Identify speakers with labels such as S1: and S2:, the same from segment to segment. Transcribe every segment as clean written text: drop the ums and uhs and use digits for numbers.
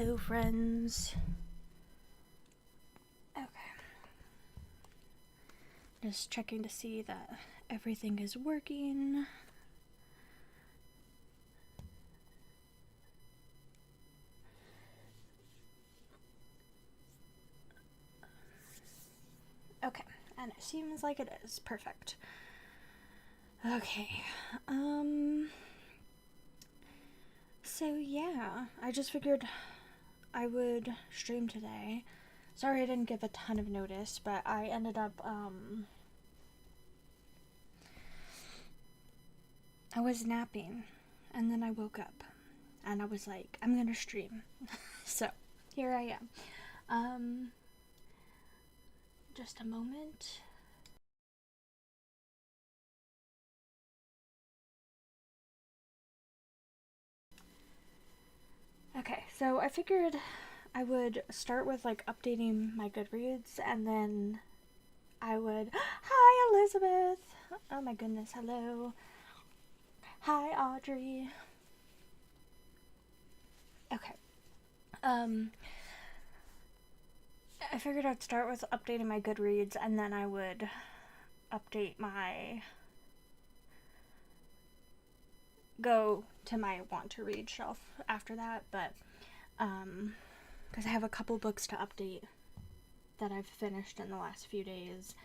S1: Hello, friends. Okay. Just checking to see that everything is working. Okay, and it seems like it is. Perfect. Okay. So yeah, I just figured I would stream today. Sorry I didn't give a ton of notice, but I ended up, I was napping, and then I woke up, and I was like, I'm gonna stream. So, here I am. Just a moment. Okay, so I figured I would start with like updating my Goodreads, and then I would. Hi, Elizabeth! Oh my goodness, hello. Hi, Audrey. Okay. I figured I'd start with updating my Goodreads, and then I would update my. Go to my want to read shelf after that, but because I have a couple books to update that I've finished in the last few days,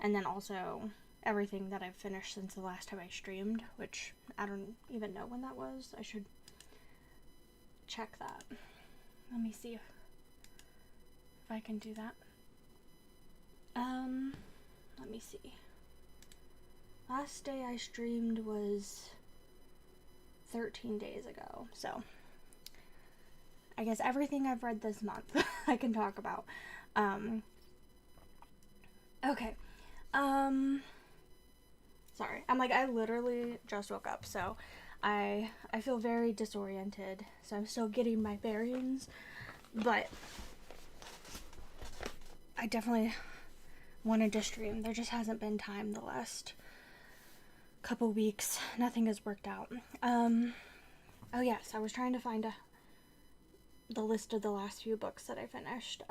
S1: and then also everything that I've finished since the last time I streamed, which I don't even know when that was. I should check that. Let me see if I can do that. Let me see. Last day I streamed was 13 days ago, so I guess everything I've read this month I can talk about. Okay. Sorry. I literally just woke up, so I feel very disoriented, so I'm still getting my bearings, but I definitely wanted to stream. There just hasn't been time the last couple weeks. Nothing has worked out. Oh yes, I was trying to find the list of the last few books that I finished,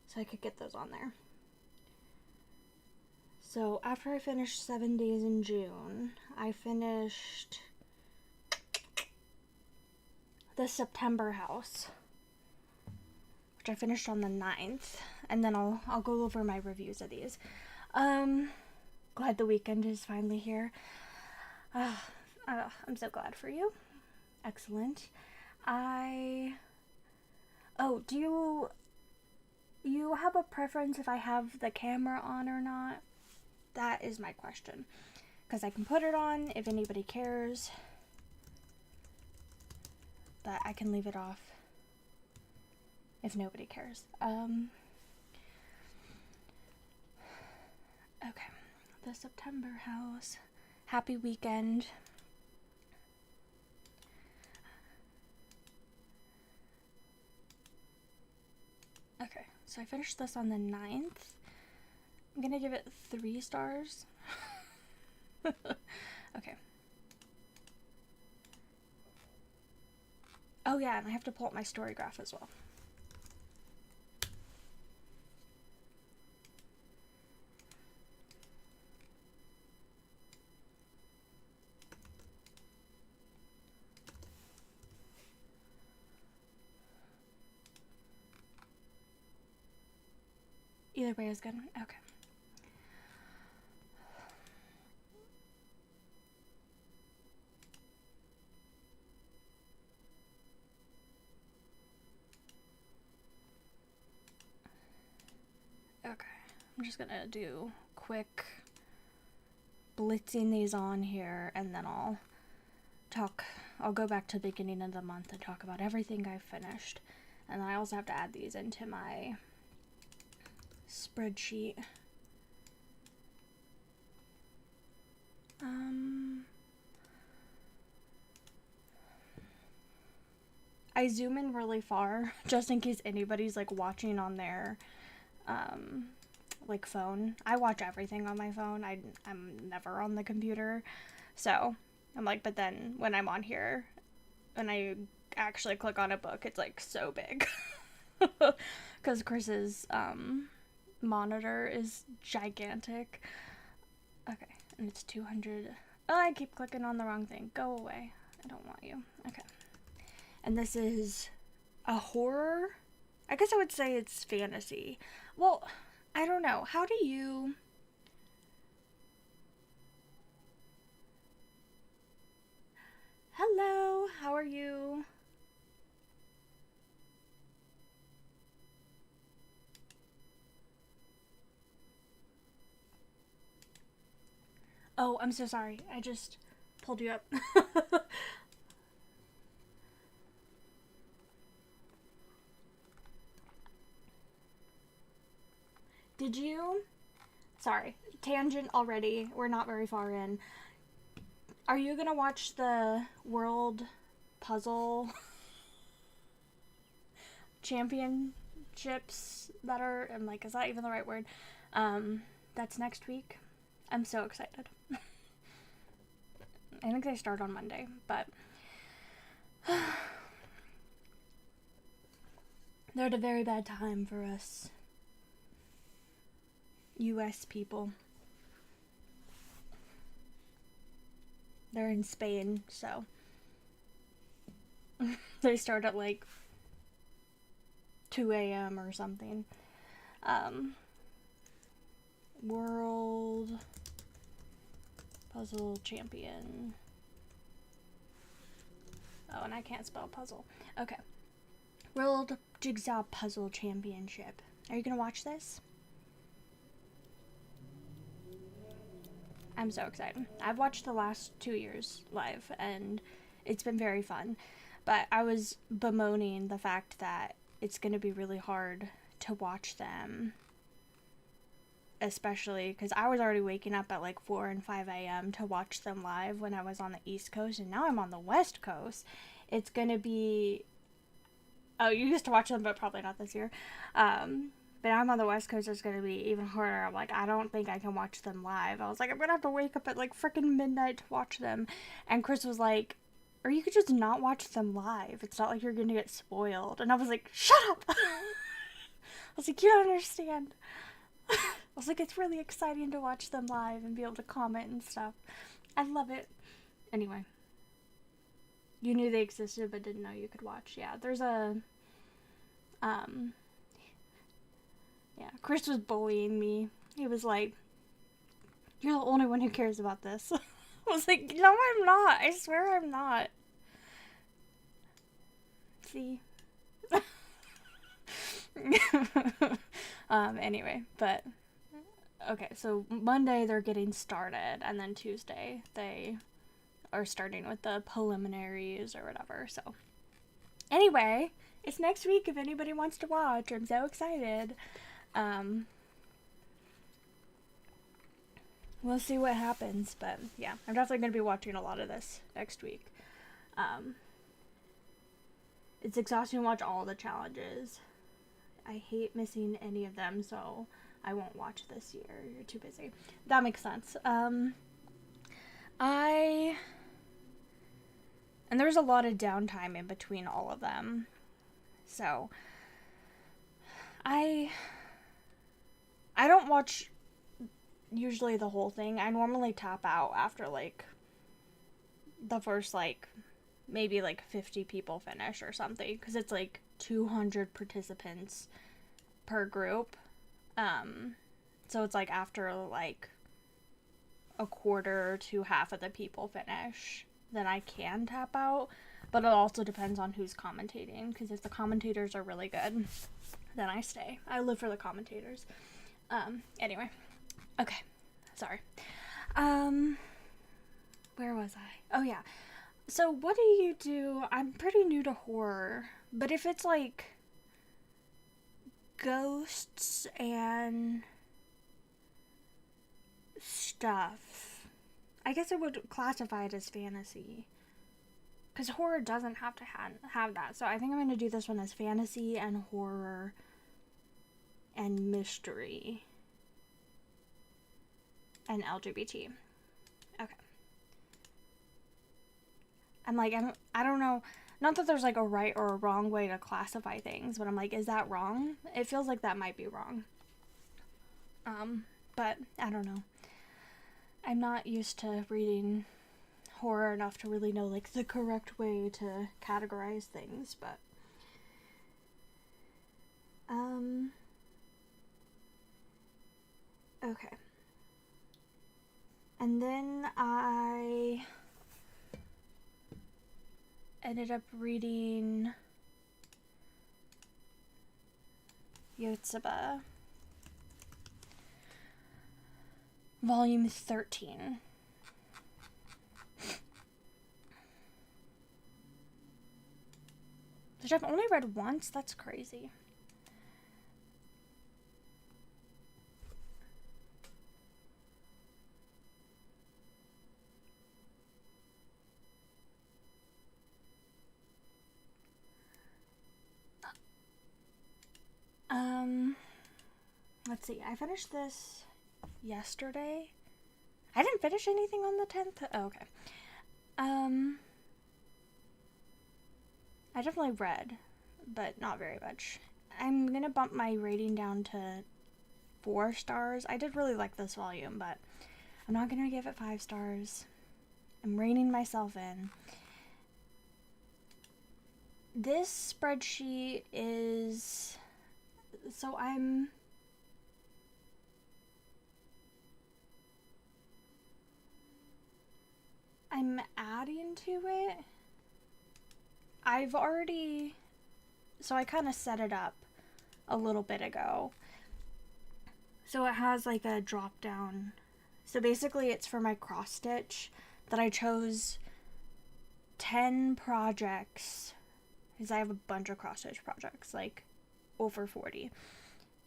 S1: so I could get those on there. So after I finished 7 Days in June, I finished the September House, which I finished on the 9th, and then I'll go over my reviews of these. Glad the weekend is finally here. I'm so glad for you. Excellent. Do you have a preference if I have the camera on or not? That is my question. Because I can put it on if anybody cares, but I can leave it off if nobody cares. Okay. The September House. Happy weekend. Okay, so I finished this on the 9th. I'm gonna give it 3 stars. Okay. Oh yeah, and I have to pull up my story graph as well. Either way is good. Okay. Okay. I'm just gonna do quick blitzing these on here, and then I'll go back to the beginning of the month and talk about everything I've finished. And then I also have to add these into my spreadsheet. I zoom in really far just in case anybody's like watching on their like phone. I watch everything on my phone. I'm never on the computer. So I'm like, but then when I'm on here, when I actually click on a book, it's like so big. Because Chris's monitor is gigantic. Okay, and it's 200. Oh, I keep clicking on the wrong thing. Go away. I don't want you. Okay. And this is a horror? I guess I would say it's fantasy. Well, I don't know. How do you... Hello, how are you? Oh, I'm so sorry. I just pulled you up. Did you? Sorry, tangent already. We're not very far in. Are you gonna watch the World Puzzle Championships that are, I'm like, is that even the right word? That's next week. I'm so excited. I think they start on Monday, but they're at a very bad time for us US people. They're in Spain, so they start at like 2 a.m. or something. World Puzzle Champion. Oh, and I can't spell puzzle. Okay. World Jigsaw Puzzle Championship. Are you gonna watch this? I'm so excited. I've watched the last 2 years live, and it's been very fun. But I was bemoaning the fact that it's going to be really hard to watch them, especially because I was already waking up at like 4 and 5 a.m. to watch them live when I was on the East Coast, and now I'm on the West Coast. It's going to be... Oh, you used to watch them, but probably not this year. But I'm on the West Coast, it's going to be even harder. I'm like, I don't think I can watch them live. I was like, I'm going to have to wake up at like freaking midnight to watch them. And Chris was like, or you could just not watch them live. It's not like you're going to get spoiled. And I was like, shut up! I was like, you don't understand. I was like, it's really exciting to watch them live and be able to comment and stuff. I love it. Anyway. You knew they existed but didn't know you could watch. Yeah, there's a... Yeah, Chris was bullying me. He was like, you're the only one who cares about this. I was like, no, I'm not. I swear I'm not. See? Anyway, but... Okay, so Monday they're getting started, and then Tuesday they are starting with the preliminaries or whatever, so... Anyway, it's next week if anybody wants to watch. I'm so excited. We'll see what happens, but yeah, I'm definitely going to be watching a lot of this next week. It's exhausting to watch all the challenges. I hate missing any of them, so I won't watch this year. You're too busy. That makes sense. And there's a lot of downtime in between all of them. So, I don't watch usually the whole thing. I normally tap out after, like, the first, like, maybe, like, 50 people finish or something. Because it's, like, 200 participants per group. So it's, like, after, like, a quarter to half of the people finish, then I can tap out. But it also depends on who's commentating. Because if the commentators are really good, then I stay. I live for the commentators. Anyway. Okay. Sorry. Where was I? Oh, yeah. So, what do you do? I'm pretty new to horror. But if it's, like, ghosts and stuff, I guess I would classify it as fantasy. Because horror doesn't have to have that. So, I think I'm going to do this one as fantasy and horror and mystery. And LGBT. Okay. I'm like, I don't know. Not that there's like a right or a wrong way to classify things, but I'm like, is that wrong? It feels like that might be wrong. But I don't know. I'm not used to reading horror enough to really know like the correct way to categorize things, but okay. And then I ended up reading Yotsuba, volume 13. Which I've only read once. That's crazy. Let's see. I finished this yesterday. I didn't finish anything on the 10th. Oh, okay. I definitely read, but not very much. I'm gonna bump my rating down to 4 stars. I did really like this volume, but I'm not gonna give it 5 stars. I'm reining myself in. This spreadsheet is... So I'm adding to it. I've already... So I kind of set it up a little bit ago. So it has like a drop down. So basically it's for my cross stitch that I chose 10 projects, because I have a bunch of cross stitch projects, like over 40.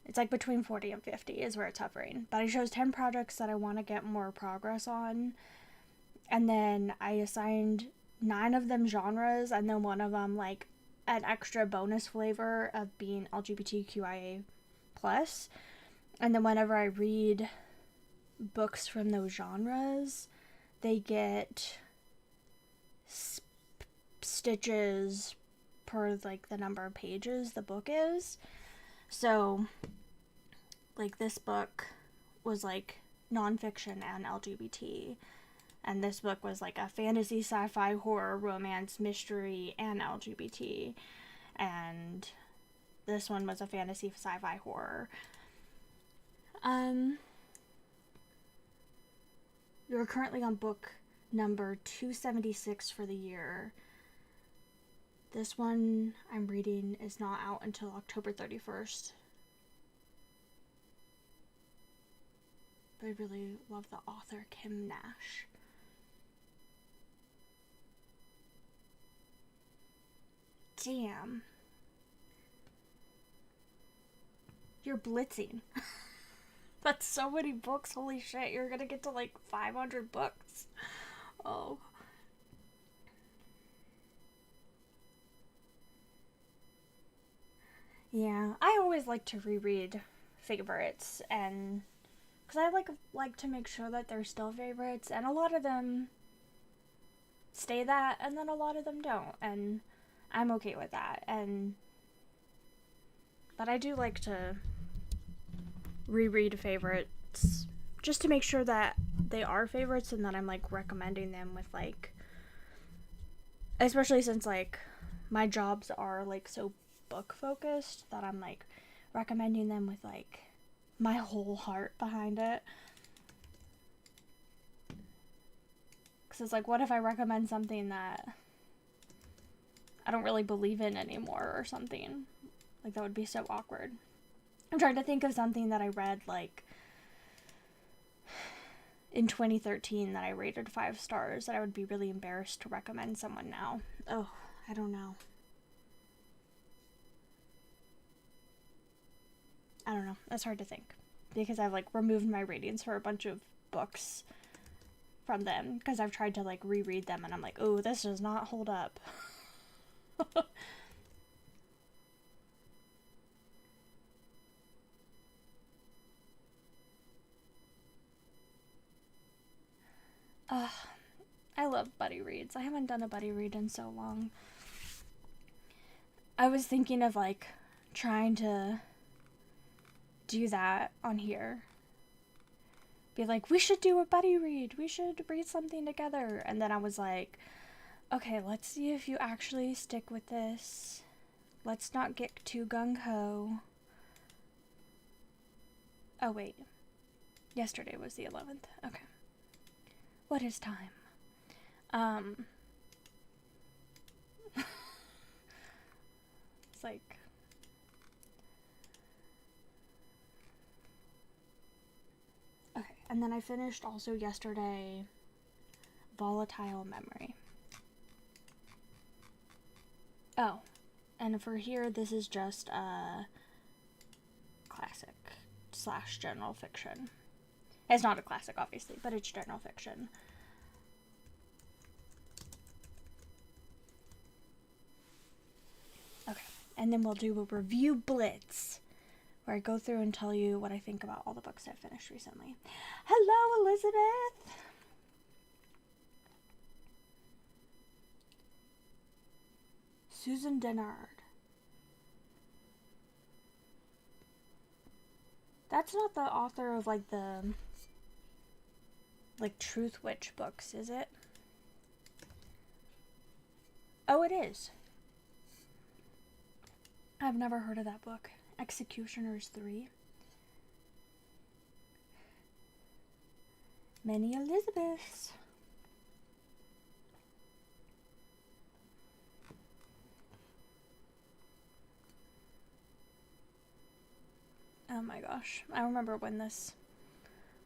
S1: It's like between 40 and 50 is where it's hovering. But I chose 10 projects that I want to get more progress on. And then I assigned 9 of them genres, and then one of them like an extra bonus flavor of being LGBTQIA+. And then whenever I read books from those genres, they get stitches per like the number of pages the book is. So like this book was like nonfiction and LGBT, and this book was like a fantasy, sci-fi, horror, romance, mystery, and LGBT, and this one was a fantasy, sci-fi, horror. You're currently on book number 276 for the year. This one I'm reading is not out until October 31st. But I really love the author, Kim Nash. Damn. You're blitzing. That's so many books. Holy shit. You're gonna get to like 500 books. Oh. Yeah, I always like to reread favorites, and because I like to make sure that they're still favorites, and a lot of them stay that, and then a lot of them don't, and I'm okay with that. But I do like to reread favorites just to make sure that they are favorites, and that I'm like recommending them with like, especially since like my jobs are like so book focused, that I'm like recommending them with like my whole heart behind it. Because it's like, what if I recommend something that I don't really believe in anymore or something? Like, that would be so awkward. I'm trying to think of something that I read like in 2013 that I rated 5 stars that I would be really embarrassed to recommend someone now. Oh, I don't know. It's hard to think, because I've like removed my ratings for a bunch of books from them, because I've tried to like reread them, and I'm like, oh, this does not hold up. I love buddy reads. I haven't done a buddy read in so long. I was thinking of like trying to do that on here. Be like, we should do a buddy read. We should read something together. And then I was like, okay, let's see if you actually stick with this. Let's not get too gung-ho. Oh, wait. Yesterday was the 11th. Okay. What is time? It's like... Okay, and then I finished also yesterday Volatile Memory. Oh, and for here, this is just a classic / general fiction. It's not a classic, obviously, but it's general fiction. Okay, and then we'll do a review blitz, where I go through and tell you what I think about all the books I've finished recently. Hello, Elizabeth! Susan Dennard. That's not the author of, like, the... like, Truth Witch books, is it? Oh, it is. I've never heard of that book. Executioners 3. Many Elizabeths. Oh my gosh. I remember when this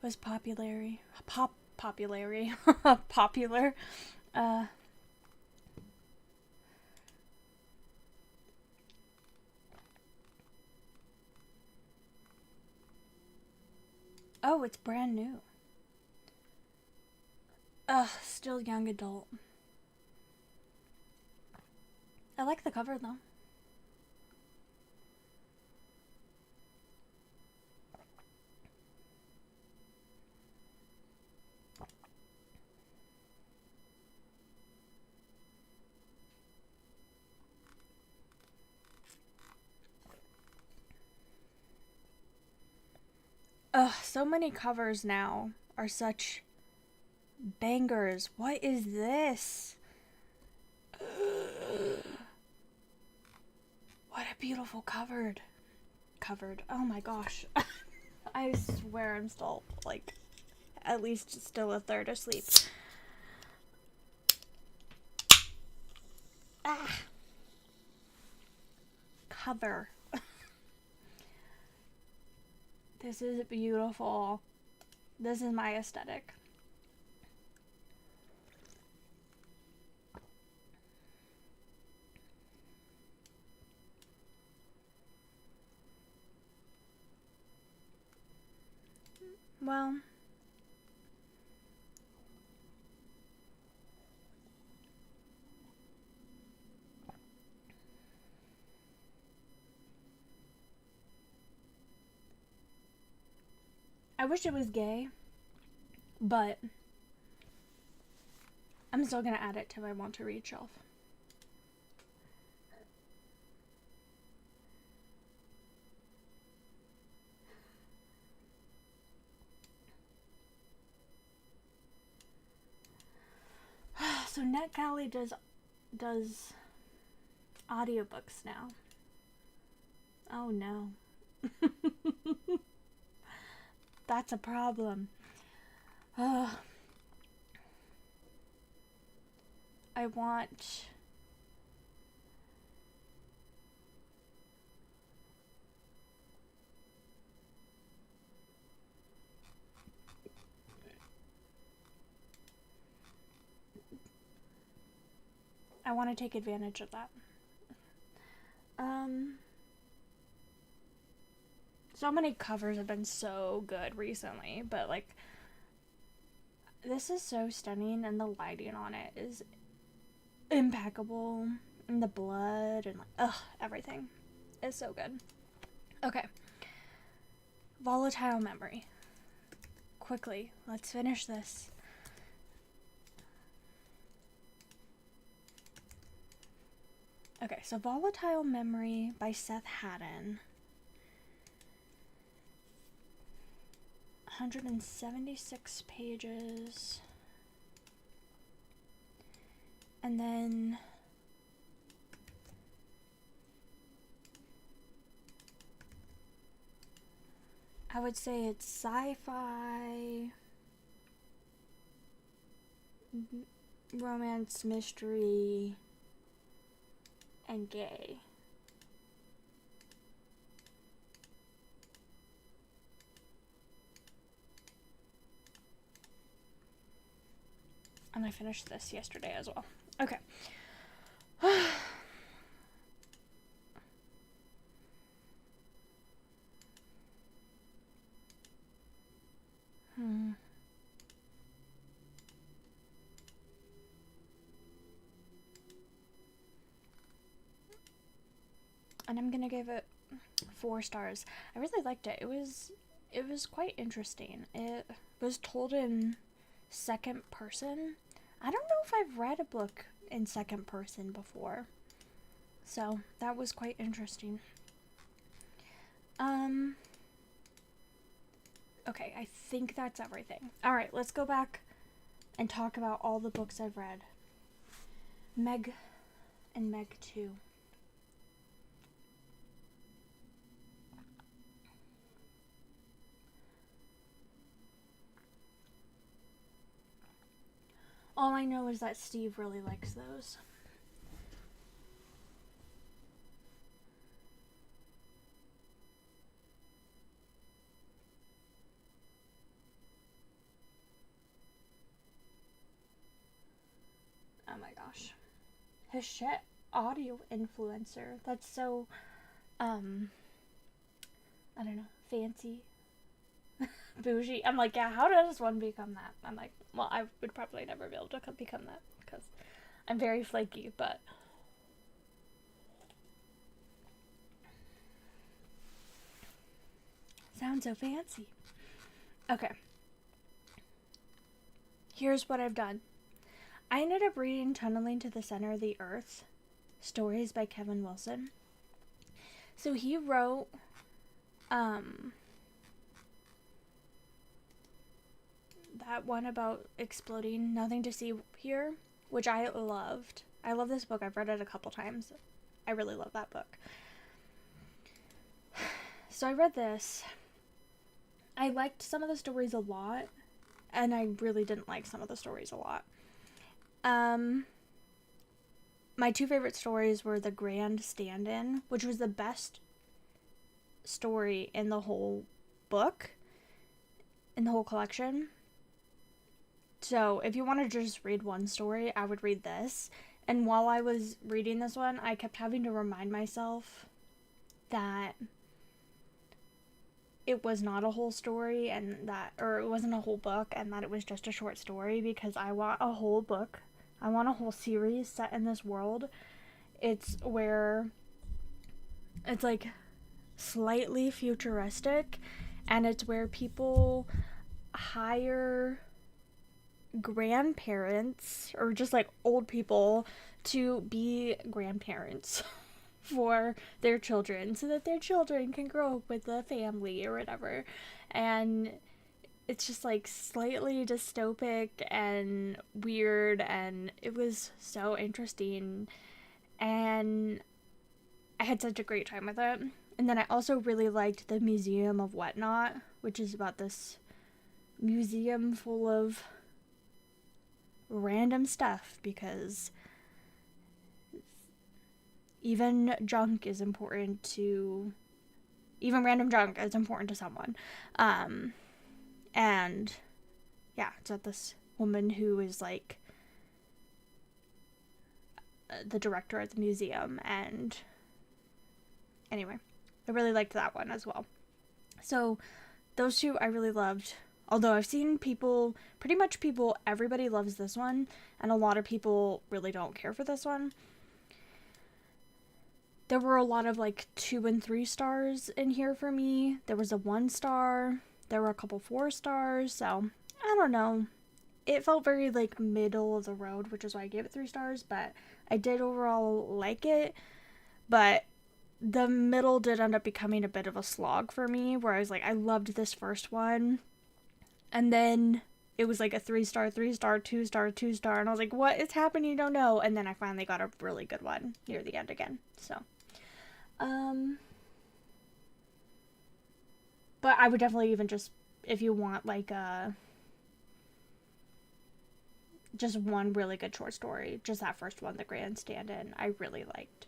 S1: was popular. Popular. Oh, it's brand new. Still young adult. I like the cover though. So many covers now are such bangers. What is this? What a beautiful covered. Oh my gosh. I swear I'm still, like, at least still a third asleep. Ah. Cover. This is beautiful. This is my aesthetic. Well, I wish it was gay, but I'm still gonna add it to my want to read shelf. So NetGalley does audiobooks now. Oh no. That's a problem. I want... I want to take advantage of that. So many covers have been so good recently, but like, this is so stunning, and the lighting on it is impeccable, and the blood, and like, everything is so good. Okay. Volatile Memory. Quickly, let's finish this. Okay, so Volatile Memory by Seth Haddon. 176 pages. And then I would say it's sci-fi, romance, mystery, and gay. And I finished this yesterday as well. Okay. And I'm gonna give it 4 stars. I really liked it. It was quite interesting. It was told in second person. I don't know if I've read a book in second person before. So that was quite interesting. Okay, I think that's everything. Alright, let's go back and talk about all the books I've read. Meg and Meg 2. All I know is that Steve really likes those. Oh my gosh. His shit audio influencer. That's so, I don't know, fancy. Bougie. I'm like, yeah, how does one become that? I'm like, well, I would probably never be able to become that because I'm very flaky, but sounds so fancy. Okay. Here's what I've done. I ended up reading Tunneling to the Center of the Earth, stories by Kevin Wilson. So he wrote, that one about exploding, Nothing to See Here, which I loved. I love this book. I've read it a couple times. I really love that book. So I read this. I liked some of the stories a lot, and I really didn't like some of the stories a lot. My 2 favorite stories were The Grand Stand-In, which was the best story in the whole book, in the whole collection. So if you want to just read one story, I would read this. And while I was reading this one, I kept having to remind myself that it was not a whole story and that, or it wasn't a whole book and that it was just a short story, because I want a whole book. I want a whole series set in this world. It's where it's like slightly futuristic, and it's where people hire grandparents or just like old people to be grandparents for their children so that their children can grow up with a family or whatever. And it's just like slightly dystopic and weird, and it was so interesting, and I had such a great time with it. And then I also really liked The Museum of Whatnot, which is about this museum full of random stuff, because even junk is important to, even random junk is important to someone. And yeah, it's at this woman who is like the director at the museum, and anyway, I really liked that one as well. So those 2 I really loved. Although I've seen everybody loves this one, and a lot of people really don't care for this one. There were a lot of like 2 and 3 stars in here for me. There was a 1 star. There were a couple 4 stars. So I don't know. it felt very like middle of the road, which is why I gave it 3 stars, but I did overall like it. But the middle did end up becoming a bit of a slog for me, where I was like, I loved this first one, and then it was like a 3 star, 3 star, 2 star, 2 star, and I was like, what is happening? I don't know. And then I finally got a really good one near the end again. So, but I would definitely even just, if you want like a just one really good short story, just that first one, The Grandstand-In, I really liked.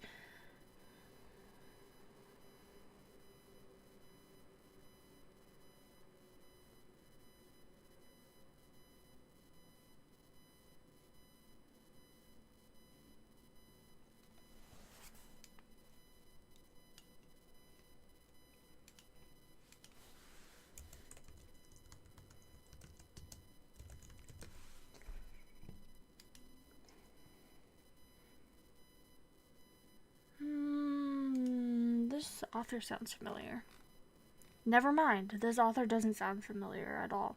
S1: This author sounds familiar. Never mind, this author doesn't sound familiar at all.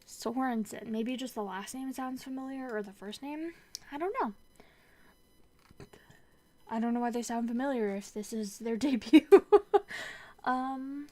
S1: Sorensen. Maybe just the last name sounds familiar, or the first name? I don't know. I don't know why they sound familiar if this is their debut. um,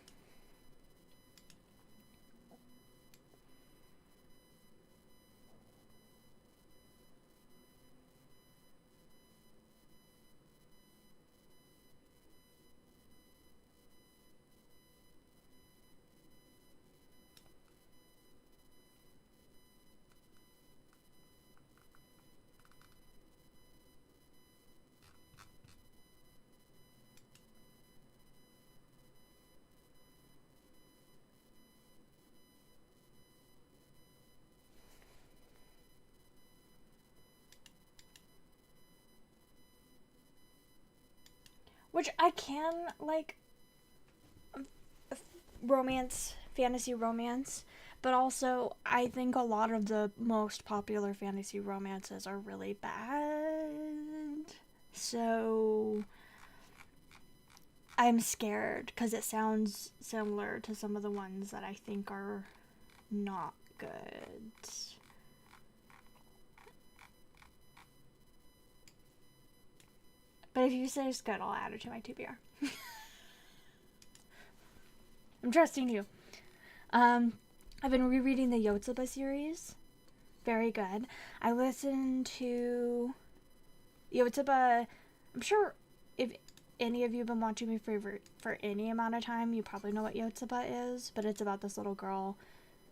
S1: which I can like romance, fantasy romance, but also I think a lot of the most popular fantasy romances are really bad. So I'm scared because it sounds similar to some of the ones that I think are not good. But if you say it's good, I'll add it to my TBR. I'm trusting you. I've been rereading the Yotsuba series. Very good. I listened to Yotsuba. I'm sure if any of you have been watching me for any amount of time, you probably know what Yotsuba is. But it's about this little girl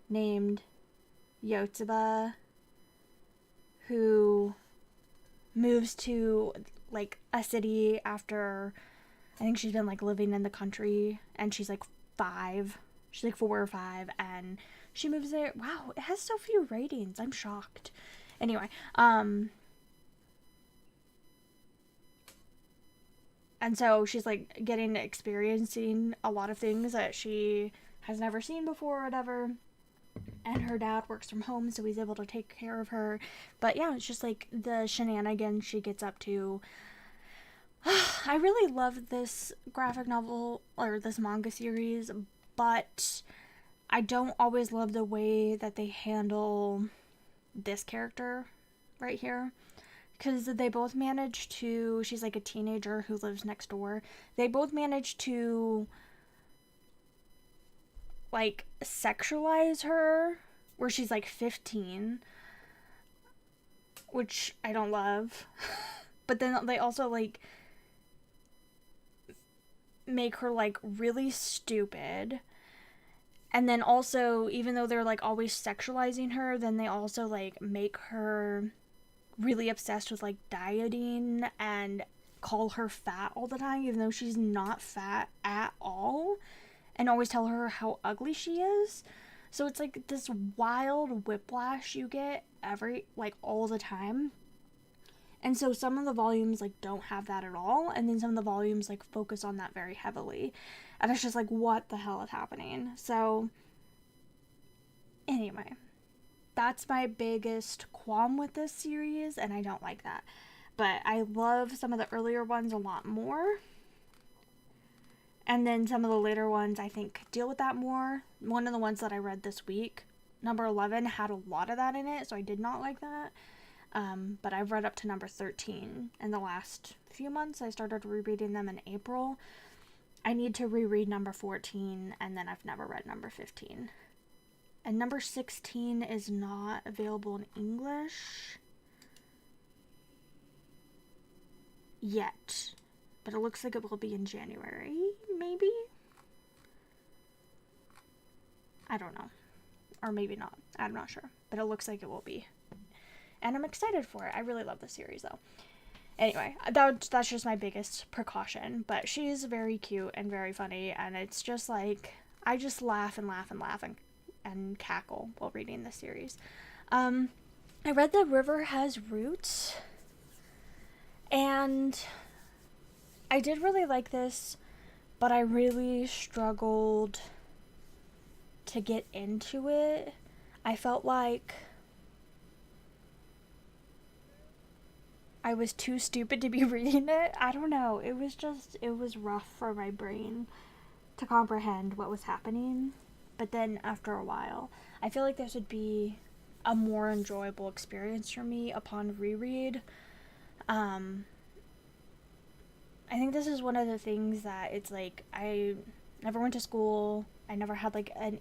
S1: named Yotsuba who moves to like a city after I think she's been like living in the country, and she's like 5. She's like 4 or 5, and she moves there. Wow, it has so few ratings. I'm shocked. Anyway, and so she's like experiencing a lot of things that she has never seen before or whatever. And her dad works from home, so he's able to take care of her. But yeah, it's just like the shenanigans she gets up to. I really love this graphic novel or this manga series, but I don't always love the way that they handle this character right here. Because they both manage to, she's like a teenager who lives next door. They both manage to like sexualize her where she's like 15, which I don't love. But then they also like make her like really stupid, and then also, even though they're like always sexualizing her, then they also like make her really obsessed with like dieting and call her fat all the time, even though she's not fat at all, and always tell her how ugly she is. So it's like this wild whiplash you get all the time. And so some of the volumes like don't have that at all, and then some of the volumes like focus on that very heavily. And it's just like, what the hell is happening? So anyway, that's my biggest qualm with this series, and I don't like that. But I love some of the earlier ones a lot more. And then some of the later ones I think deal with that more. One of the ones that I read this week number 11 had a lot of that in it, so I did not like that. But I've read up to number 13 in the last few months. I started rereading them in April. I need to reread number 14, and then I've never read number 15. And number 16 is not available in English yet, but it looks like it will be in January, maybe? I don't know. Or maybe not. I'm not sure. But it looks like it will be. And I'm excited for it. I really love the series, though. Anyway, that's just my biggest precaution. But she's very cute and very funny. And it's just like, I just laugh and laugh and laugh and cackle while reading this series. I read The River Has Roots. And I did really like this. But I really struggled to get into it. I felt like I was too stupid to be reading it. I don't know. It was rough for my brain to comprehend what was happening. But then after a while, I feel like this would be a more enjoyable experience for me upon reread. I think this is one of the things that it's like, I never went to school. I never had like I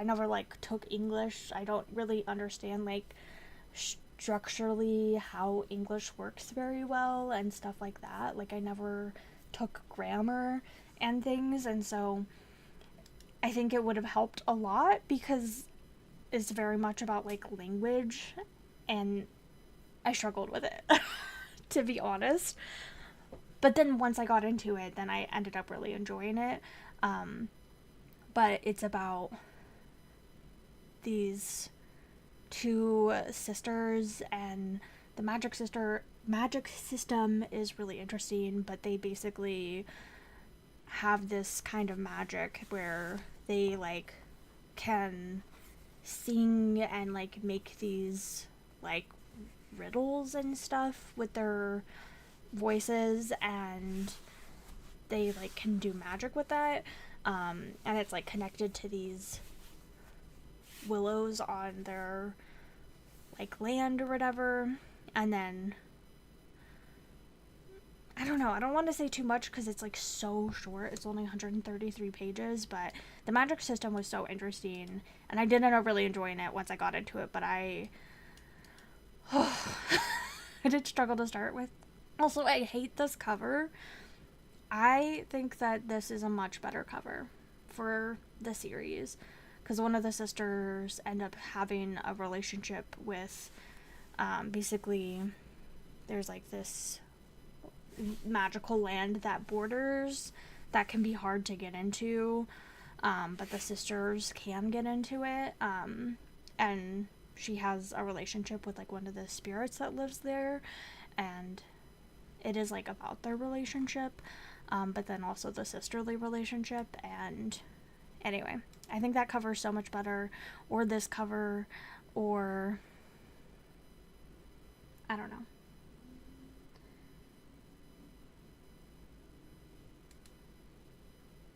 S1: never like took English. I don't really understand like structurally how English works very well and stuff like that. Like I never took grammar and things, and so I think it would have helped a lot because it's very much about like language, and I struggled with it to be honest. But then once I got into it, then I ended up really enjoying it. But it's about these two sisters, and the magic system is really interesting, but they basically have this kind of magic where they like can sing and like make these like riddles and stuff with their voices, and they like can do magic with that. And it's like connected to these willows on their like land or whatever. And then I don't know, I don't want to say too much because it's like so short. It's only 133 pages, but the magic system was so interesting, and I did end up really enjoying it once I got into it. But I did struggle to start with. Also, I hate this cover. I think that this is a much better cover for the series, because one of the sisters end up having a relationship with, basically, there's like this magical land that borders that can be hard to get into, but the sisters can get into it, and she has a relationship with like one of the spirits that lives there, and it is like about their relationship, but then also the sisterly relationship. And anyway, I think that cover is so much better, or this cover, or I don't know.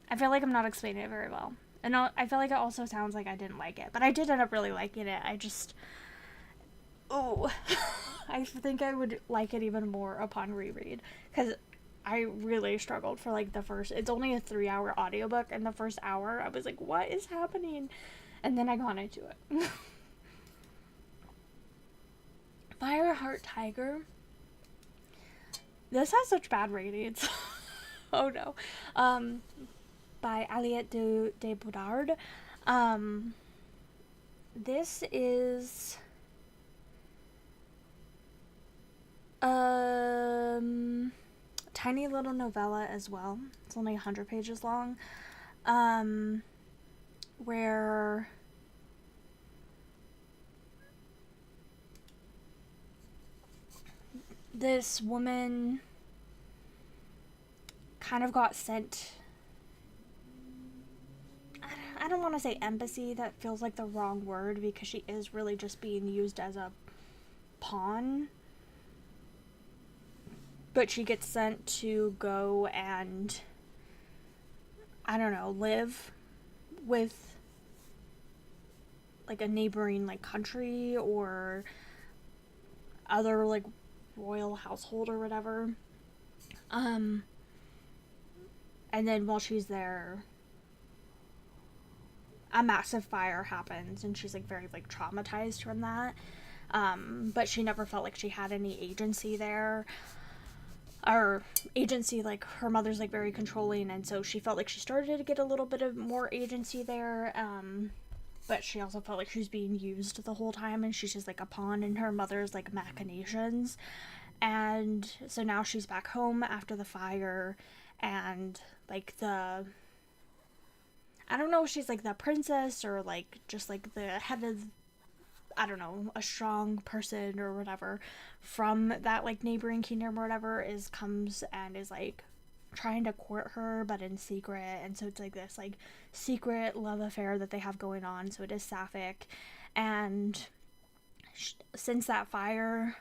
S1: I feel like I'm not explaining it very well. And I feel like it also sounds like I didn't like it, but I did end up really liking it. I just, I think I would like it even more upon reread, because I really struggled for like it's only a 3-hour audiobook, and the first hour I was like, what is happening? And then I got into it. Fireheart Tiger. This has such bad ratings. Oh no. By Aliette de Boudard. This is tiny little novella as well. It's only 100 pages long. Where this woman kind of got sent, I don't want to say embassy, that feels like the wrong word, because she is really just being used as a pawn. But she gets sent to go and, I don't know, live with like a neighboring like country or other like royal household or whatever. And then while she's there, a massive fire happens and she's like very like traumatized from that. But she never felt like she had any agency there. Or agency, like her mother's like very controlling, and so she felt like she started to get a little bit of more agency there. But she also felt like she was being used the whole time and she's just like a pawn in her mother's like machinations. And so now she's back home after the fire, and like I don't know if she's like the princess or like just like the head of, I don't know, a strong person or whatever from that like neighboring kingdom or whatever comes and is like trying to court her but in secret. And so it's like this like secret love affair that they have going on. So it is sapphic. And since that fire,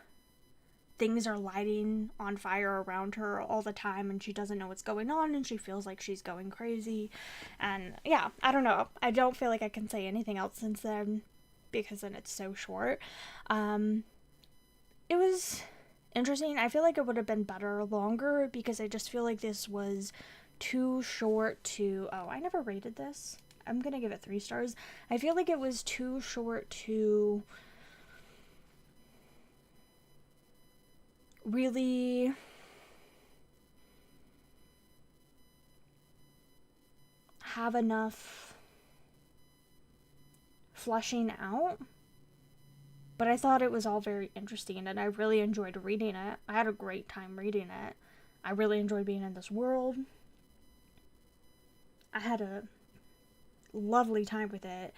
S1: things are lighting on fire around her all the time and she doesn't know what's going on and she feels like she's going crazy. And yeah, I don't know. I don't feel like I can say anything else since then because then it's so short. It was interesting. I feel like it would have been better longer because I just feel like this was too short to... Oh, I never rated this. I'm gonna give it 3 stars. I feel like it was too short to really have enough fleshing out. But I thought it was all very interesting and I really enjoyed reading it. I had a great time reading it. I really enjoyed being in this world. I had a lovely time with it,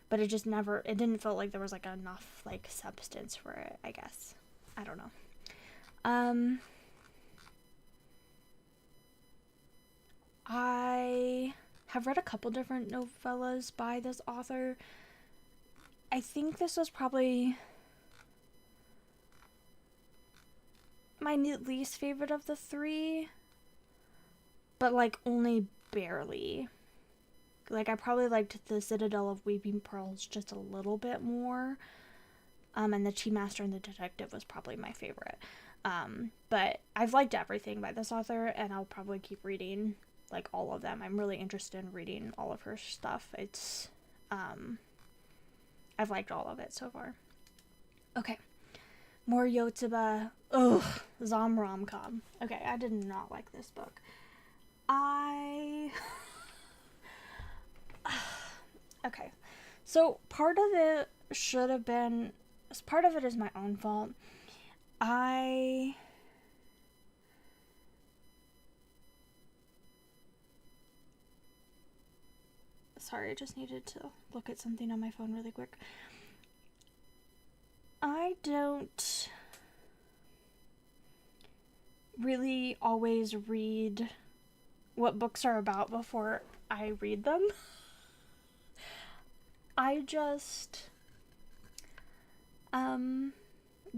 S1: but it didn't feel like there was like enough like substance for it, I guess. I don't know. I have read a couple different novellas by this author. I think this was probably my least favorite of the 3, but like only barely. Like I probably liked The Citadel of Weeping Pearls just a little bit more. And The Tea Master and the Detective was probably my favorite. But I've liked everything by this author and I'll probably keep reading like all of them. I'm really interested in reading all of her stuff. It's I've liked all of it so far. Okay. More Yotsuba. Ugh. Zom rom-com. Okay, I did not like this book. Okay. So part of it part of it is my own fault. Sorry, I just needed to look at something on my phone really quick. I don't really always read what books are about before I read them. I just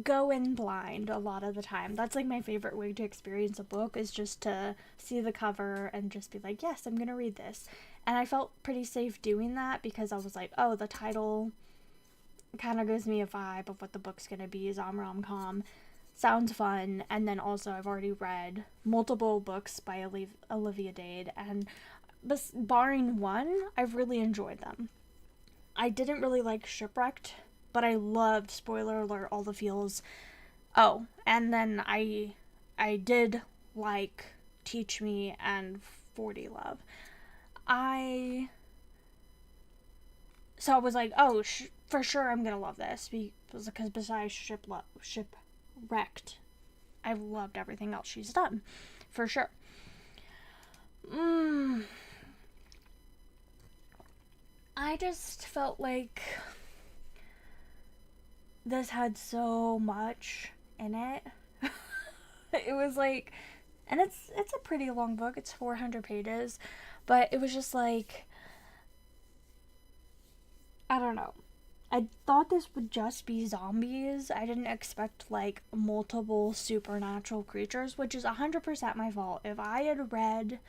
S1: go in blind a lot of the time. That's like my favorite way to experience a book, is just to see the cover and just be like, yes, I'm gonna read this. And I felt pretty safe doing that because I was like, oh, the title kind of gives me a vibe of what the book's gonna be. Zom rom-com sounds fun. And then also I've already read multiple books by Olivia Dade, and barring one, I've really enjoyed them. I didn't really like Shipwrecked, but I loved, spoiler alert, all the feels. Oh, and then I did like Teach Me and 40 Love. So I was like, oh, for sure I'm gonna love this, because besides Shipwrecked, I've loved everything else she's done, for sure. I just felt like this had so much in it. It was like, and it's a pretty long book. It's 400 pages, but it was just like, I don't know. I thought this would just be zombies. I didn't expect like multiple supernatural creatures, which is 100% my fault. If I had read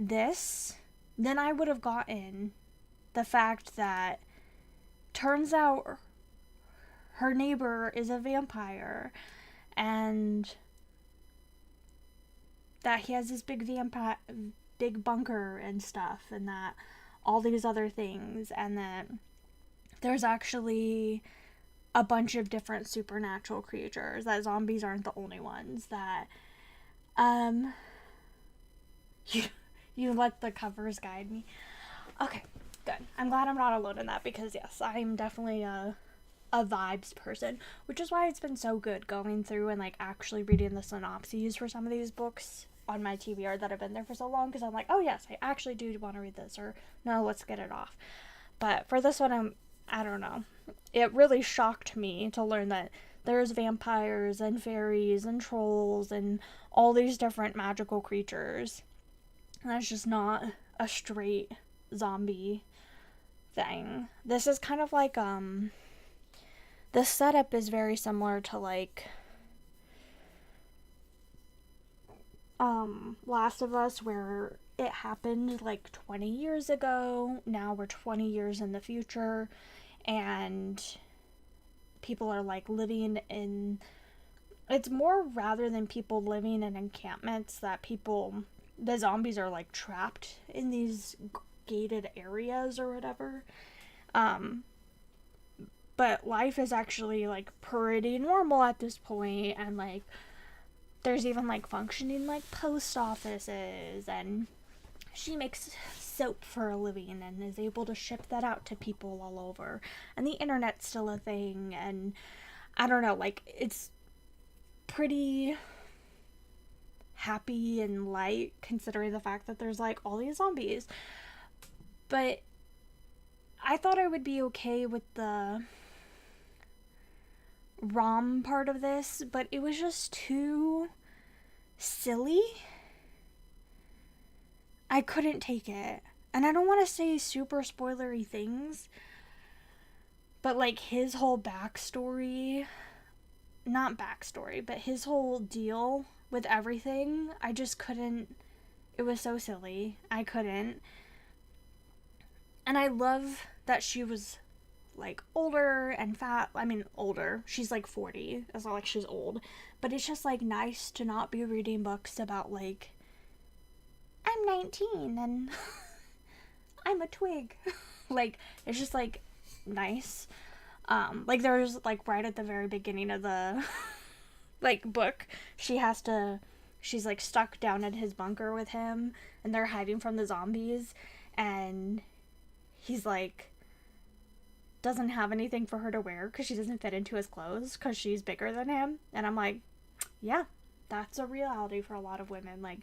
S1: this, then I would have gotten the fact that turns out her neighbor is a vampire, and that he has this big bunker and stuff, and that all these other things, and that there's actually a bunch of different supernatural creatures, that zombies aren't the only ones, that you let the covers guide me. Okay, good. I'm glad I'm not alone in that, because yes, I'm definitely a vibes person, which is why it's been so good going through and like actually reading the synopses for some of these books on my TBR that have been there for so long, because I'm like, oh yes, I actually do want to read this, or no, let's get it off. But for this one, I don't know. It really shocked me to learn that there's vampires and fairies and trolls and all these different magical creatures. And that's just not a straight zombie thing. This is kind of like, the setup is very similar to like Last of Us, where it happened like 20 years ago. Now we're 20 years in the future, and people are like living in, it's more rather than people living in encampments, that the zombies are like trapped in these gated areas or whatever. But life is actually like pretty normal at this point, and like there's even like functioning like post offices, and she makes soap for a living and is able to ship that out to people all over, and the internet's still a thing, and I don't know, like it's pretty happy and light considering the fact that there's like all these zombies. But I thought I would be okay with the rom part of this, but it was just too silly. I couldn't take it. And I don't want to say super spoilery things, but like his whole backstory, not backstory, but his whole deal with everything, I just couldn't. It was so silly. I couldn't. And I love that she was like older and fat. I mean, older. She's like 40. It's not like she's old. But it's just like nice to not be reading books about like, I'm 19 and I'm a twig. Like, it's just like nice. Like there's like right at the very beginning of the like book, she's like stuck down at his bunker with him, and they're hiding from the zombies, and he's like doesn't have anything for her to wear because she doesn't fit into his clothes because she's bigger than him. And I'm like, yeah, that's a reality for a lot of women. Like,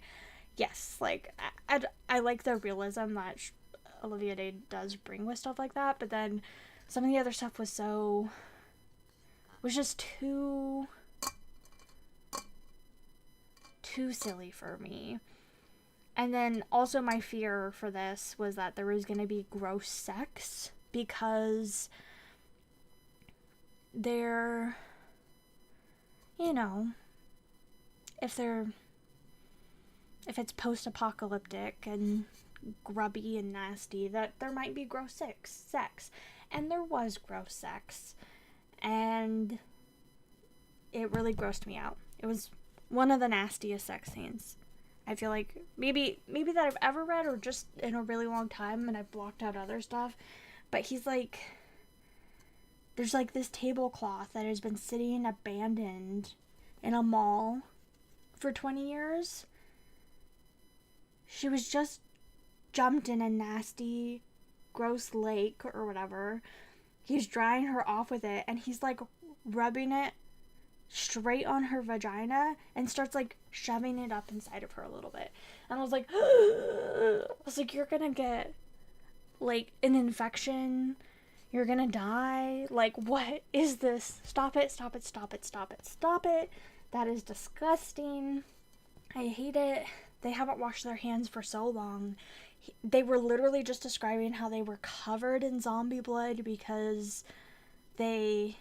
S1: yes, like I like the realism that Olivia Day does bring with stuff like that, but then some of the other stuff was just too silly for me. And then also my fear for this was that there was going to be gross sex, because they're, you know, if it's post-apocalyptic and grubby and nasty, that there might be gross sex. And there was gross sex. And it really grossed me out. It was one of the nastiest sex scenes I feel like maybe that I've ever read, or just in a really long time, and I've blocked out other stuff. But he's like, there's like this tablecloth that has been sitting abandoned in a mall for 20 years. She was just jumped in a nasty, gross lake or whatever. He's drying her off with it, and he's like rubbing it straight on her vagina and starts like shoving it up inside of her a little bit. And I was like, you're gonna get like an infection, you're gonna die, like what is this? Stop it. That is disgusting. I hate it. They haven't washed their hands for so long. They were literally just describing how they were covered in zombie blood because they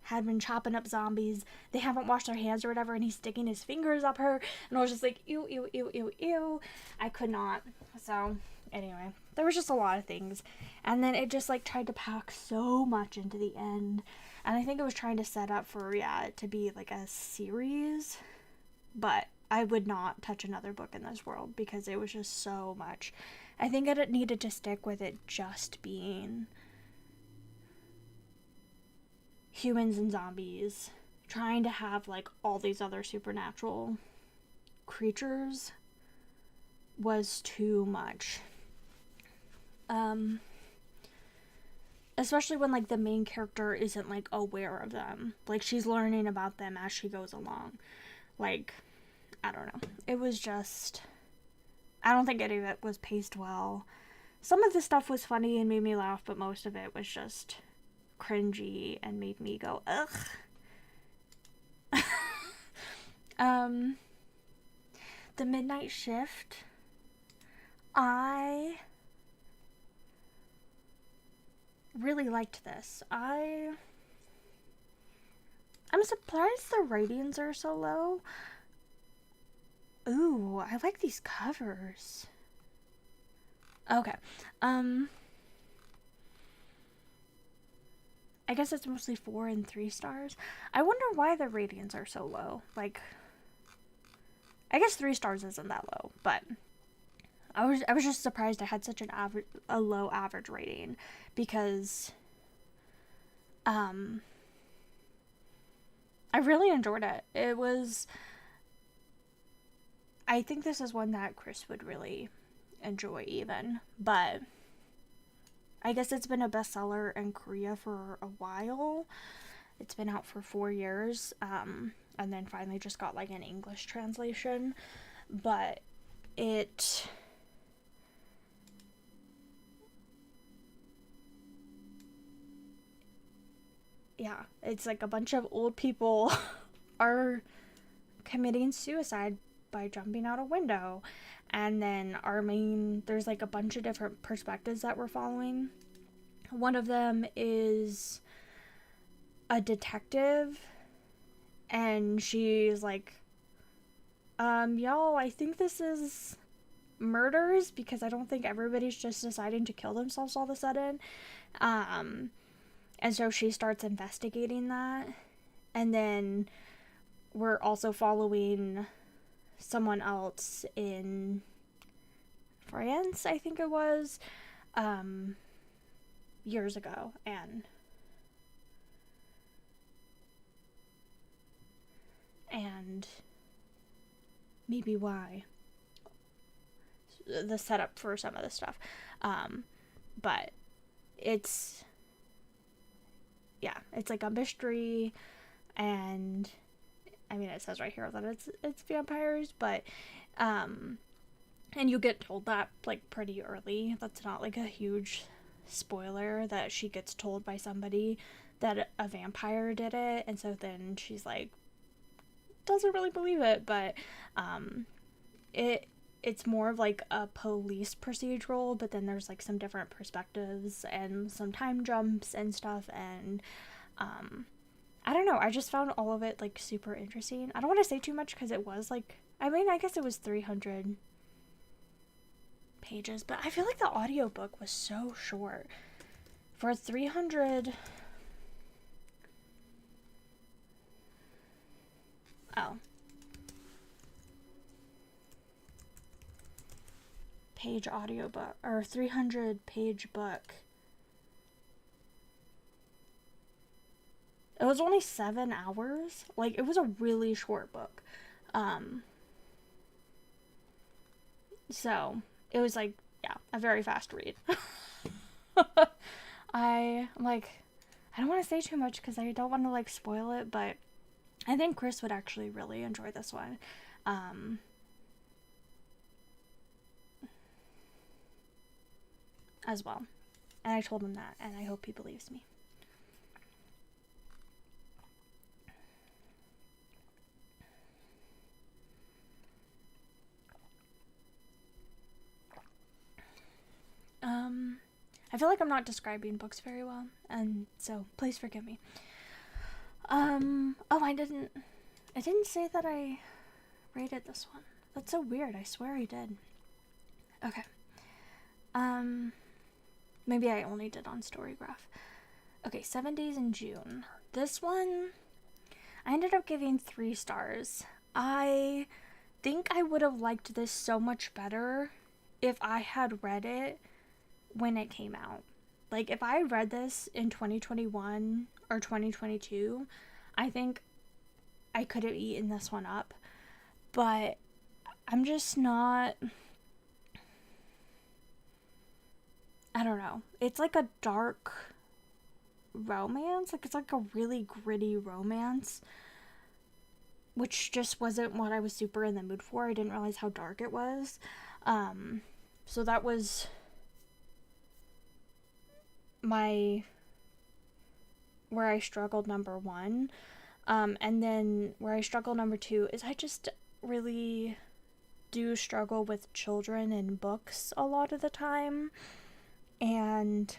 S1: had been chopping up zombies. They haven't washed their hands or whatever, and he's sticking his fingers up her, and I was just like, ew. I could not. So, anyway, there was just a lot of things. And then it just like tried to pack so much into the end. And I think it was trying to set up for, it to be like a series. But I would not touch another book in this world because it was just so much. I think it needed to stick with it just being humans and zombies. Trying to have like all these other supernatural creatures was too much. Especially when like the main character isn't like aware of them. Like she's learning about them as she goes along. Like, I don't know. It was just, I don't think any of it was paced well. Some of the stuff was funny and made me laugh, but most of it was just cringy and made me go, ugh. The Midnight Shift, I really liked this. I'm surprised the ratings are so low. Ooh, I like these covers. Okay. I guess it's mostly 4 and 3 stars. I wonder why the ratings are so low. Like, I guess 3 stars isn't that low, but I was just surprised I had such a low average rating because I really enjoyed it. It was, I think this is one that Chris would really enjoy even, but I guess it's been a bestseller in Korea for a while. It's been out for 4 years, and then finally just got like an English translation, but it's like a bunch of old people are committing suicide by jumping out a window. And then there's like a bunch of different perspectives that we're following. One of them is a detective, and she's like, y'all, I think this is murders because I don't think everybody's just deciding to kill themselves all of a sudden. And so she starts investigating that. And then we're also following someone else in France, I think it was, years ago, and maybe why the setup for some of the stuff, but it's like a mystery, and I mean, it says right here that it's vampires, but and you get told that like pretty early. That's not like a huge spoiler that she gets told by somebody that a vampire did it, and so then she's like doesn't really believe it, but it's more of like a police procedural, but then there's like some different perspectives and some time jumps and stuff, and I don't know, I just found all of it like super interesting. I don't want to say too much because it was like, I mean, I guess it was 300 pages, but I feel like the audiobook was so short for 300. Oh, page audiobook, or 300 page book. It was only 7 hours. Like, it was a really short book. So it was like, a very fast read. I'm like, I don't want to say too much because I don't want to like spoil it, but I think Chris would actually really enjoy this one. As well. And I told him that, and I hope he believes me. I feel like I'm not describing books very well, and so please forgive me. Oh, I didn't say that I rated this one. That's so weird. I swear I did. Okay. Um, maybe I only did on Storygraph. Okay, 7 Days in June. This one, I ended up giving 3 stars. I think I would have liked this so much better if I had read it when it came out. Like, if I read this in 2021 or 2022, I think I could have eaten this one up. But I'm just not. I don't know. It's like a dark romance. Like, it's like a really gritty romance, which just wasn't what I was super in the mood for. I didn't realize how dark it was. So that was my where I struggled number 1. And then where I struggle number 2 is I just really do struggle with children in books a lot of the time. And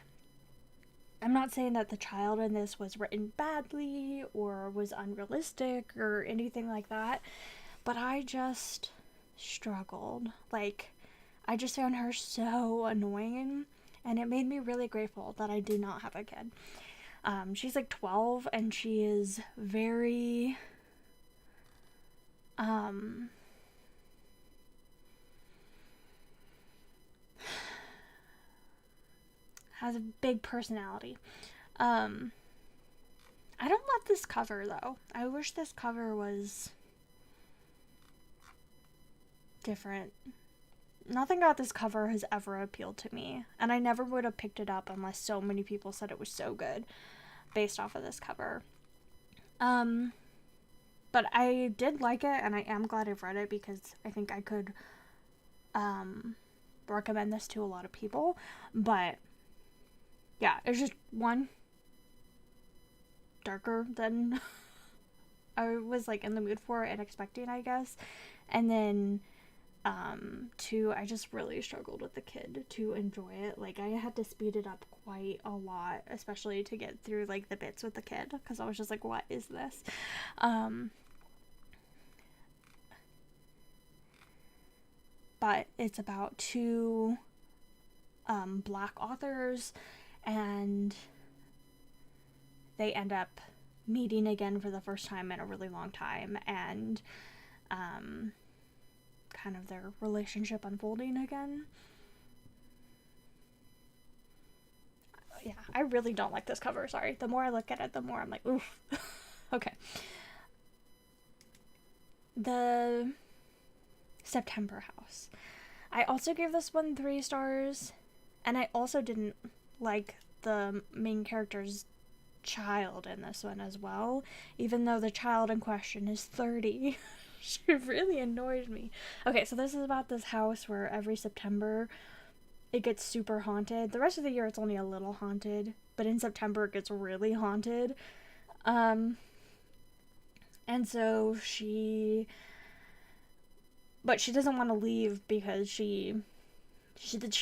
S1: I'm not saying that the child in this was written badly or was unrealistic or anything like that, but I just struggled. Like, I just found her so annoying, and it made me really grateful that I did not have a kid. She's like 12, and she is very has a big personality. I don't love this cover though. I wish this cover was different. Nothing about this cover has ever appealed to me, and I never would have picked it up unless so many people said it was so good based off of this cover. But I did like it, and I am glad I've read it because I think I could recommend this to a lot of people. But yeah, it's just one darker than I was like in the mood for and expecting, I guess. And then 2, I just really struggled with the kid to enjoy it. Like, I had to speed it up quite a lot, especially to get through like the bits with the kid, because I was just like, what is this? But it's about 2 black authors, and they end up meeting again for the first time in a really long time, and kind of their relationship unfolding again. Yeah, I really don't like this cover, sorry. The more I look at it, the more I'm like, oof. Okay. The September House. I also gave this one 3 stars, and I also didn't like the main character's child in this one as well, even though the child in question is 30. She really annoyed me. Okay, so this is about this house where every September it gets super haunted. The rest of the year it's only a little haunted, but in September it gets really haunted. And so she doesn't want to leave because she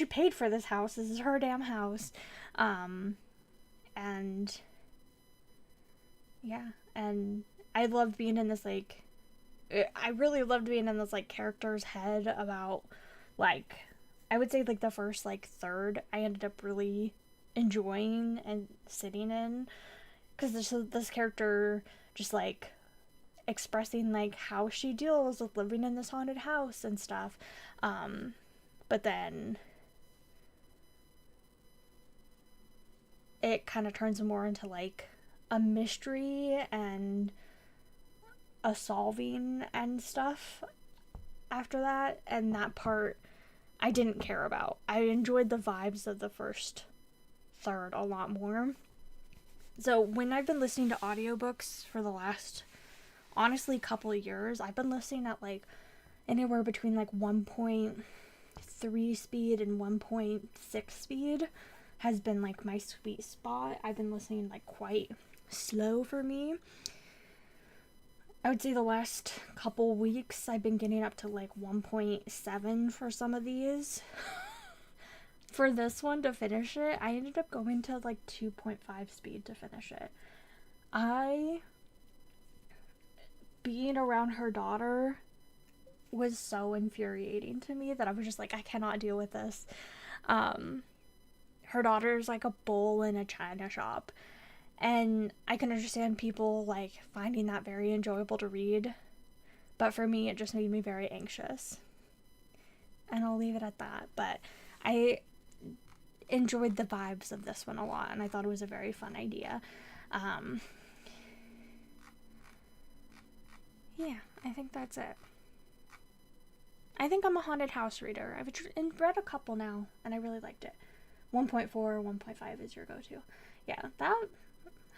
S1: paid for this house. This is her damn house. And yeah, and I loved being in this like I really loved being in this like character's head about, like, I would say like the first like third I ended up really enjoying and sitting in, because this character just like expressing like how she deals with living in this haunted house and stuff. But then it kind of turns more into like a mystery and a solving and stuff after that, and that part I didn't care about. I enjoyed the vibes of the first third a lot more. So when I've been listening to audiobooks for the last, honestly, couple of years, I've been listening at like anywhere between like 1.3 speed and 1.6 speed has been like my sweet spot. I've been listening like quite slow for me. I would say the last couple weeks I've been getting up to like 1.7 for some of these. For this one to finish it, I ended up going to like 2.5 speed to finish it. Being around her daughter was so infuriating to me that I was just like, I cannot deal with this. Her daughter's like a bull in a china shop. And I can understand people like finding that very enjoyable to read. But for me, it just made me very anxious. And I'll leave it at that. But I enjoyed the vibes of this one a lot, and I thought it was a very fun idea. Yeah, I think that's it. I think I'm a haunted house reader. I've read a couple now, and I really liked it. 1.4, 1.5 is your go-to. Yeah, that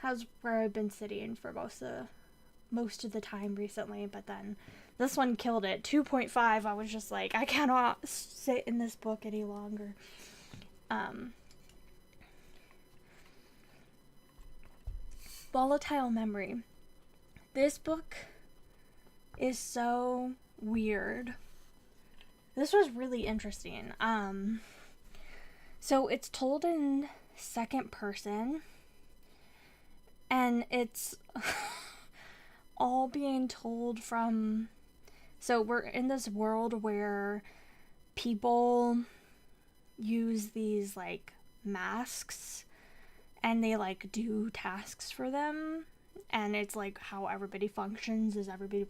S1: has where I've been sitting for most of the time recently, but then this one killed it. 2.5, I was just like, I cannot sit in this book any longer. Volatile Memory. This book is so weird. This was really interesting. So it's told in second person, and it's all being told from... So we're in this world where people use these, like, masks, and they, like, do tasks for them, and it's, like, how everybody functions is everybody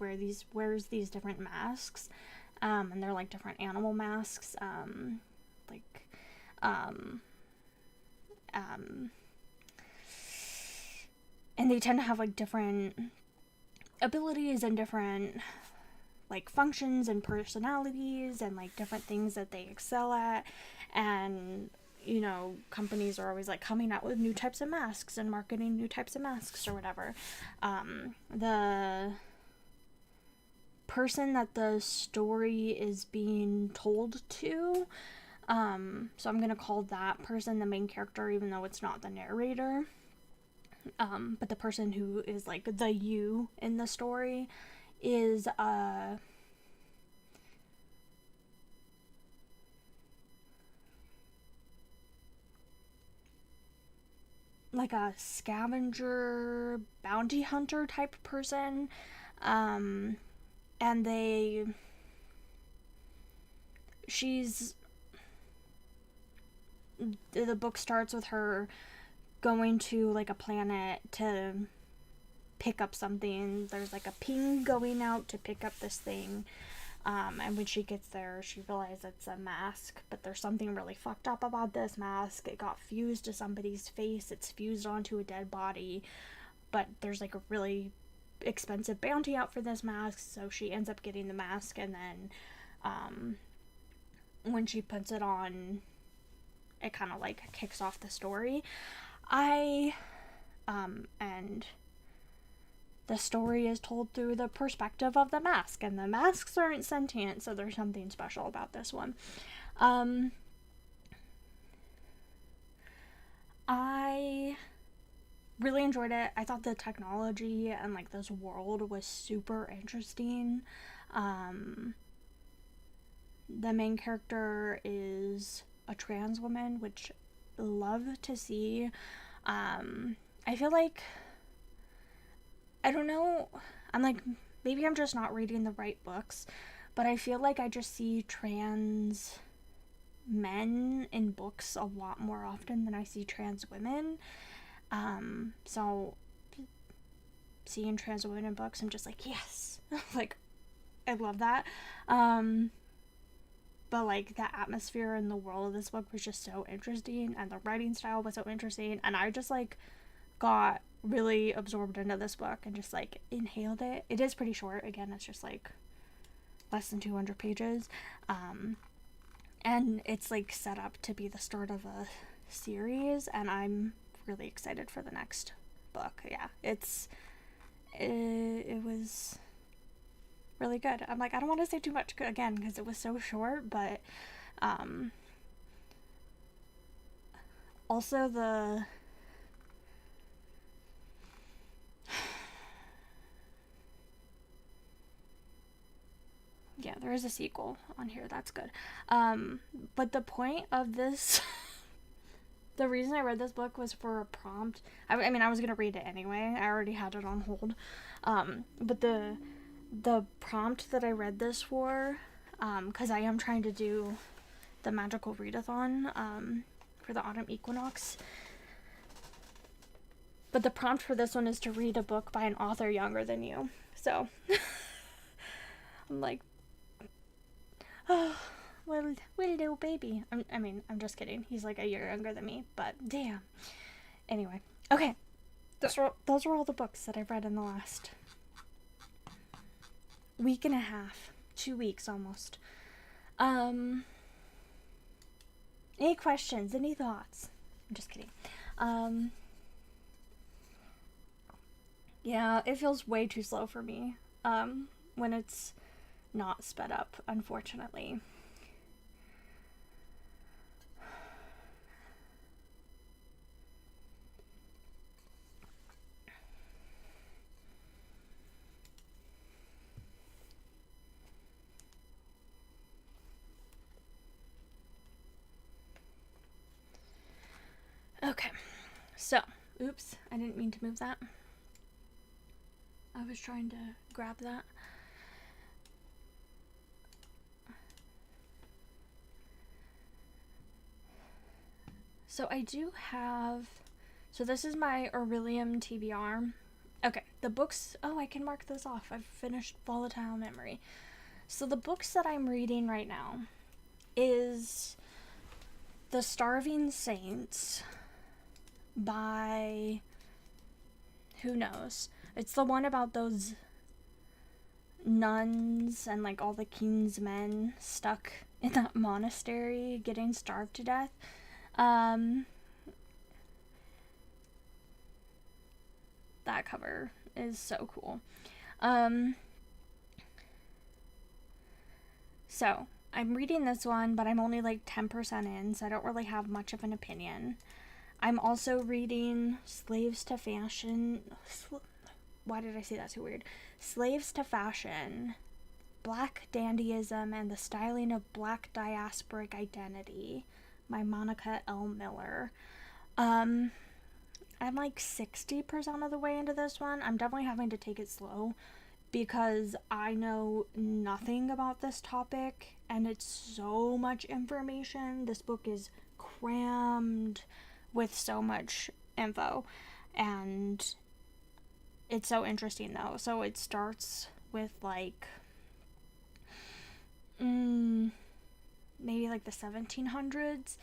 S1: wears these different masks, and they're, like, different animal masks, and they tend to have, like, different abilities and different, like, functions and personalities and, like, different things that they excel at. And, you know, companies are always, like, coming out with new types of masks and marketing new types of masks or whatever. The person that the story is being told to, so I'm gonna call that person the main character, even though it's not the narrator. But the person who is, like, the you in the story is, like a scavenger, bounty hunter type person. And the book starts with her going to, like, a planet to pick up something. There's, like, a ping going out to pick up this thing. And when she gets there, she realizes it's a mask, but there's something really fucked up about this mask. It got fused to somebody's face. It's fused onto a dead body, but there's, like, a really expensive bounty out for this mask, so she ends up getting the mask, and then, when she puts it on, it kind of, like, kicks off the story. And the story is told through the perspective of the mask, and the masks aren't sentient, so there's something special about this one. I really enjoyed it. I thought the technology and, like, this world was super interesting. The main character is a trans woman, which I love to see. I feel like, I don't know, I'm like, maybe I'm just not reading the right books, but I feel like I just see trans men in books a lot more often than I see trans women. So seeing trans women in books, I'm just like, yes. Like, I love that. But, like, the atmosphere and the world of this book was just so interesting, and the writing style was so interesting, and I just, like, got really absorbed into this book and just, like, inhaled it. It is pretty short. Again, it's just, like, less than 200 pages. And it's, like, set up to be the start of a series, and I'm really excited for the next book. Yeah, it was really good. I'm like, I don't want to say too much again because it was so short, but also yeah, there is a sequel on here. That's good. But the point of this, the reason I read this book was for a prompt. I mean, I was gonna read it anyway. I already had it on hold. But the prompt that I read this for, because I am trying to do the magical readathon for the autumn equinox. But the prompt for this one is to read a book by an author younger than you. So I'm like, oh, well, little baby. I'm just kidding. He's like a year younger than me, but damn. Anyway, okay. Those are all the books that I've read in the last week and a half, 2 weeks almost. Any questions? Any thoughts? I'm just kidding. Yeah, it feels way too slow for me when it's not sped up, unfortunately. Okay, so, oops, I didn't mean to move that. I was trying to grab that. So I do have, so this is my Aurelium TBR. Okay, the books, oh, I can mark this off. I've finished Volatile Memory. So the books that I'm reading right now is The Starving Saints by, who knows? It's the one about those nuns and like all the king's men stuck in that monastery getting starved to death. That cover is so cool. So I'm reading this one, but I'm only like 10% in, so I don't really have much of an opinion. I'm also reading Slaves to Fashion. Why did I say that so weird? Slaves to Fashion, Black Dandyism and the Styling of Black Diasporic Identity by Monica L. Miller. I'm like 60% of the way into this one. I'm definitely having to take it slow because I know nothing about this topic and it's so much information. This book is crammed with so much info and it's so interesting though. So it starts with like maybe like the 1700s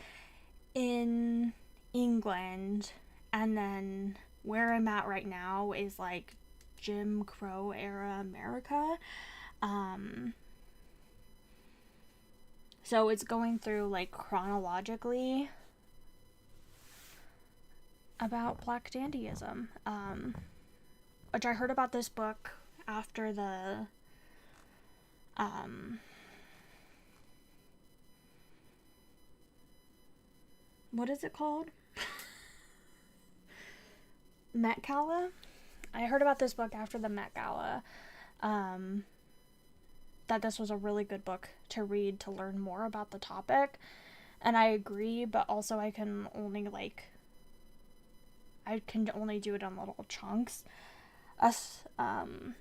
S1: in England, and then where I'm at right now is like Jim Crow era America. So it's going through like chronologically about Black Dandyism, which I heard about this book after the what is it called? Met Gala? I heard about this book after the Met Gala. That this was a really good book to read to learn more about the topic. And I agree, but also I can only do it in little chunks. But I'm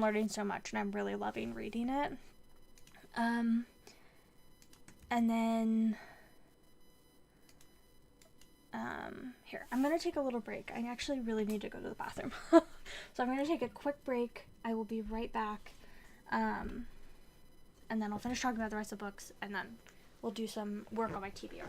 S1: learning so much and I'm really loving reading it. And then here, I'm gonna take a little break. I actually really need to go to the bathroom. So I'm gonna take a quick break. I will be right back. And then I'll finish talking about the rest of the books and then we'll do some work on my TBR.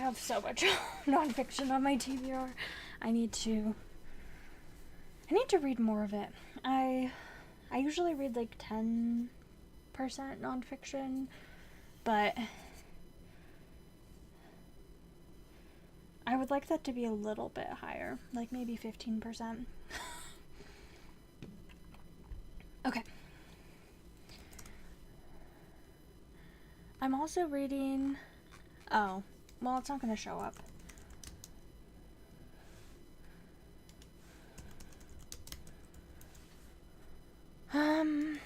S1: have so much nonfiction on my TBR. I need to read more of it. I usually read like 10% nonfiction, but I would like that to be a little bit higher, like maybe 15%. Okay. I'm also reading... Oh, well, it's not going to show up. I'm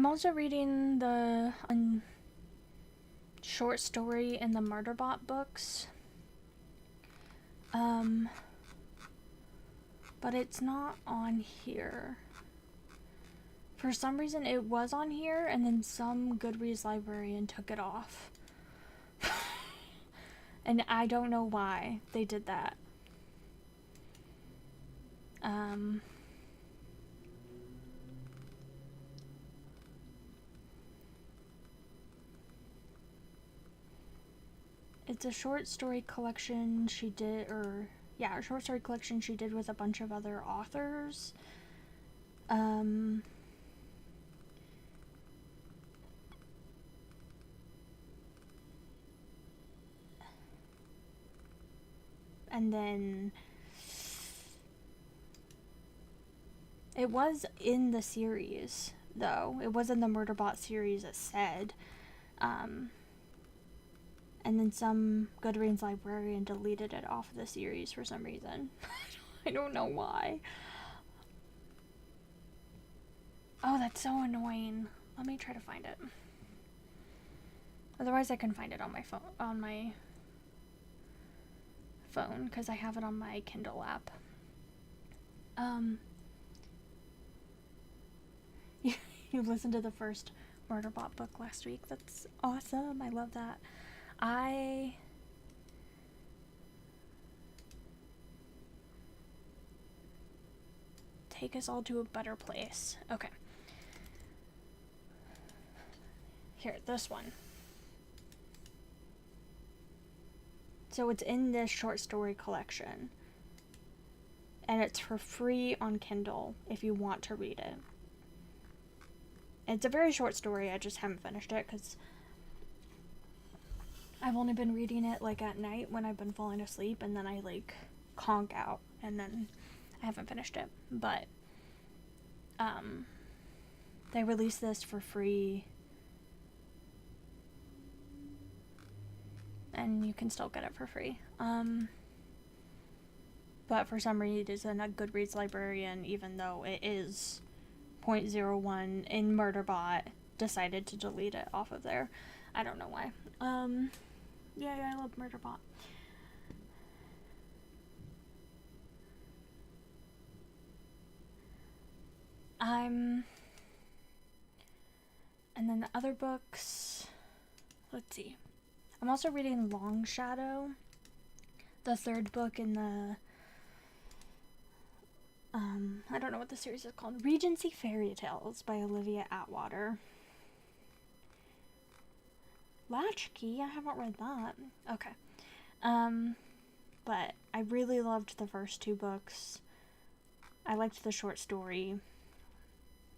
S1: also reading the short story in the Murderbot books. But it's not on here. For some reason it was on here, and then some Goodreads librarian took it off. And I don't know why they did that. It's a short story collection she did, a short story collection she did with a bunch of other authors. And then it was in the series, though. It was in the Murderbot series, it said. And then some Goodreads librarian deleted it off of the series for some reason. I don't know why. Oh, that's so annoying. Let me try to find it. Otherwise, I can find it on my phone, because I have it on my Kindle app. You listened to the first Murderbot book last week. That's awesome. I love that. Take us all to a better place. Okay. Here, this one. So it's in this short story collection. And it's for free on Kindle if you want to read it. It's a very short story. I just haven't finished it because I've only been reading it like at night when I've been falling asleep, and then I like conk out, and then I haven't finished it. But they released this for free, and you can still get it for free. But for some reason, a Goodreads librarian, even though it is 0.01 in Murderbot, decided to delete it off of there. I don't know why. Yeah, I love Murderbot. And then the other books, let's see. I'm also reading Long Shadow, the third book in the, I don't know what the series is called, Regency Fairy Tales by Olivia Atwater. Latchkey, I haven't read that. Okay. But I really loved the first two books. I liked the short story.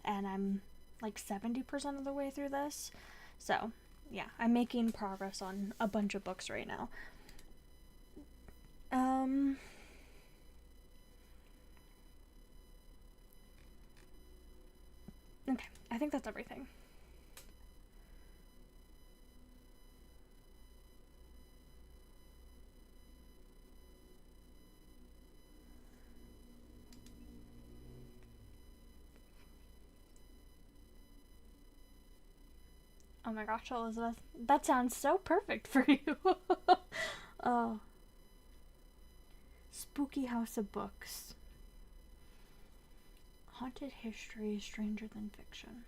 S1: And I'm like 70% of the way through this. So, yeah, I'm making progress on a bunch of books right now. Okay, I think that's everything. Oh my gosh, Elizabeth, that sounds so perfect for you. Oh. Spooky House of Books. Haunted history stranger than fiction.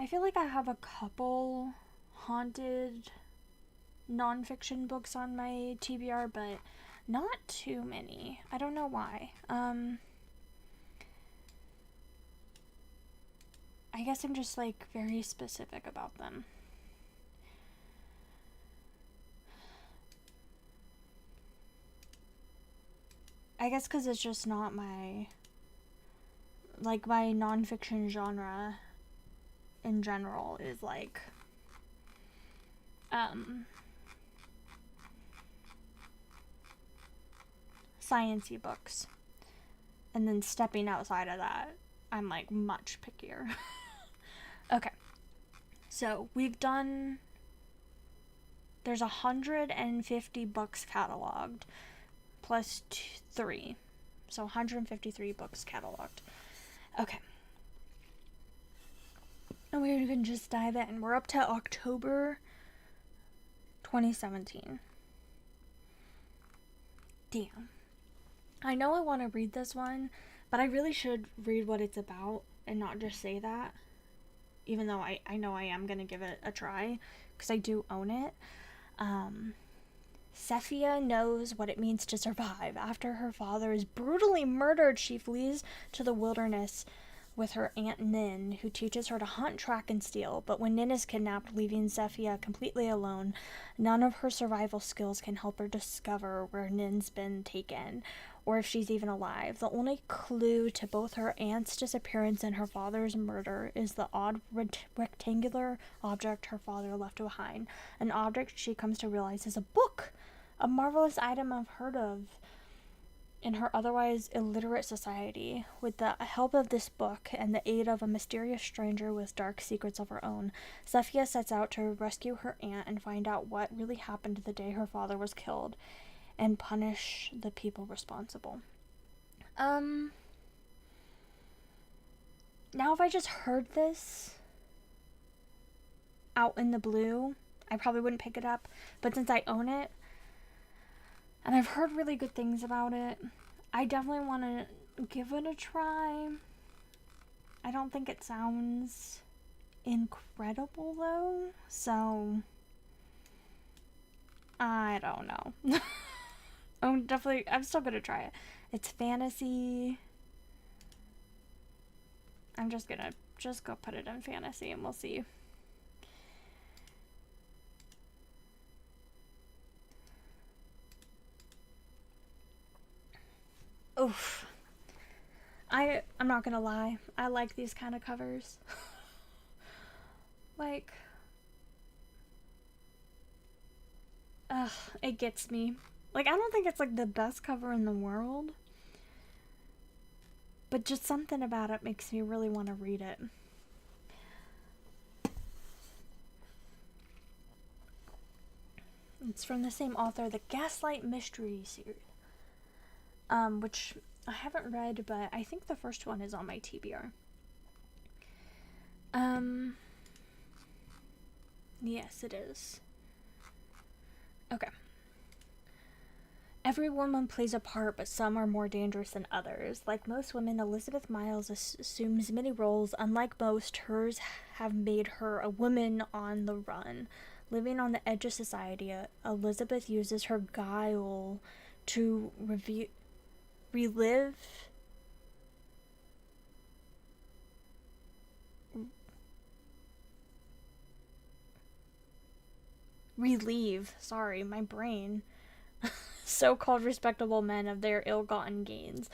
S1: I feel like I have a couple haunted nonfiction books on my TBR, but not too many. I don't know why. I guess I'm just like very specific about them. I guess because it's just not my nonfiction genre in general is like sciencey books, and then stepping outside of that, I'm like much pickier. Okay, so there's 150 books cataloged plus 3, so 153 books cataloged. Okay, and we're gonna just dive in. We're up to October 2017. Damn. I know I want to read this one, but I really should read what it's about and not just say that. Even though I know I am going to give it a try, because I do own it. Cephia knows what it means to survive. After her father is brutally murdered, she flees to the wilderness with her Aunt Nin, who teaches her to hunt, track, and steal. But when Nin is kidnapped, leaving Cephia completely alone, none of her survival skills can help her discover where Nin's been taken, or if she's even alive. The only clue to both her aunt's disappearance and her father's murder is the odd rectangular object her father left behind, an object she comes to realize is a book, a marvelous item unheard of in her otherwise illiterate society. With the help of this book and the aid of a mysterious stranger with dark secrets of her own, Cephia sets out to rescue her aunt and find out what really happened the day her father was killed, and punish the people responsible. Now if I just heard this out in the blue, I probably wouldn't pick it up, but since I own it, and I've heard really good things about it, I definitely want to give it a try. I don't think it sounds incredible though, so I don't know. I'm still gonna try it. It's fantasy. I'm just gonna go put it in fantasy and we'll see. Oof. I'm not gonna lie. I like these kind of covers. Like, it gets me. Like, I don't think it's like the best cover in the world, but just something about it makes me really want to read it. It's from the same author, the Gaslight Mystery series, which I haven't read, but I think the first one is on my TBR. Yes, it is. Okay. Every woman plays a part, but some are more dangerous than others. Like most women, Elizabeth Miles assumes many roles. Unlike most, hers have made her a woman on the run. Living on the edge of society, Elizabeth uses her guile to relieve my brain, so-called respectable men of their ill-gotten gains.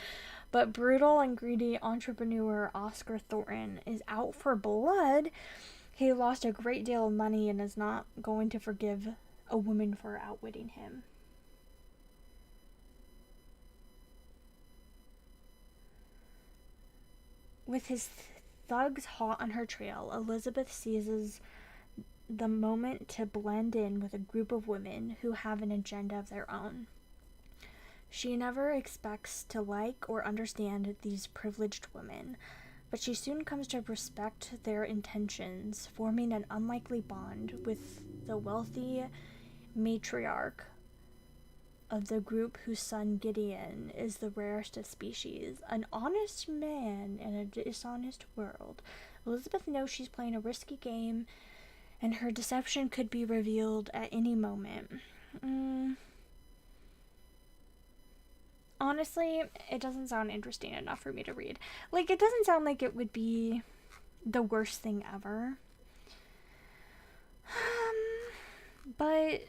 S1: But brutal and greedy entrepreneur Oscar Thornton is out for blood. He lost a great deal of money and is not going to forgive a woman for outwitting him. With his thugs hot on her trail, Elizabeth seizes the moment to blend in with a group of women who have an agenda of their own. She never expects to like or understand these privileged women, but she soon comes to respect their intentions, forming an unlikely bond with the wealthy matriarch of the group whose son Gideon is the rarest of species, an honest man in a dishonest world. Elizabeth knows she's playing a risky game and her deception could be revealed at any moment. Honestly, it doesn't sound interesting enough for me to read. Like, it doesn't sound like it would be the worst thing ever. But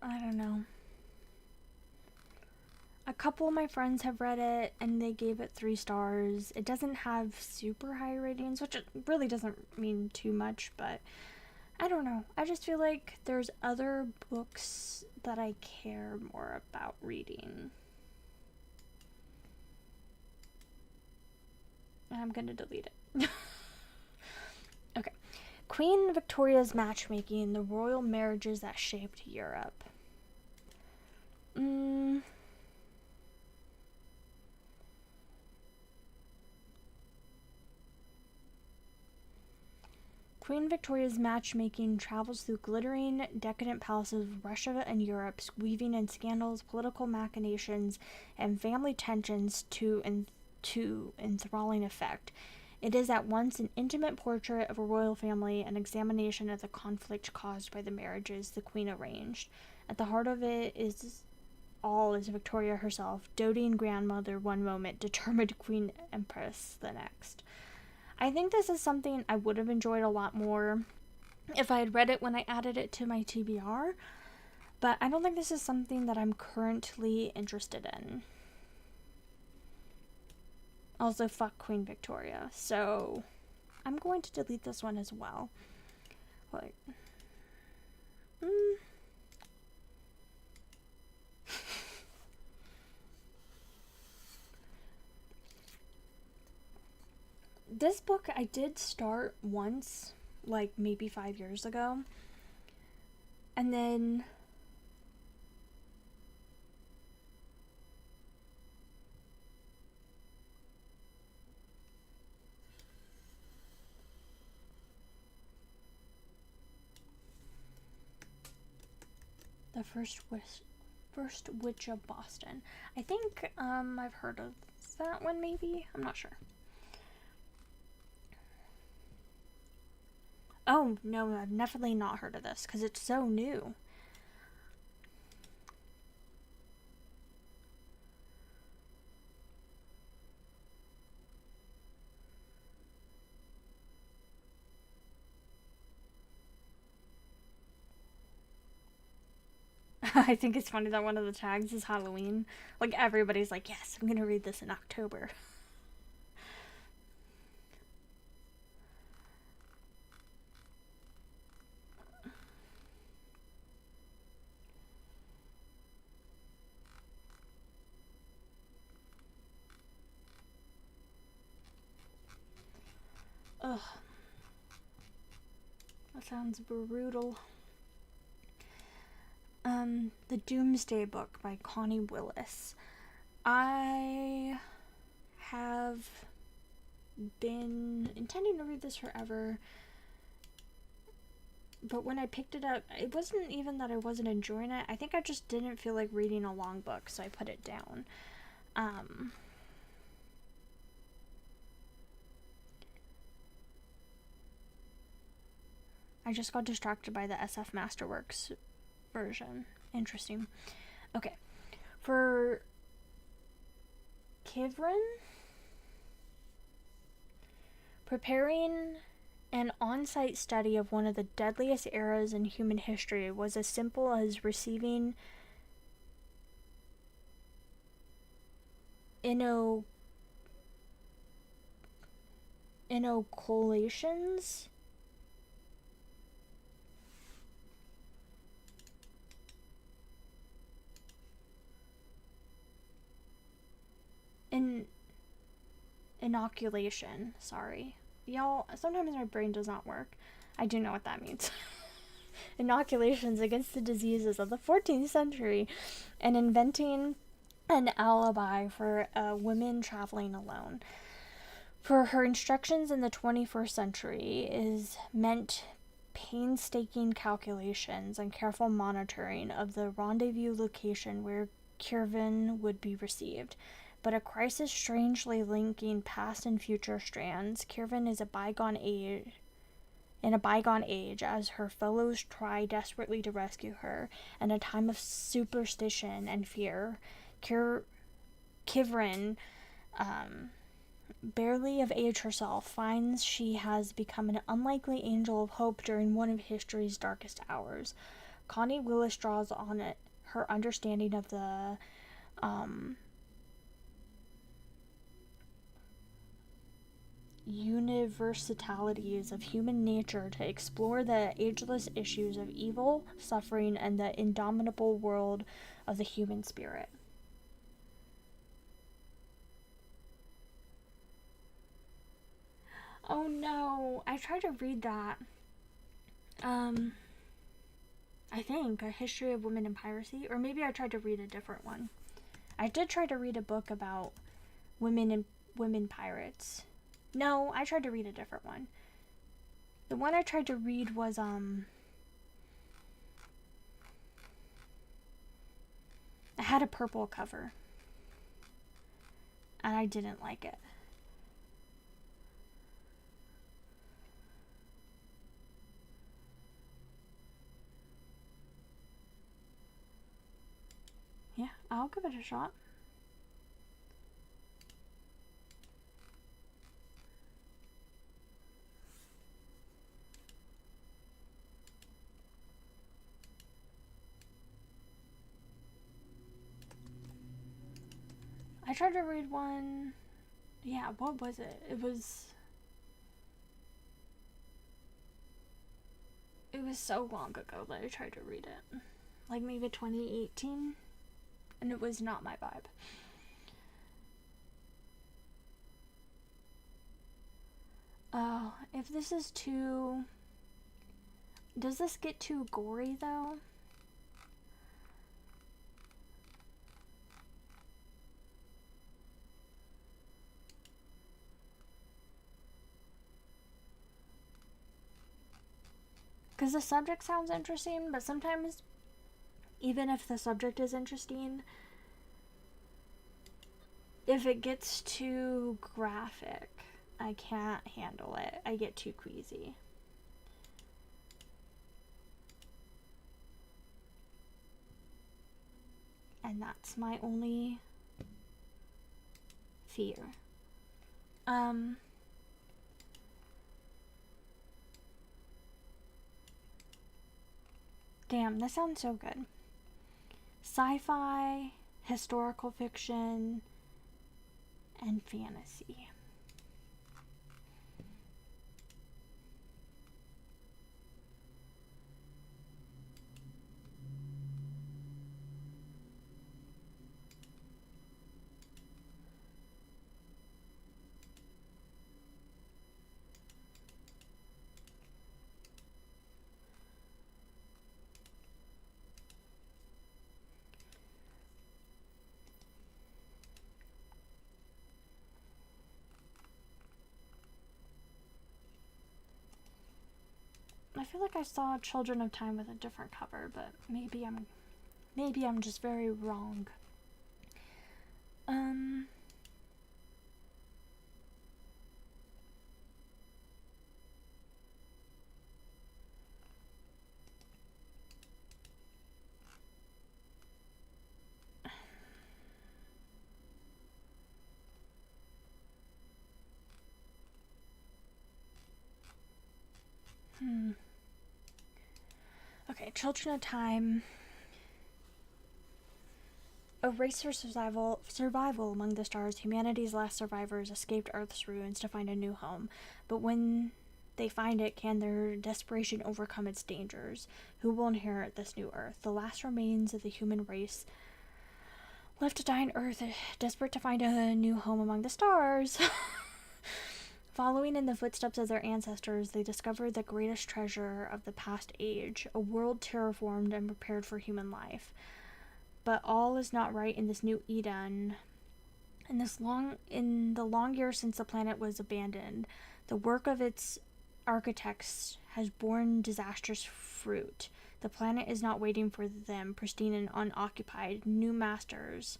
S1: I don't know. A couple of my friends have read it and they gave it 3 stars. It doesn't have super high ratings, which it really doesn't mean too much, but I don't know. I just feel like there's other books that I care more about reading. And I'm gonna delete it. Okay. Queen Victoria's Matchmaking, the royal marriages that shaped Europe. Queen Victoria's matchmaking travels through glittering, decadent palaces of Russia and Europe, weaving in scandals, political machinations, and family tensions to enthralling effect. It is at once an intimate portrait of a royal family, an examination of the conflict caused by the marriages the Queen arranged. At the heart of it is Victoria herself, doting grandmother one moment, determined Queen Empress the next. I think this is something I would have enjoyed a lot more if I had read it when I added it to my TBR, but I don't think this is something that I'm currently interested in. Also, fuck Queen Victoria, so I'm going to delete this one as well. Like, this book I did start once, like maybe 5 years ago, and then the first Witch of Boston. I think I've heard of that one, maybe? I'm not sure. Oh, no, I've definitely not heard of this because it's so new. I think it's funny that one of the tags is Halloween. Like, everybody's like, yes, I'm gonna read this in October. Ugh. That sounds brutal. The Doomsday Book by Connie Willis. I have been intending to read this forever, but when I picked it up, it wasn't even that I wasn't enjoying it. I think I just didn't feel like reading a long book, so I put it down. I just got distracted by the SF Masterworks version. Interesting. Okay. For Kivrin, preparing an on-site study of one of the deadliest eras in human history was as simple as receiving inoculations inoculation. Sorry. Y'all, sometimes my brain does not work. I do know what that means. Inoculations against the diseases of the 14th century and inventing an alibi for women traveling alone. For her instructions in the 21st century is meant painstaking calculations and careful monitoring of the rendezvous location where Kirvin would be received. but a crisis strangely linking past and future strands. Kirvan is in a bygone age as her fellows try desperately to rescue her, in a time of superstition and fear. Kivrin, barely of age herself, finds she has become an unlikely angel of hope during one of history's darkest hours. Connie Willis draws on it, her understanding of the universalities of human nature to explore the ageless issues of evil, suffering, and the indomitable world of the human spirit. Oh no, I tried to read that. I think A History of Women in Piracy, or maybe I tried to read a different one. I did try to read a book about women pirates. No, I tried to read a different one. The one I tried to read was it had a purple cover, and I didn't like it. Yeah, I'll give it a shot. I tried to read one. Yeah, what was it? It was so long ago that I tried to read it. Like maybe 2018, and it was not my vibe. Oh, if this is too... Does this get too gory, though? Because the subject sounds interesting, but sometimes, even if the subject is interesting, if it gets too graphic, I can't handle it. I get too queasy. And that's my only fear. Damn, this sounds so good. Sci-fi, historical fiction, and fantasy. I feel like I saw Children of Time with a different cover, but maybe I'm just very wrong. Okay, Children of Time. A race for survival among the stars, humanity's last survivors escaped Earth's ruins to find a new home. But when they find it, can their desperation overcome its dangers? Who will inherit this new Earth? The last remains of the human race left to die on Earth, desperate to find a new home among the stars. Following in the footsteps of their ancestors, they discovered the greatest treasure of the past age, a world terraformed and prepared for human life. But all is not right in this new Eden. In the long years since the planet was abandoned, the work of its architects has borne disastrous fruit. The planet is not waiting for them, pristine and unoccupied. New masters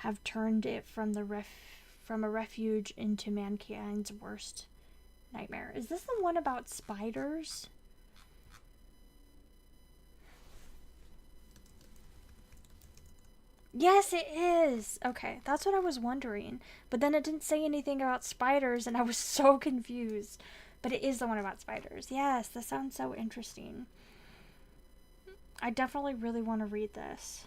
S1: have turned it from a refuge into mankind's worst nightmare. Is this the one about spiders? Yes, it is. Okay, that's what I was wondering. But then it didn't say anything about spiders, and I was so confused. But it is the one about spiders. Yes, this sounds so interesting. I definitely really want to read this.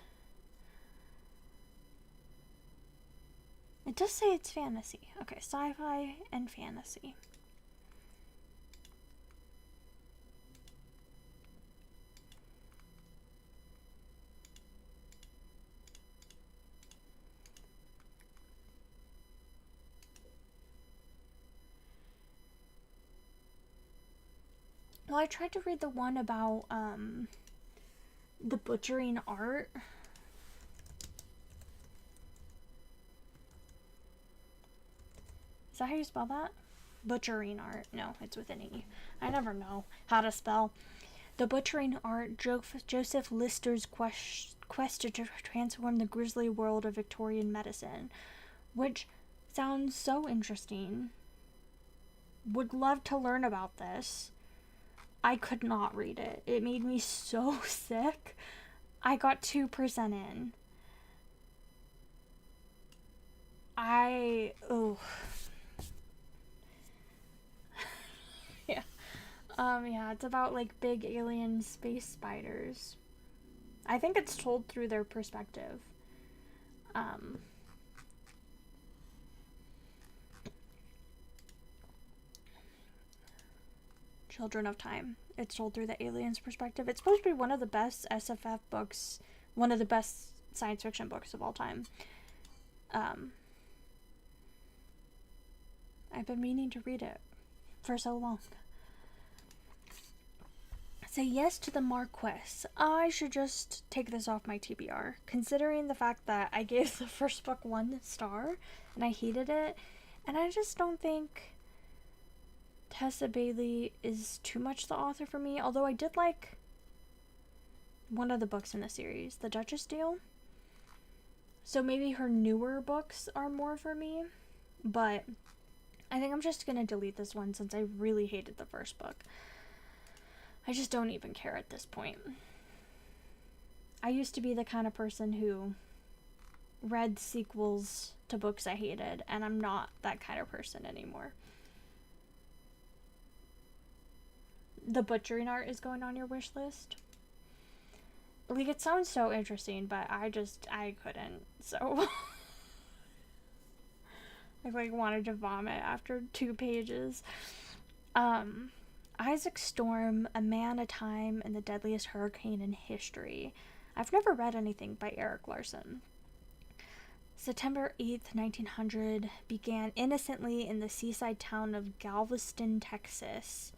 S1: It does say it's fantasy. Okay, sci-fi and fantasy. Well, I tried to read the one about the butchering art. Is that how you spell that? Butchering art. No, it's with an E. I never know how to spell. The Butchering Art, Joseph Lister's quest to transform the grisly world of Victorian medicine, which sounds so interesting. Would love to learn about this. I could not read it. It made me so sick. I got 2% in. Yeah. Yeah, it's about like big alien space spiders. I think it's told through their perspective. Children of Time. It's told through the aliens' perspective. It's supposed to be one of the best SFF books, one of the best science fiction books of all time. I've been meaning to read it for so long. Say yes to the Marquess. I should just take this off my TBR, considering the fact that I gave the first book 1 star and I hated it, and I just don't think Tessa Bailey is too much the author for me, although I did like one of the books in the series, The Duchess Deal. So maybe her newer books are more for me, but I think I'm just gonna delete this one since I really hated the first book. I just don't even care at this point. I used to be the kind of person who read sequels to books I hated, and I'm not that kind of person anymore. The Butchering Art is going on your wish list. Like, it sounds so interesting, but I couldn't, so I like wanted to vomit after 2 pages. Isaac Storm, A Man, a Time, and the Deadliest Hurricane in History. I've never read anything by Eric Larson. September 8th, 1900 began innocently in the seaside town of Galveston, Texas.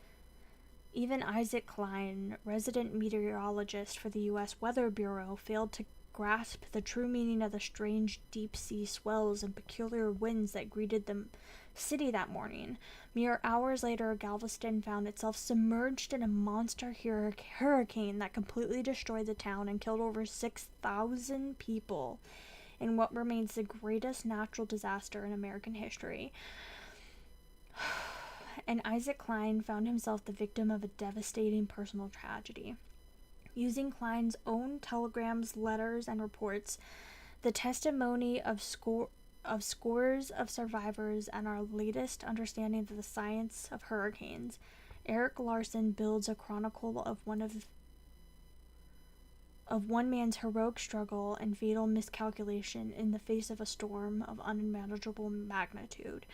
S1: Even Isaac Klein, resident meteorologist for the U.S. Weather Bureau, failed to grasp the true meaning of the strange deep-sea swells and peculiar winds that greeted the city that morning. Mere hours later, Galveston found itself submerged in a monster hurricane that completely destroyed the town and killed over 6,000 people in what remains the greatest natural disaster in American history. And Isaac Klein found himself the victim of a devastating personal tragedy. Using Klein's own telegrams, letters, and reports, the testimony of scores of survivors, and our latest understanding of the science of hurricanes, Eric Larson builds a chronicle of one man's heroic struggle and fatal miscalculation in the face of a storm of unmanageable magnitude.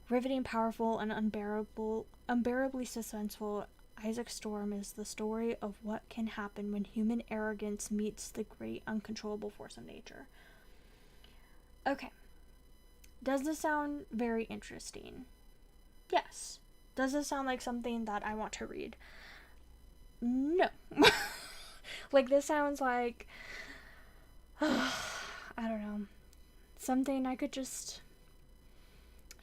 S1: Riveting, powerful, and unbearably suspenseful, Isaac Storm is the story of what can happen when human arrogance meets the great uncontrollable force of nature. Okay. Does this sound very interesting? Yes. Does this sound like something that I want to read? No. Like, this sounds like, I don't know, something I could just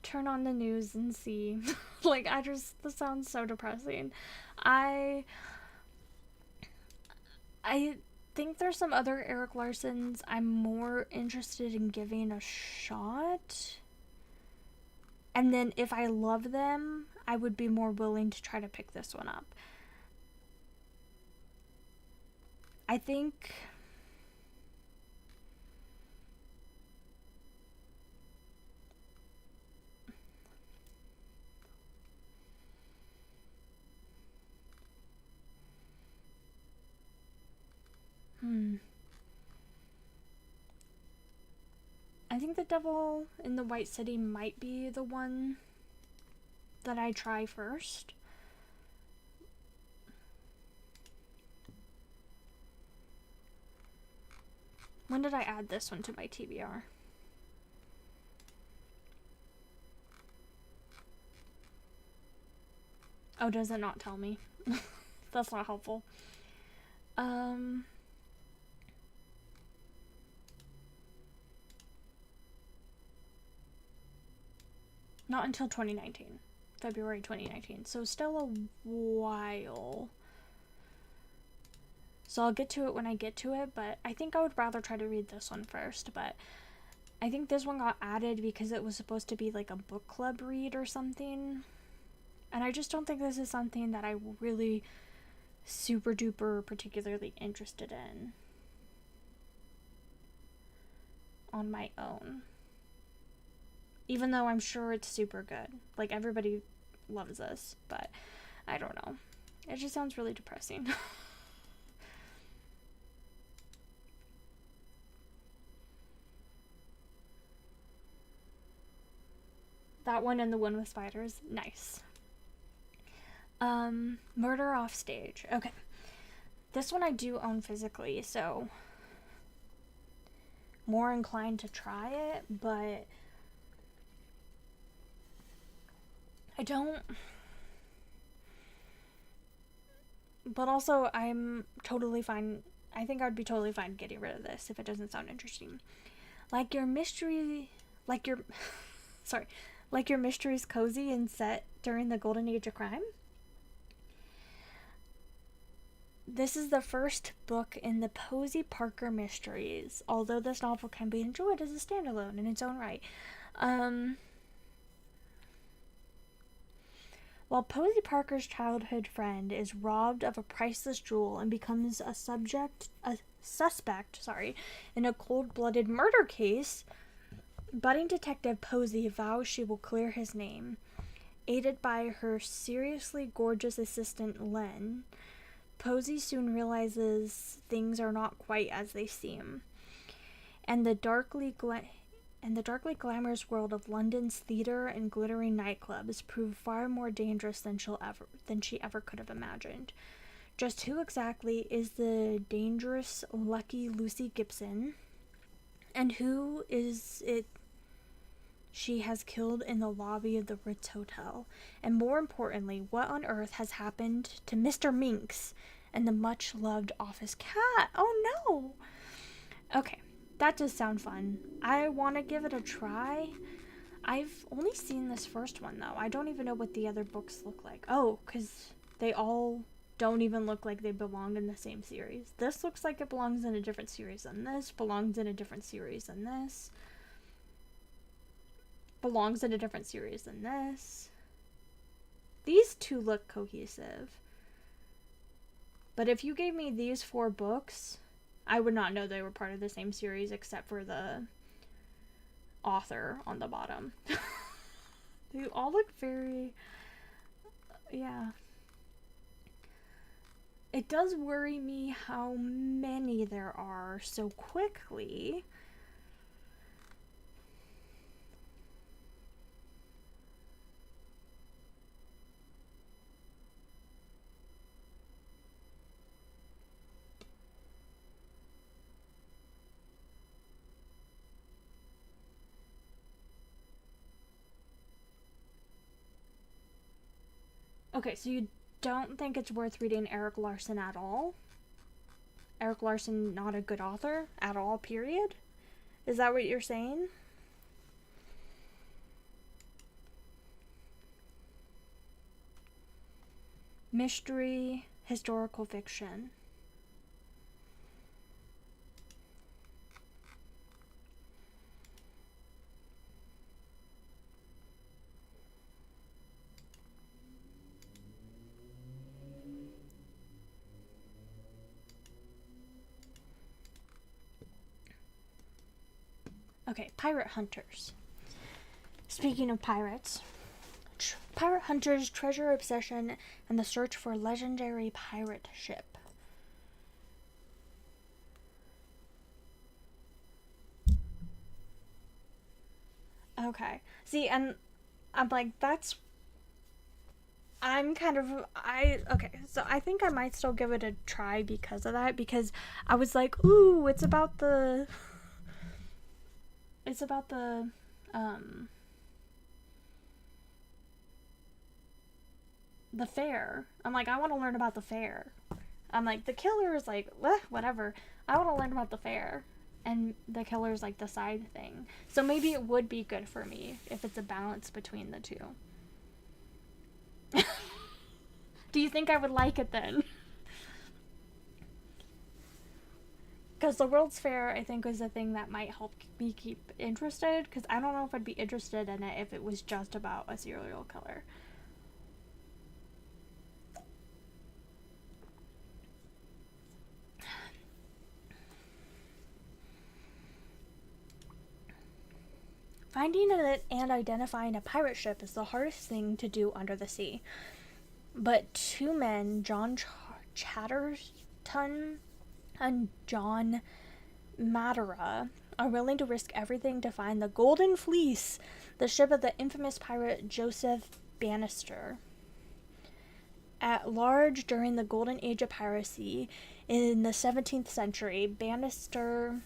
S1: turn on the news and see. Like, this sounds so depressing. I think there's some other Eric Larsons I'm more interested in giving a shot. And then if I love them, I would be more willing to try to pick this one up. I think I think The Devil in the White City might be the one that I try first. When did I add this one to my TBR? Oh, does it not tell me? That's not helpful. Not until 2019. February 2019. So still a while. So I'll get to it when I get to it, but I think I would rather try to read this one first. But I think this one got added because it was supposed to be like a book club read or something. And I just don't think this is something that I really super duper particularly interested in on my own. Even though I'm sure it's super good. Like, everybody loves this, but I don't know. It just sounds really depressing. That one and the one with spiders, nice. Murder Off Stage. Okay. This one I do own physically, so more inclined to try it, but I don't. But also, I'm totally fine. I think I'd be totally fine getting rid of this if it doesn't sound interesting. Like your mystery. Like your. Sorry. Like your mysteries cozy and set during the golden age of crime. This is the first book in the Posey Parker mysteries, although this novel can be enjoyed as a standalone in its own right. While Posey Parker's childhood friend is robbed of a priceless jewel and becomes a suspect, in a cold-blooded murder case, budding detective Posey vows she will clear his name. Aided by her seriously gorgeous assistant Len, Posey soon realizes things are not quite as they seem, and the darkly glamorous world of London's theater and glittering nightclubs prove far more dangerous than she ever could have imagined. Just who exactly is the dangerous, lucky Lucy Gibson, and who is it she has killed in the lobby of the Ritz Hotel? And more importantly, what on earth has happened to Mr. Minx and the much-loved office cat? Oh no! Okay, that does sound fun. I want to give it a try. I've only seen this first one, though. I don't even know what the other books look like. Oh, because they all don't even look like they belong in the same series. This looks like it belongs in a different series than this, belongs in a different series than this, belongs in a different series than this. These two look cohesive. But if you gave me these 4 books, I would not know they were part of the same series except for the author on the bottom. They all look very... yeah. It does worry me how many there are so quickly. Okay, so you don't think it's worth reading Eric Larson at all? Eric Larson not a good author at all, period? Is that what you're saying? Mystery, historical fiction. Okay, pirate hunters. Speaking of pirates, pirate hunters, treasure obsession, and the search for legendary pirate ship. Okay. See, and I'm like, okay, so I think I might still give it a try because of that, because I was like, ooh, it's about um, the fair. I'm like, I want to learn about the fair. I'm like, the killer is like, whatever. I want to learn about the fair. And the killer's like the side thing. So maybe it would be good for me if it's a balance between the two. Do you think I would like it then? Because the World's Fair, I think, is a thing that might help me keep interested. Because I don't know if I'd be interested in it if it was just about a serial killer. Finding and identifying a pirate ship is the hardest thing to do under the sea. But two men, John Chatterton and John Madeira, are willing to risk everything to find the Golden Fleece, the ship of the infamous pirate Joseph Bannister. At large during the golden age of piracy in the 17th century, Bannister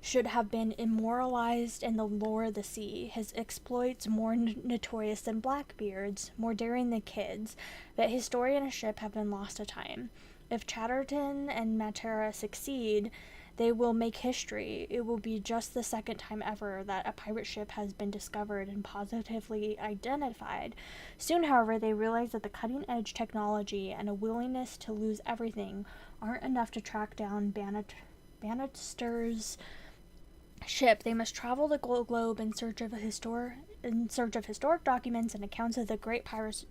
S1: should have been immortalized in the lore of the sea, his exploits more notorious than Blackbeard's, more daring than Kidd's, but his story and his ship have been lost to time. If Chatterton and Matera succeed, they will make history. It will be just the second time ever that a pirate ship has been discovered and positively identified. Soon, however, they realize that the cutting-edge technology and a willingness to lose everything aren't enough to track down Bannister's ship. They must travel the globe in search of historic documents and accounts of the great pirates'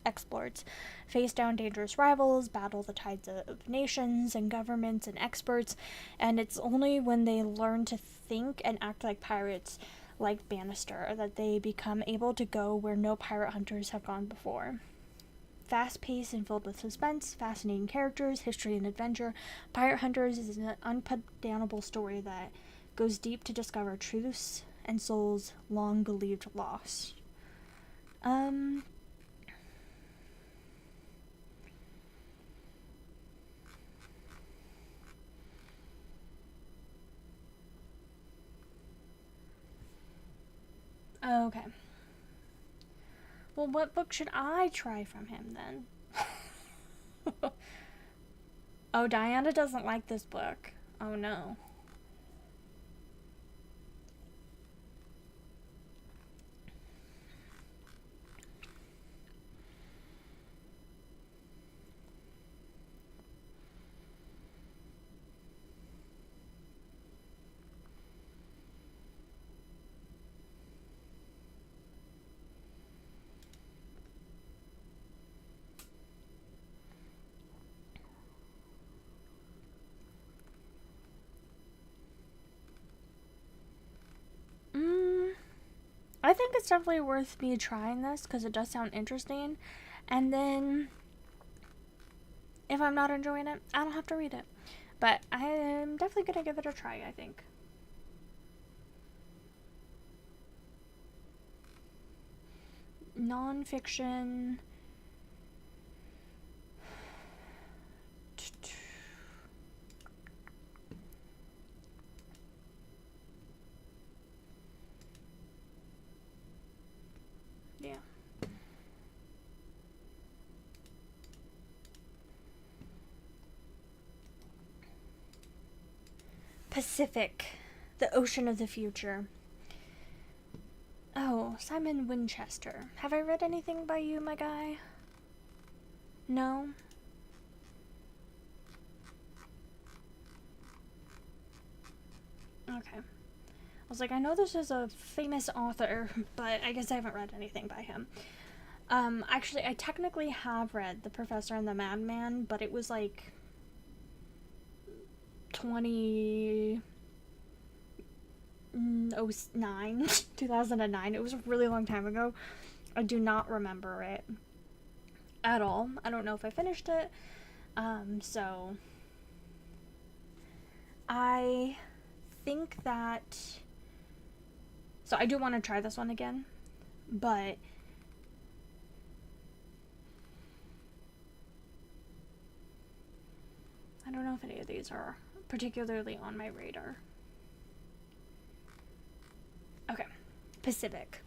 S1: exploits, face down dangerous rivals, battle the tides of nations and governments and experts, and it's only when they learn to think and act like pirates, like Bannister, that they become able to go where no pirate hunters have gone before. Fast-paced and filled with suspense, fascinating characters, history, and adventure, Pirate Hunters is an unputdownable story that goes deep to discover truths and souls long believed lost. Okay. Well, what book should I try from him then? Oh, Diana doesn't like this book. Oh no. I think it's definitely worth me trying this because it does sound interesting. And then, if I'm not enjoying it, I don't have to read it. But I am definitely going to give it a try, I think. Nonfiction. Yeah. Pacific, the ocean of the future. Oh, Simon Winchester. Have I read anything by you, my guy? No? Okay. I was like, I know this is a famous author, but I guess I haven't read anything by him. Actually, I technically have read The Professor and the Madman, but it was like 20 2009. 2009. It was a really long time ago. I do not remember it at all. I don't know if I finished it. So I think that. So I do want to try this one again, but I don't know if any of these are particularly on my radar. Okay, Pacific.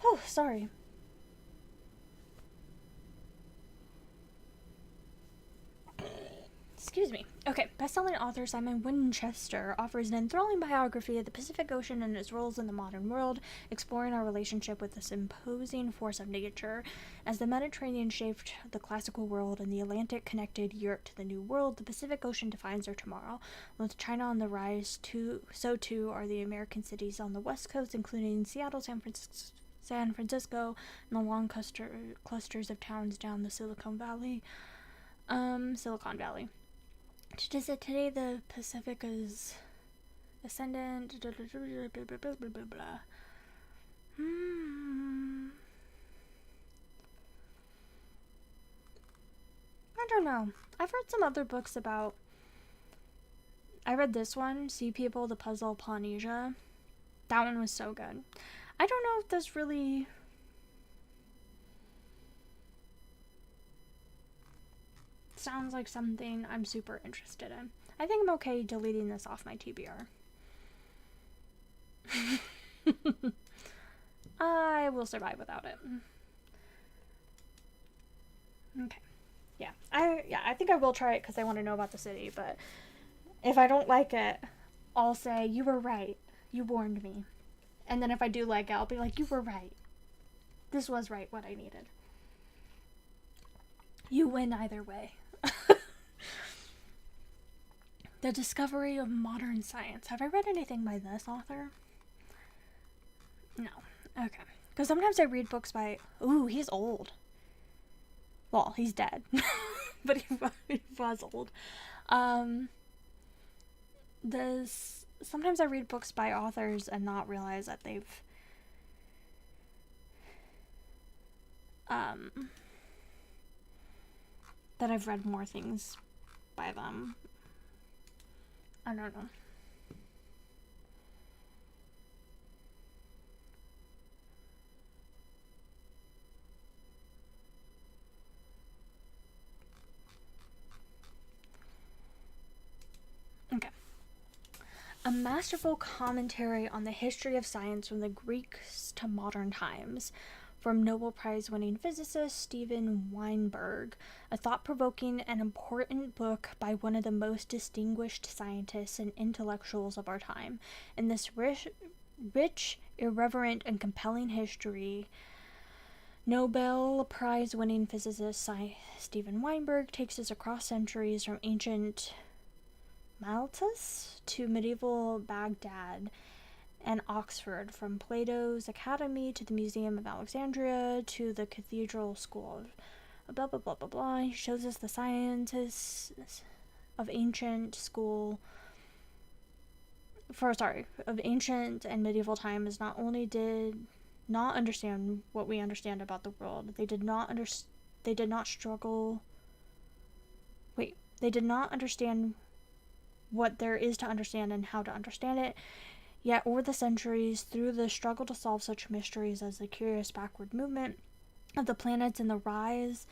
S1: Oh, sorry. Excuse me. Okay, best-selling author Simon Winchester offers an enthralling biography of the Pacific Ocean and its roles in the modern world, exploring our relationship with this imposing force of nature. As the Mediterranean shaped the classical world and the Atlantic connected Europe to the New World, the Pacific Ocean defines our tomorrow. With China on the rise, so too are the American cities on the West Coast, including Seattle, San Francisco, and the long clusters of towns down the Silicon Valley. Today the Pacific is ascendant. Blah, blah, blah. I don't know. I've read some other books about. I read this one, Sea People, The Puzzle of Polynesia. That one was so good. I don't know if this really. Sounds like something I'm super interested in. I think I'm okay deleting this off my TBR. I will survive without it. Okay. Yeah. I think I will try it because I want to know about the city, but if I don't like it, I'll say, you were right. You warned me. And then if I do like it, I'll be like, you were right. This was right, what I needed. You win either way. The Discovery of Modern Science. Have I read anything by this author? No. Okay. Because sometimes I read books by... Ooh, he's old. Well, he's dead. But he was old. Sometimes I read books by authors and not realize that they've... that I've read more things by them. I don't know. Okay. A masterful commentary on the history of science from the Greeks to modern times, from Nobel Prize winning physicist Steven Weinberg, a thought-provoking and important book by one of the most distinguished scientists and intellectuals of our time. In this rich, irreverent, and compelling history, Nobel Prize winning physicist Steven Weinberg takes us across centuries from ancient Malthus to medieval Baghdad and Oxford, from Plato's Academy to the Museum of Alexandria to the Cathedral School of blah blah blah blah blah. He shows us the scientists of ancient and medieval times not only did not understand what we understand about the world, they did not understand what there is to understand and how to understand it. Yet over the centuries, through the struggle to solve such mysteries as the curious backward movement of the planets and the rise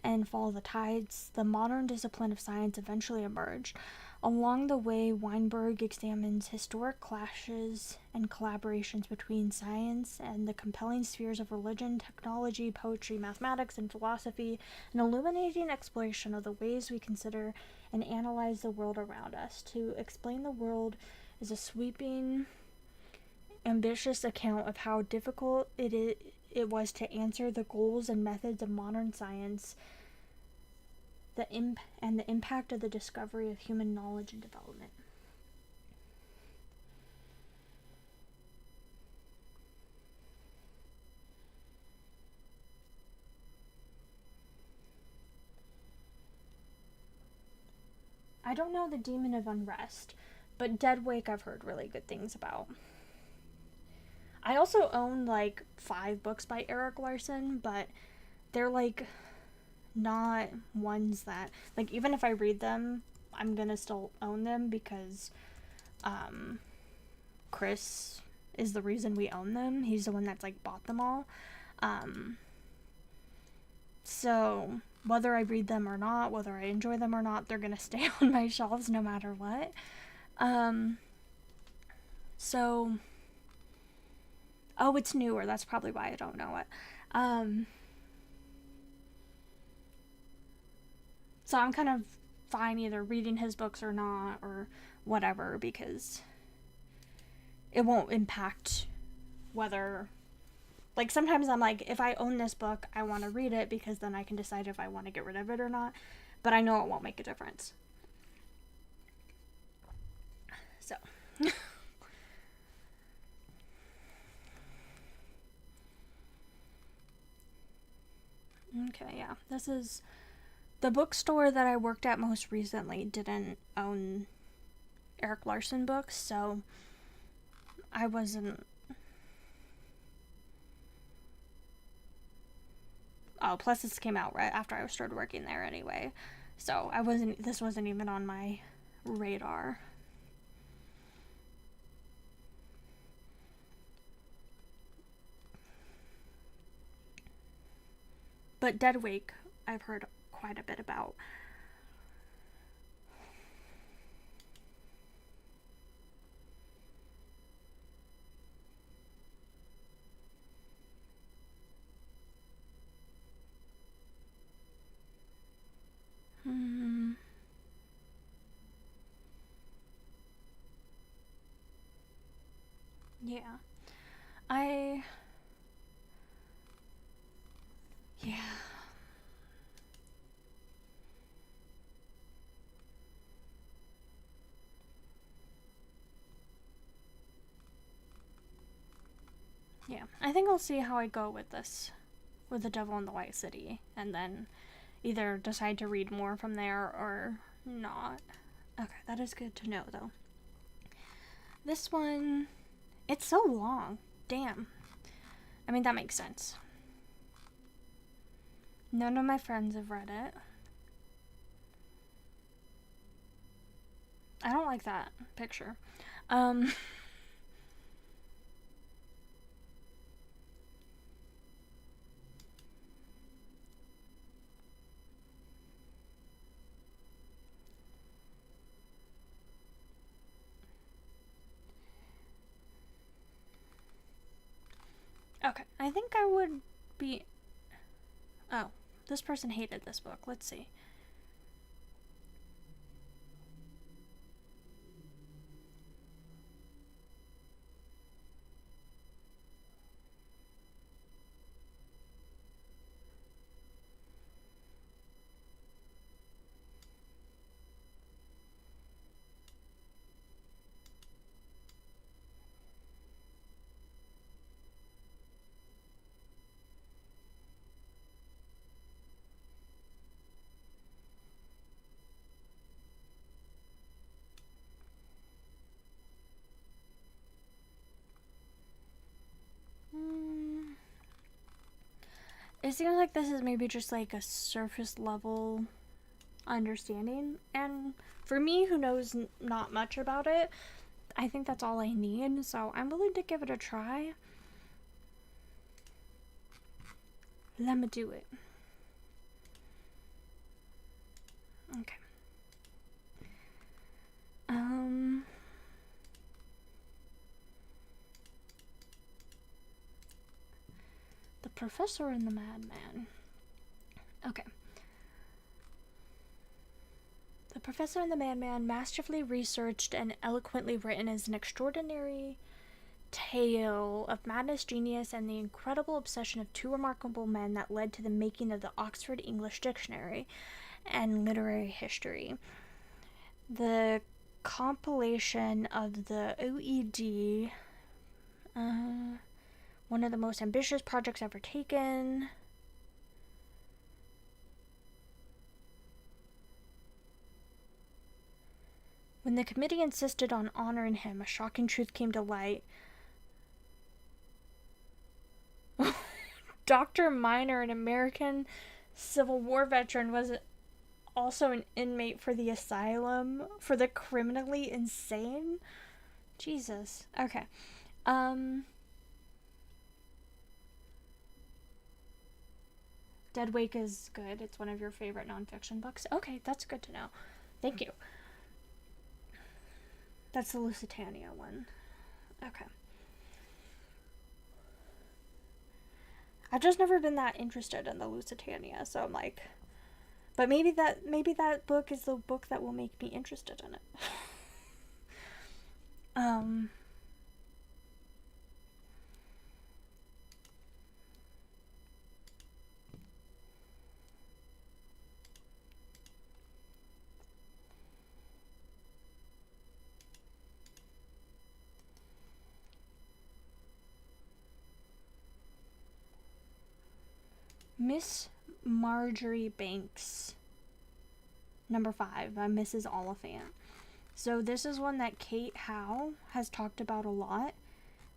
S1: and fall of the tides, the modern discipline of science eventually emerged. Along the way, Weinberg examines historic clashes and collaborations between science and the compelling spheres of religion, technology, poetry, mathematics, and philosophy, an illuminating exploration of the ways we consider and analyze the world around us. To explain the world is a sweeping, ambitious account of how difficult it was to answer the goals and methods of modern science, and the impact of the discovery of human knowledge and development. I don't know The Demon of Unrest, but Dead Wake I've heard really good things about. I also own like 5 books by Eric Larson, but they're like not ones that, like, even if I read them, I'm gonna still own them because Chris is the reason we own them. He's the one that's like bought them all. So whether I read them or not, whether I enjoy them or not, they're gonna stay on my shelves no matter what. So, oh, it's newer. That's probably why I don't know it. So I'm kind of fine either reading his books or not, or whatever, because it won't impact whether, like, sometimes I'm like, if I own this book, I want to read it because then I can decide if I want to get rid of it or not, but I know it won't make a difference. So okay, yeah, this is the bookstore that I worked at most recently didn't own Eric Larson books, so I wasn't. Oh, plus this came out right after I started working there anyway, so this wasn't even on my radar. But Dead Wake, I've heard quite a bit about. Yeah. I. Yeah. Yeah. I think I'll see how I go with this, with The Devil in the White City, and then either decide to read more from there or not. Okay, that is good to know, though. This one, it's so long. Damn. I mean, that makes sense. None of my friends have read it. I don't like that picture. Okay, I think I would be. Oh, this person hated this book. Let's see. It seems like this is maybe just like a surface level understanding, and for me, who knows not much about it, I think that's all I need, so I'm willing to give it a try. Let me do it. Okay. The Professor and the Madman. Okay. The Professor and the Madman, masterfully researched and eloquently written, is an extraordinary tale of madness, genius, and the incredible obsession of 2 remarkable men that led to the making of the Oxford English Dictionary and literary history. The compilation of the OED, one of the most ambitious projects ever taken. When the committee insisted on honoring him, a shocking truth came to light. Dr. Miner, an American Civil War veteran, was also an inmate for the asylum for the criminally insane. Jesus. Okay. Dead Wake is good. It's one of your favorite nonfiction books. Okay, that's good to know. Thank you. That's the Lusitania one. Okay. I've just never been that interested in the Lusitania, so I'm like, but maybe that book is the book that will make me interested in it. Miss Marjorie Banks, number 5 by Mrs. Oliphant. So this is one that Kate Howe has talked about a lot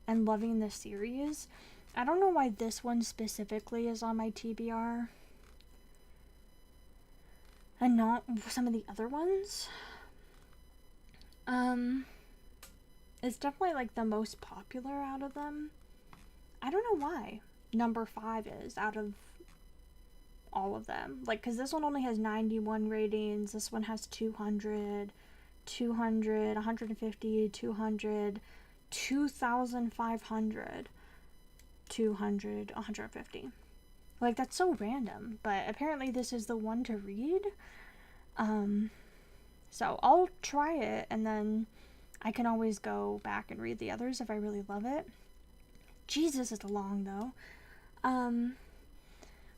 S1: and loving the series. I don't know why this one specifically is on my TBR and not some of the other ones. It's definitely like the most popular out of them. I don't know why number 5 is out of all of them. Like, because this one only has 91 ratings. This one has 200, 200, 150, 200, 2,500, 200, 150. Like, that's so random. But apparently this is the one to read. So I'll try it, and then I can always go back and read the others if I really love it. Jesus, it's long, though.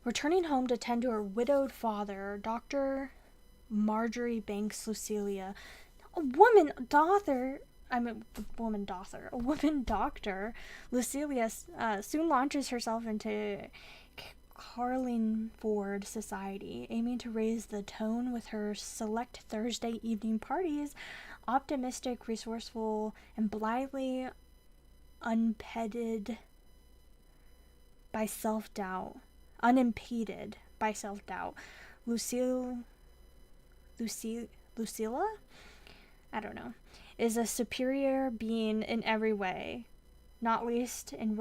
S1: Returning home to tend to her widowed father, Dr. Marjorie Banks Lucilia, a woman doctor, Lucilia soon launches herself into Carlingford society, aiming to raise the tone with her select Thursday evening parties, optimistic, resourceful, and blithely unimpeded by self-doubt. Lucilla, I don't know, is a superior being in every way, not least in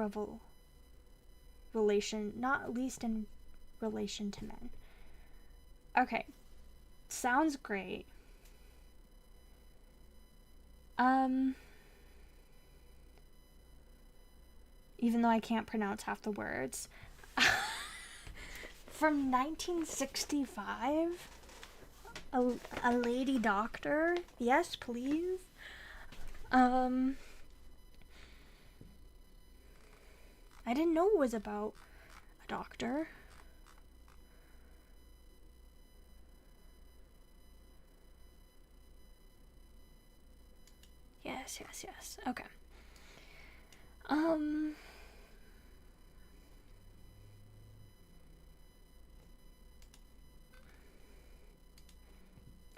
S1: relation to men. Okay, sounds great. Even though I can't pronounce half the words. From 1965, a lady doctor. Yes, please. I didn't know it was about a doctor. Yes. Okay.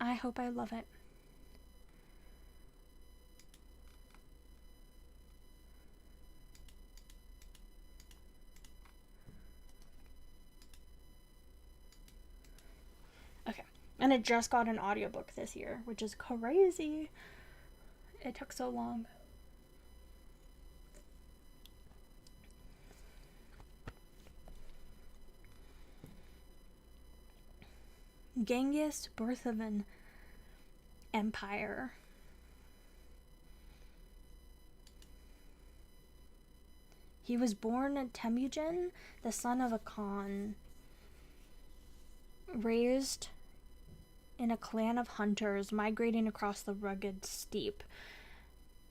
S1: I hope I love it. Okay. And it just got an audiobook this year, which is crazy. It took so long. Genghis, Birth of an Empire. He was born in Temujin, the son of a Khan, raised in a clan of hunters migrating across the rugged steppe.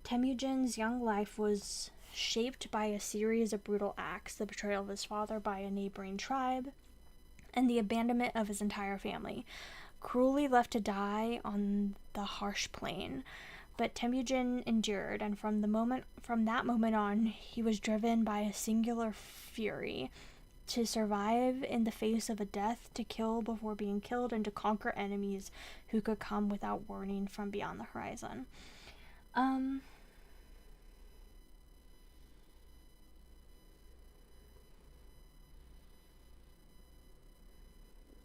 S1: Temujin's young life was shaped by a series of brutal acts, the betrayal of his father by a neighboring tribe, and the abandonment of his entire family, cruelly left to die on the harsh plain. But Temujin endured, and from that moment on, he was driven by a singular fury, to survive in the face of a death, to kill before being killed, and to conquer enemies who could come without warning from beyond the horizon.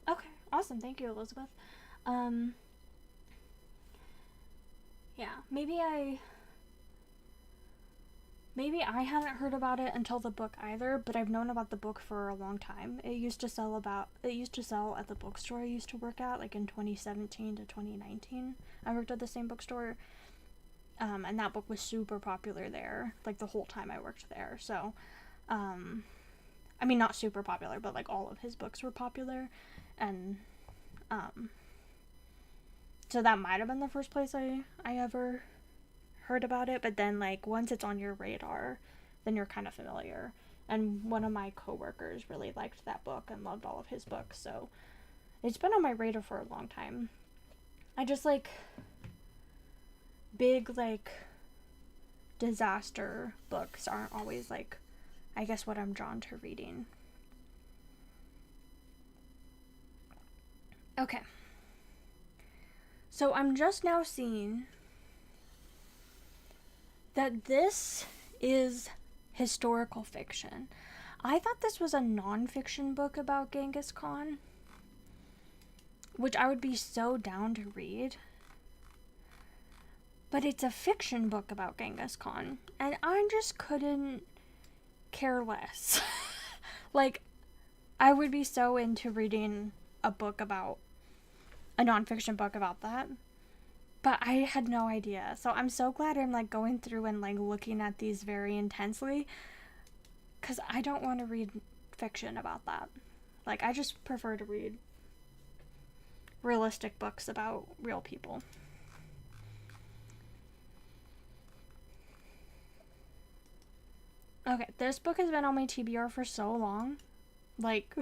S1: Okay, awesome. Thank you, Elizabeth. Yeah, maybe I hadn't heard about it until the book either, but I've known about the book for a long time. It used to sell at the bookstore I used to work at, like in 2017 to 2019. I worked at the same bookstore, and that book was super popular there, like the whole time I worked there. So, I mean, not super popular, but like all of his books were popular, and so that might have been the first place I ever heard about it. But then, like, once it's on your radar, then you're kind of familiar. And one of my coworkers really liked that book and loved all of his books, so it's been on my radar for a long time. I just like big, like, disaster books aren't always, like, I guess what I'm drawn to reading. Okay. So I'm just now seeing that this is historical fiction. I thought this was a non-fiction book about Genghis Khan, which I would be so down to read. But it's a fiction book about Genghis Khan, and I just couldn't care less. Like, I would be so into reading a non-fiction book about that. But I had no idea. So I'm so glad I'm, like, going through and, like, looking at these very intensely, because I don't want to read fiction about that. Like, I just prefer to read realistic books about real people. Okay, this book has been on my TBR for so long. Like,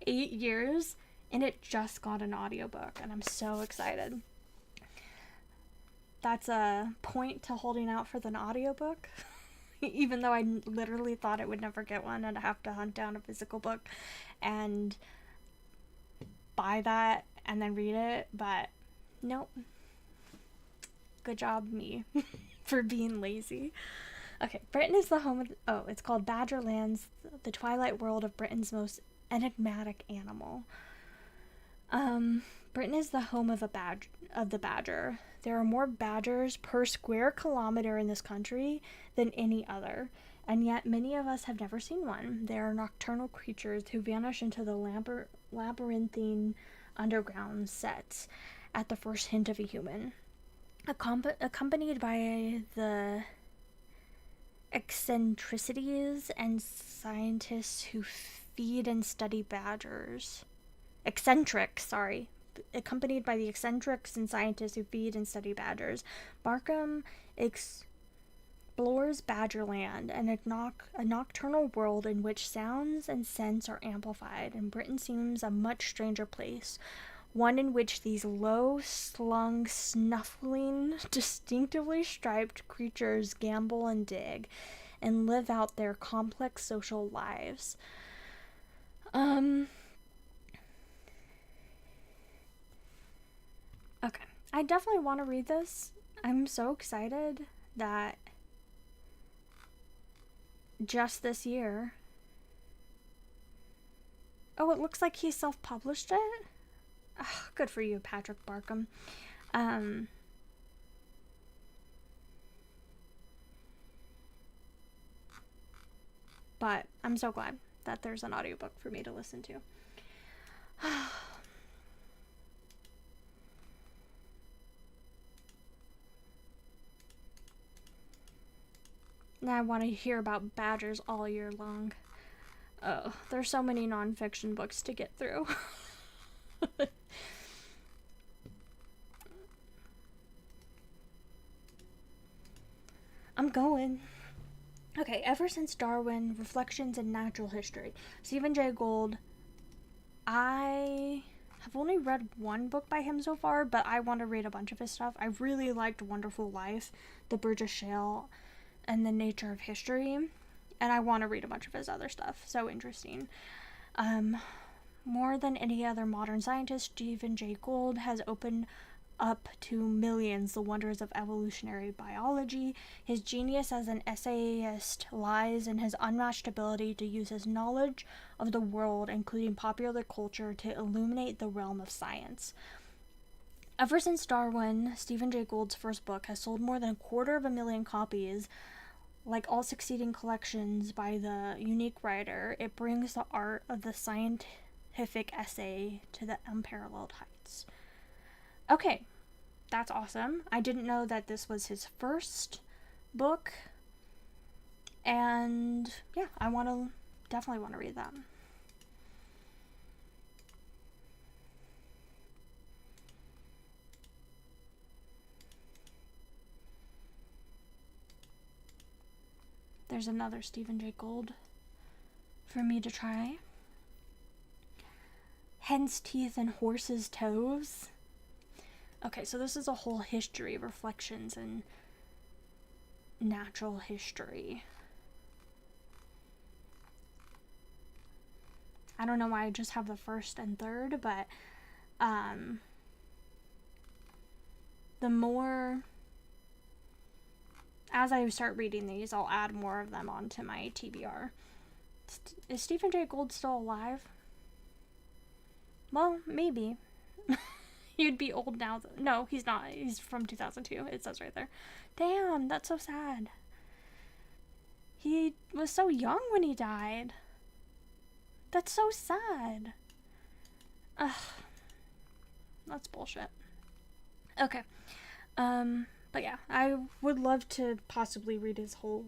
S1: 8 years, and it just got an audiobook, and I'm so excited. That's a point to holding out for an audiobook. Even though I literally thought it would never get one and I'd have to hunt down a physical book and buy that and then read it, but nope. Good job, me, for being lazy. Okay, Britain is the home of... it's called Badgerlands, the twilight world of Britain's most enigmatic animal. Britain is the home of the badger. There are more badgers per square kilometer in this country than any other, and yet many of us have never seen one. They are nocturnal creatures who vanish into the labyrinthine underground sets at the first hint of a human, accompanied by the eccentricities and scientists who feed and study badgers. Accompanied by the eccentrics and scientists who feed and study badgers. Barkham explores Badgerland, a nocturnal world in which sounds and scents are amplified, and Britain seems a much stranger place, one in which these low-slung, snuffling, distinctively striped creatures gamble and dig, and live out their complex social lives. Okay, I definitely want to read this. I'm so excited that just this year... Oh, it looks like he self-published it? Oh, good for you, Patrick Barkham. But I'm so glad that there's an audiobook for me to listen to. Now I want to hear about badgers all year long. Oh, there's so many nonfiction books to get through. I'm going. Okay, ever since Darwin, Reflections in Natural History. Stephen Jay Gould. I have only read one book by him so far, but I want to read a bunch of his stuff. I really liked Wonderful Life, The Burgess Shale, and The Nature of History. And I want to read a bunch of his other stuff. So interesting. More than any other modern scientist, Stephen Jay Gould has opened up to millions the wonders of evolutionary biology. His genius as an essayist lies in his unmatched ability to use his knowledge of the world, including popular culture, to illuminate the realm of science. Ever since Darwin, Stephen Jay Gould's first book has sold more than 250,000 copies. Like all succeeding collections by the unique writer, it brings the art of the scientific essay to the unparalleled heights. Okay, that's awesome. I didn't know that this was his first book. And yeah, definitely want to read that. There's another Stephen Jay Gould for me to try. Hen's Teeth and Horse's Toes. Okay, so this is a whole history, reflections, and natural history. I don't know why I just have the first and third, but the more, as I start reading these, I'll add more of them onto my TBR. Is Stephen Jay Gould still alive? Well, maybe. He'd be old now. No, he's not. He's from 2002. It says right there. Damn, that's so sad. He was so young when he died. That's so sad. Ugh. That's bullshit. Okay. But yeah, I would love to possibly read his whole,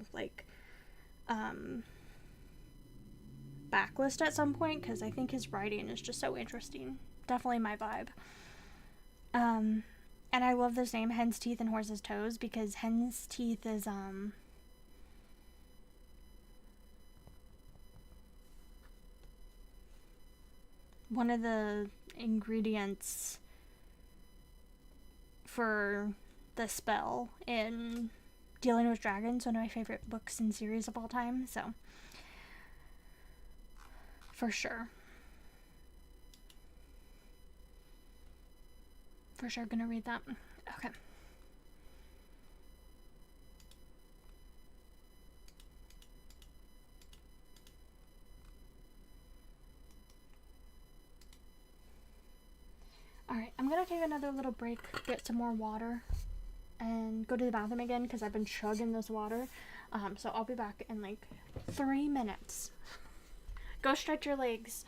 S1: backlist at some point, because I think his writing is just so interesting. Definitely my vibe. And I love this name, Hen's Teeth and Horse's Toes, because hen's teeth is, one of the ingredients for the spell in Dealing with Dragons, one of my favorite books and series of all time, so for sure. For sure gonna read that. Okay. Alright, I'm gonna take another little break, get some more water, and go to the bathroom again because I've been chugging this water. So I'll be back in 3 minutes. Go stretch your legs.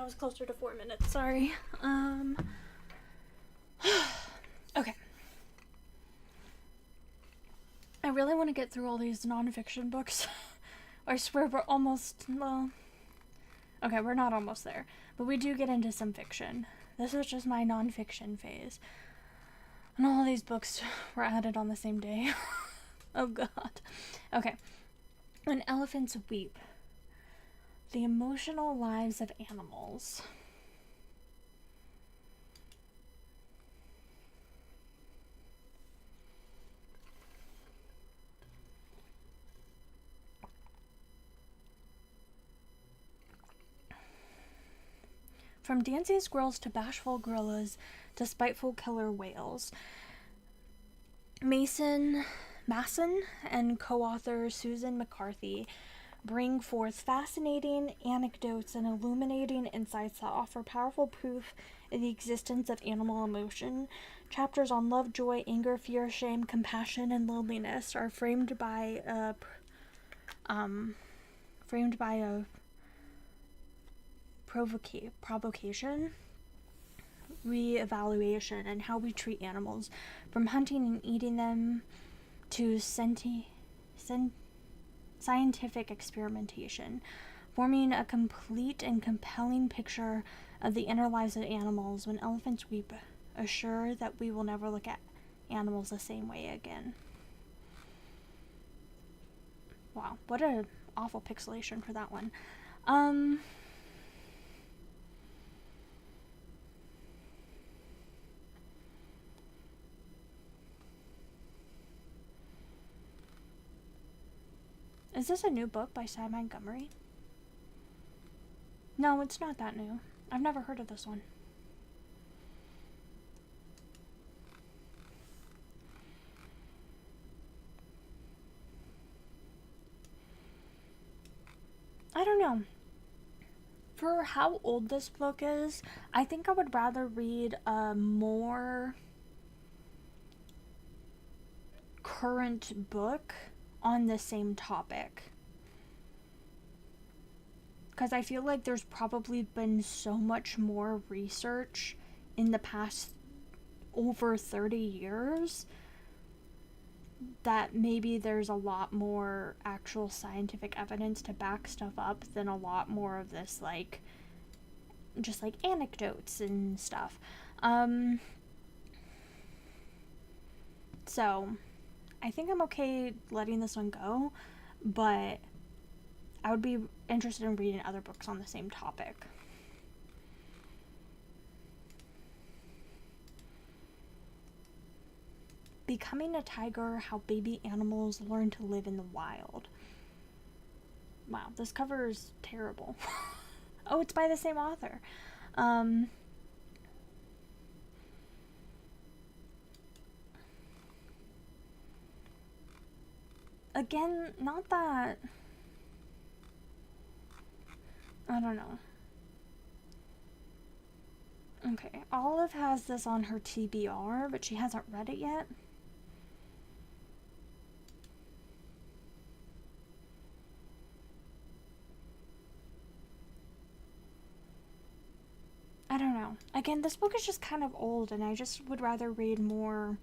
S1: that was closer to 4 minutes. Sorry. Okay. I really want to get through all these nonfiction books. I swear we're almost, well, okay, we're not almost there, but we do get into some fiction. This is just my nonfiction phase. And all these books were added on the same day. Oh god. Okay. When Elephants Weep. The Emotional Lives of Animals. From dancing squirrels to bashful gorillas to spiteful killer whales. Masson and co-author Susan McCarthy bring forth fascinating anecdotes and illuminating insights that offer powerful proof of the existence of animal emotion. Chapters on love, joy, anger, fear, shame, compassion, and loneliness are framed by a provocation, re-evaluation, and how we treat animals, from hunting and eating them to scientific experimentation, forming a complete and compelling picture of the inner lives of animals. When Elephants Weep assure that we will never look at animals the same way again. Wow, what a awful pixelation for that one. Is this a new book by Cy Montgomery? No, it's not that new. I've never heard of this one. I don't know. For how old this book is, I think I would rather read a more current book on the same topic. Because I feel like there's probably been so much more research in the past over 30 years that maybe there's a lot more actual scientific evidence to back stuff up than a lot more of this, like, just like anecdotes and stuff. So I think I'm okay letting this one go, but I would be interested in reading other books on the same topic. Becoming a Tiger, How Baby Animals Learn to Live in the Wild. Wow, this cover is terrible. Oh, it's by the same author. Again, not that... I don't know. Okay, Olive has this on her TBR, but she hasn't read it yet. I don't know. Again, this book is just kind of old, and I just would rather read more.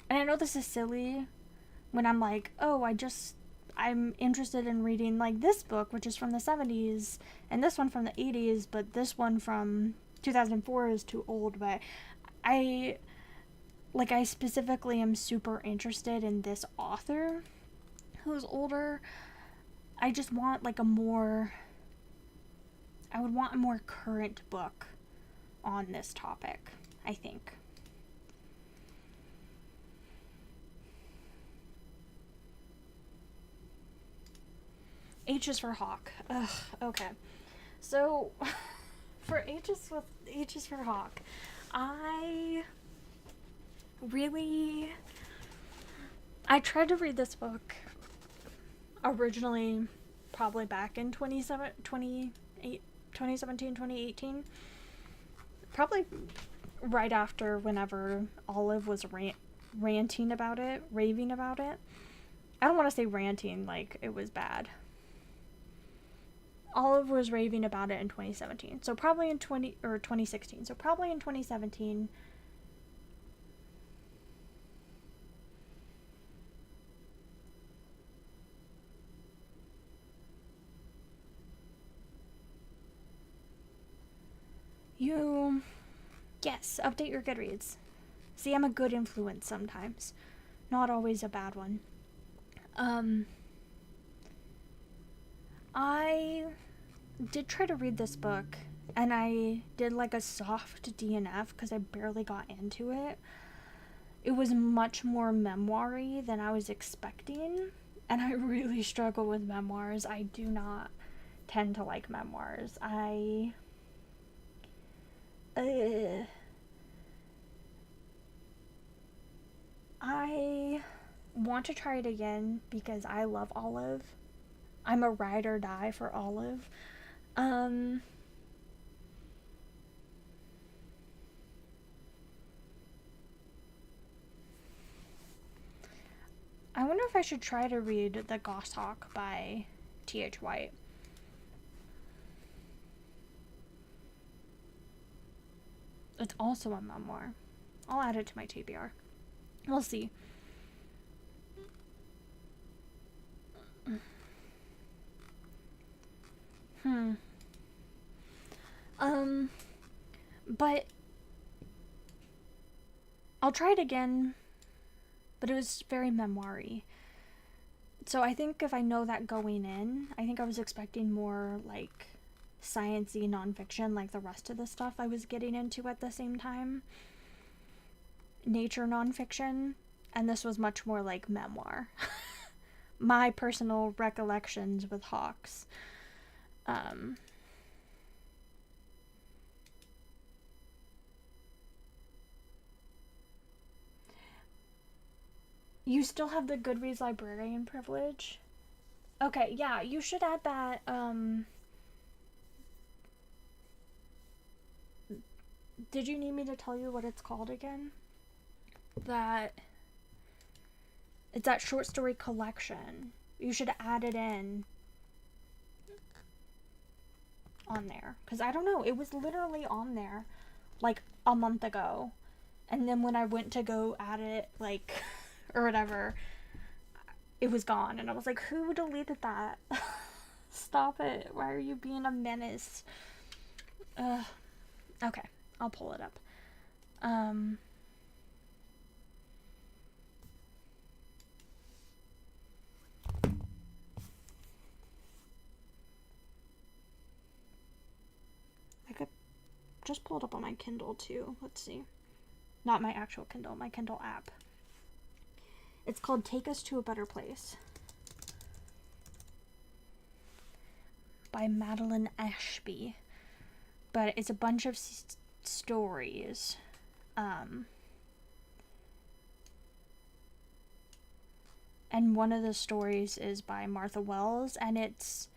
S1: And I know this is silly when I'm like, oh, I'm interested in reading, like, this book, which is from the 70s, and this one from the 80s, but this one from 2004 is too old. But I specifically am super interested in this author who's older. I just want, like, I would want a more current book on this topic, I think. H is for Hawk. Ugh, okay. So, for H is for Hawk, I tried to read this book originally probably back in 2017, 2018. Probably right after whenever Olive was raving about it. I don't want to say ranting like it was bad. Olive was raving about it in 2017. So probably in 2016. So probably in 2017. Yes, update your Goodreads. See, I'm a good influence sometimes. Not always a bad one. I did try to read this book, and I did like a soft DNF because I barely got into it. It was much more memoir-y than I was expecting, and I really struggle with memoirs. I do not tend to like memoirs. I want to try it again because I love Olive. I'm a ride or die for Olive. I wonder if I should try to read The Goshawk by T.H. White. It's also a memoir. I'll add it to my TBR. We'll see. But I'll try it again, but it was very memoir-y. So I think if I know that going in, I think I was expecting more like science-y nonfiction, like the rest of the stuff I was getting into at the same time. Nature nonfiction, and this was much more like memoir. My personal recollections with hawks. You still have the Goodreads librarian privilege? Okay, yeah, you should add that. Did you need me to tell you what it's called again? That it's that short story collection. You should add it in on there, because I don't know, it was literally on there like a month ago, and then when I went to go add it, like, or whatever, it was gone, and I was like, who deleted that? Stop it, why are you being a menace? Okay, I'll pull it up. I could just pull it up on my Kindle too. Let's see. Not my actual Kindle, my Kindle app. It's called Take Us to a Better Place by Madeline Ashby. But it's a bunch of stories. And one of the stories is by Martha Wells, and it's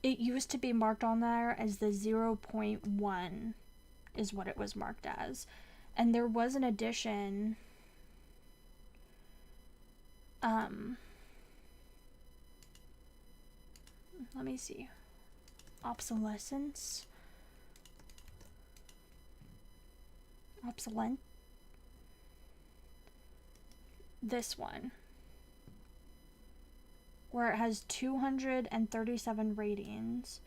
S1: it used to be marked on there as the 0.1 is what it was marked as. And there was an edition let me see. Obsolescence. Obsolete. This one. Where it has 237 ratings.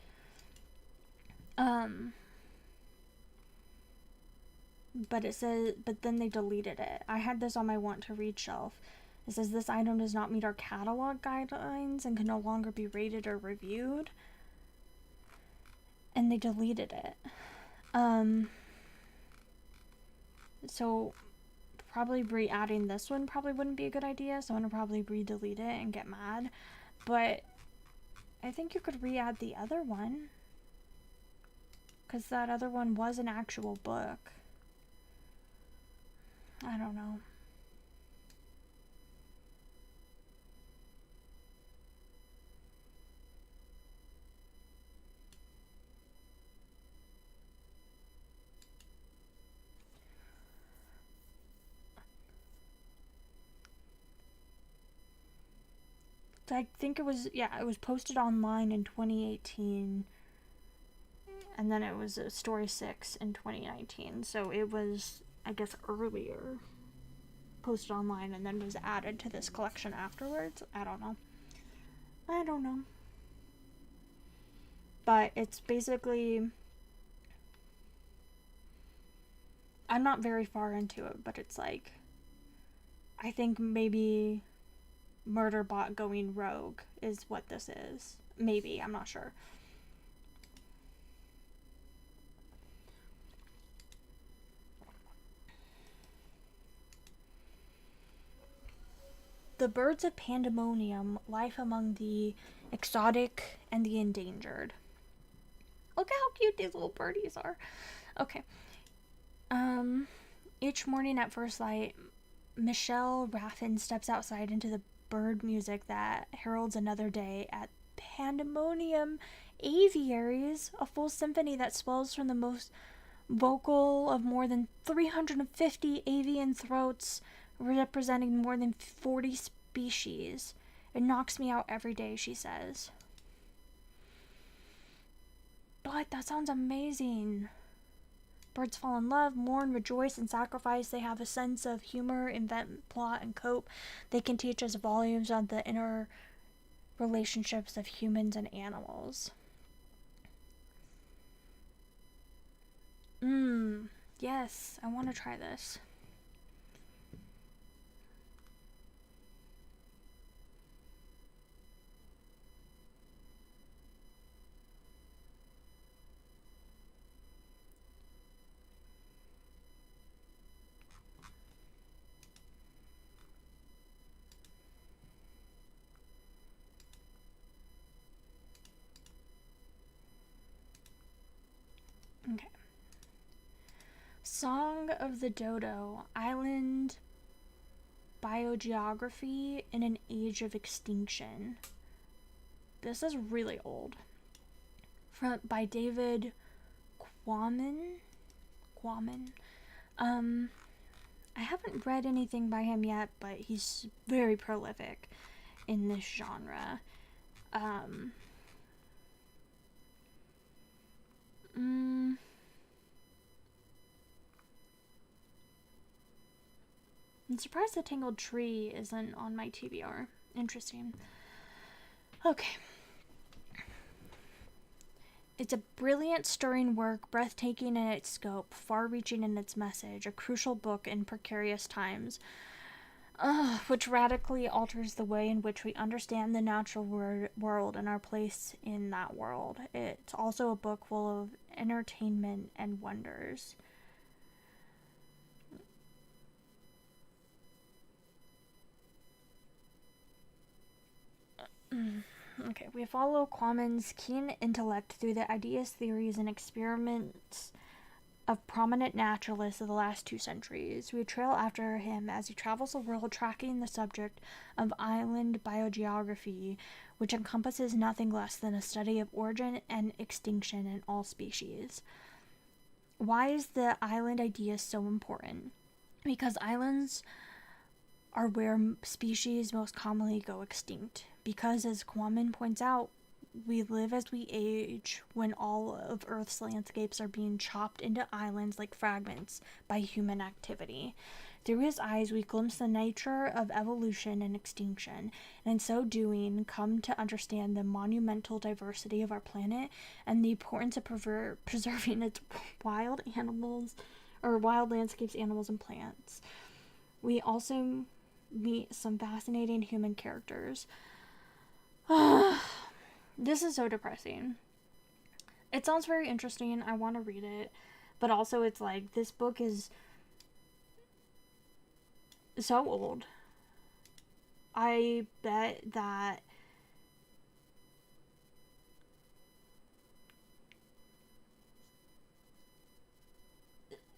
S1: But it says, but then they deleted it. I had this on my want to read shelf. It says this item does not meet our catalog guidelines and can no longer be rated or reviewed. And they deleted it. So probably re-adding this one probably wouldn't be a good idea. So I'm gonna probably re-delete it and get mad. But I think you could re-add the other one, because that other one was an actual book. I don't know. I think it was, yeah, it was posted online in 2018, and then it was a story 6 in 2019. So it was, I guess, earlier posted online and then was added to this collection afterwards. I don't know. But it's basically, I'm not very far into it, but it's like, I think maybe Murderbot going rogue is what this is. Maybe, I'm not sure. The birds of pandemonium, life among the exotic and the endangered. Look how cute these little birdies are. Okay. Each morning at first light, Michelle Raffin steps outside into the bird music that heralds another day at Pandemonium Aviaries, a full symphony that swells from the most vocal of more than 350 avian throats representing more than 40 species. It knocks me out every day, she says. But that sounds amazing. Birds fall in love, mourn, rejoice, and sacrifice. They have a sense of humor, invent, plot, and cope. They can teach us volumes on the inner relationships of humans and animals. Yes, I want to try this. Okay. Song of the Dodo, Island Biogeography in an Age of Extinction. This is really old. By David Quammen. I haven't read anything by him yet, but he's very prolific in this genre. I'm surprised the Tangled Tree isn't on my TBR. Interesting. Okay. It's a brilliant, stirring work, breathtaking in its scope, far-reaching in its message, a crucial book in precarious times, which radically alters the way in which we understand the natural world and our place in that world. It's also a book full of entertainment and wonders. Okay, we follow Quammen's keen intellect through the ideas, theories, and experiments of prominent naturalists of the last 2 centuries. We trail after him as he travels the world tracking the subject of island biogeography, which encompasses nothing less than a study of origin and extinction in all species. Why is the island idea so important? Because islands are where species most commonly go extinct. Because, as Quammen points out, we live as we age when all of Earth's landscapes are being chopped into islands like fragments by human activity. Through his eyes, we glimpse the nature of evolution and extinction, and in so doing, come to understand the monumental diversity of our planet and the importance of preserving its wild animals, or wild landscapes, animals, and plants. We also meet some fascinating human characters. This is so depressing. It sounds very interesting. I want to read it. But also, it's like, this book is so old. I bet that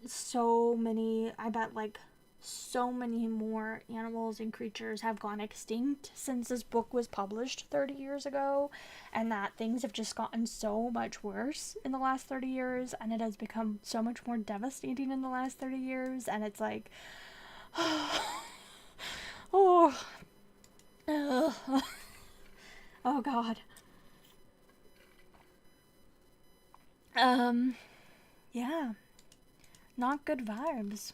S1: so many more animals and creatures have gone extinct since this book was published 30 years ago, and that things have just gotten so much worse in the last 30 years, and it has become so much more devastating in the last 30 years, and it's like, oh, Oh god. Yeah. Not good vibes.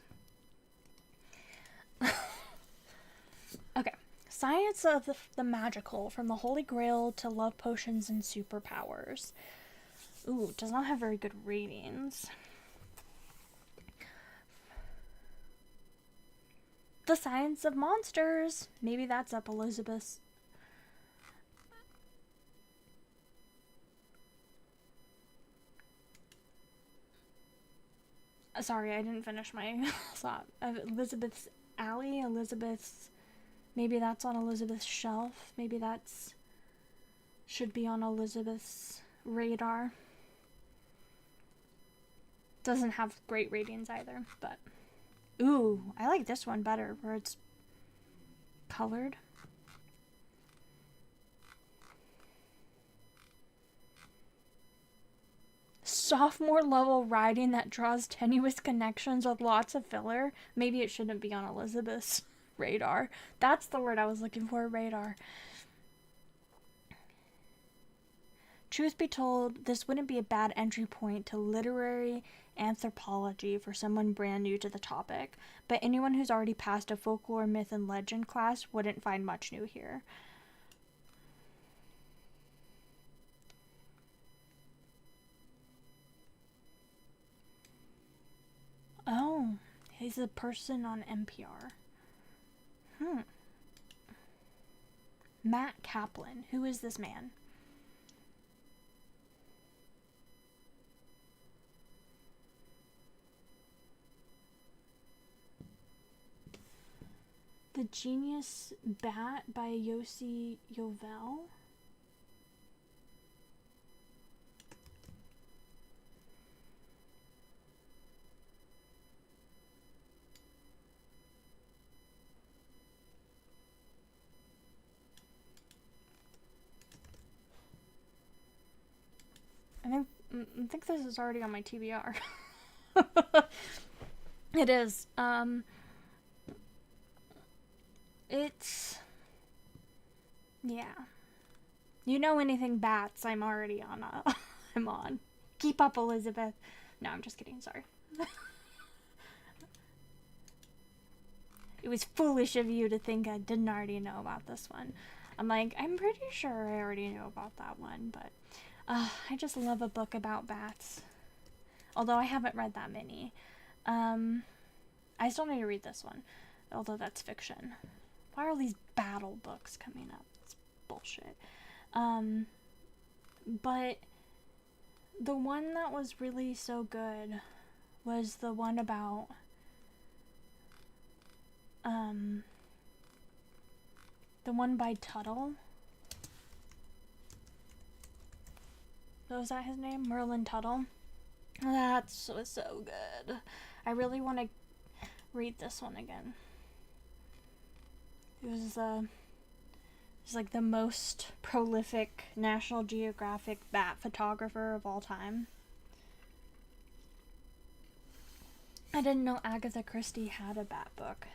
S1: Okay. Science of the Magical, from the Holy Grail to love potions and superpowers. Ooh, does not have very good ratings. The Science of Monsters. Maybe that's up Elizabeth's. Sorry, I didn't finish my thought. Elizabeth's Alley, Elizabeth's. Maybe that's on Elizabeth's shelf. Maybe that's should be on Elizabeth's radar. Doesn't have great ratings either, but ooh, I like this one better where it's colored. Sophomore level writing that draws tenuous connections with lots of filler. Maybe it shouldn't be on Elizabeth's radar. That's the word I was looking for, radar. Truth be told, this wouldn't be a bad entry point to literary anthropology for someone brand new to the topic, but anyone who's already passed a folklore, myth, and legend class wouldn't find much new here. Oh, he's a person on NPR. Matt Kaplan. Who is this man? The Genius Bat by Yossi Yovel. I think this is already on my TBR. It is. It's... yeah. You know anything bats, I'm already on I'm on. Keep up, Elizabeth. No, I'm just kidding, sorry. It was foolish of you to think I didn't already know about this one. I'm like, I'm pretty sure I already know about that one, but I just love a book about bats. Although I haven't read that many. I still need to read this one, although that's fiction. Why are all these battle books coming up? It's bullshit. But the one that was really so good was the one about the one by Tuttle. Was that his name? Merlin Tuttle. That was so good. I really want to read this one again. It was like the most prolific National Geographic bat photographer of all time. I didn't know Agatha Christie had a bat book.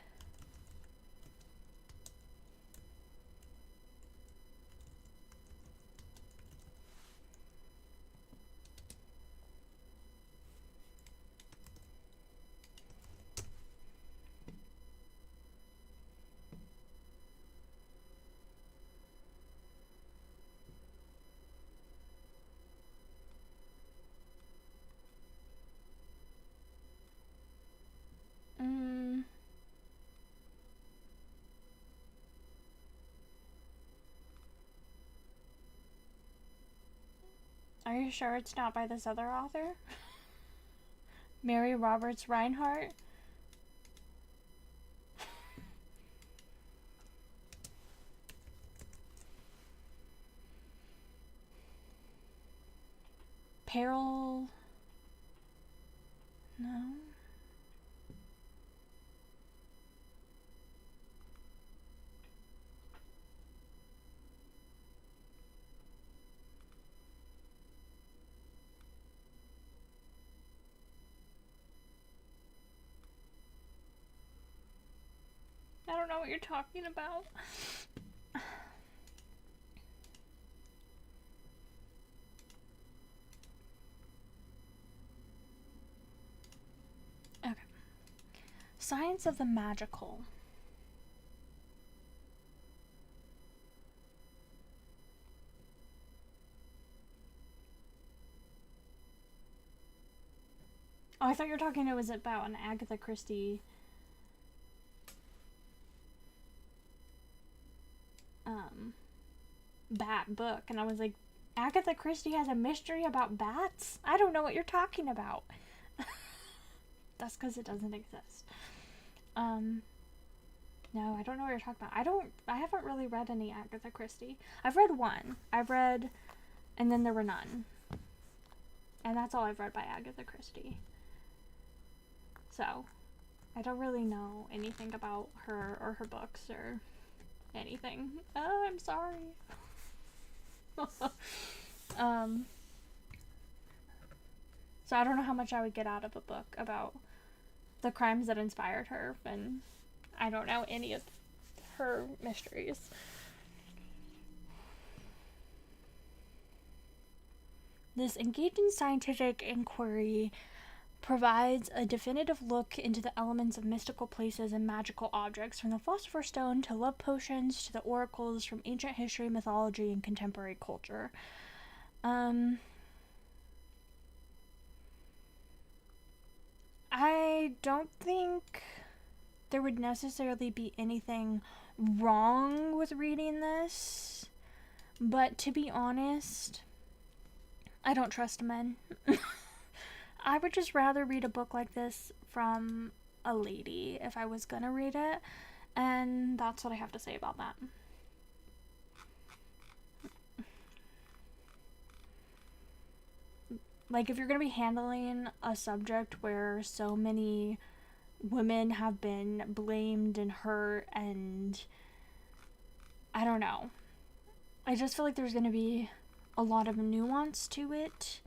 S1: Are you sure it's not by this other author? Mary Roberts Reinhardt? Peril? No? I don't know what you're talking about. Science of the Magical. Oh, I thought you were talking, it was about an Agatha Christie bat book. And I was like, Agatha Christie has a mystery about bats? I don't know what you're talking about. That's because it doesn't exist. No, I don't know what you're talking about. I haven't really read any Agatha Christie. I've read one. And then there were none. And that's all I've read by Agatha Christie. So, I don't really know anything about her or her books or anything. Oh, I'm sorry. So I don't know how much I would get out of a book about the crimes that inspired her, and I don't know any of her mysteries. This engaging scientific inquiry provides a definitive look into the elements of mystical places and magical objects, from the Philosopher's Stone to love potions to the oracles from ancient history, mythology, and contemporary culture. I don't think there would necessarily be anything wrong with reading this, but to be honest, I don't trust men. I would just rather read a book like this from a lady if I was gonna read it, and that's what I have to say about that. Like, if you're gonna be handling a subject where so many women have been blamed and hurt, and I don't know, I just feel like there's gonna be a lot of nuance to it,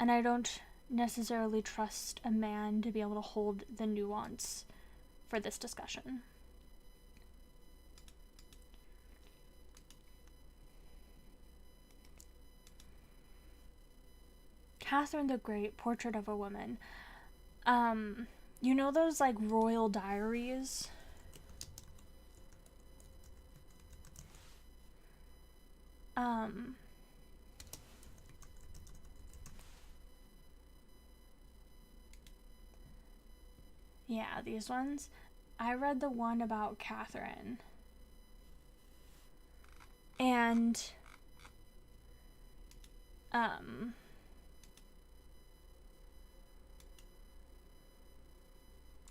S1: and I don't necessarily trust a man to be able to hold the nuance for this discussion. Catherine the Great, Portrait of a Woman. You know those, like, royal diaries? Yeah, these ones. I read the one about Catherine. And,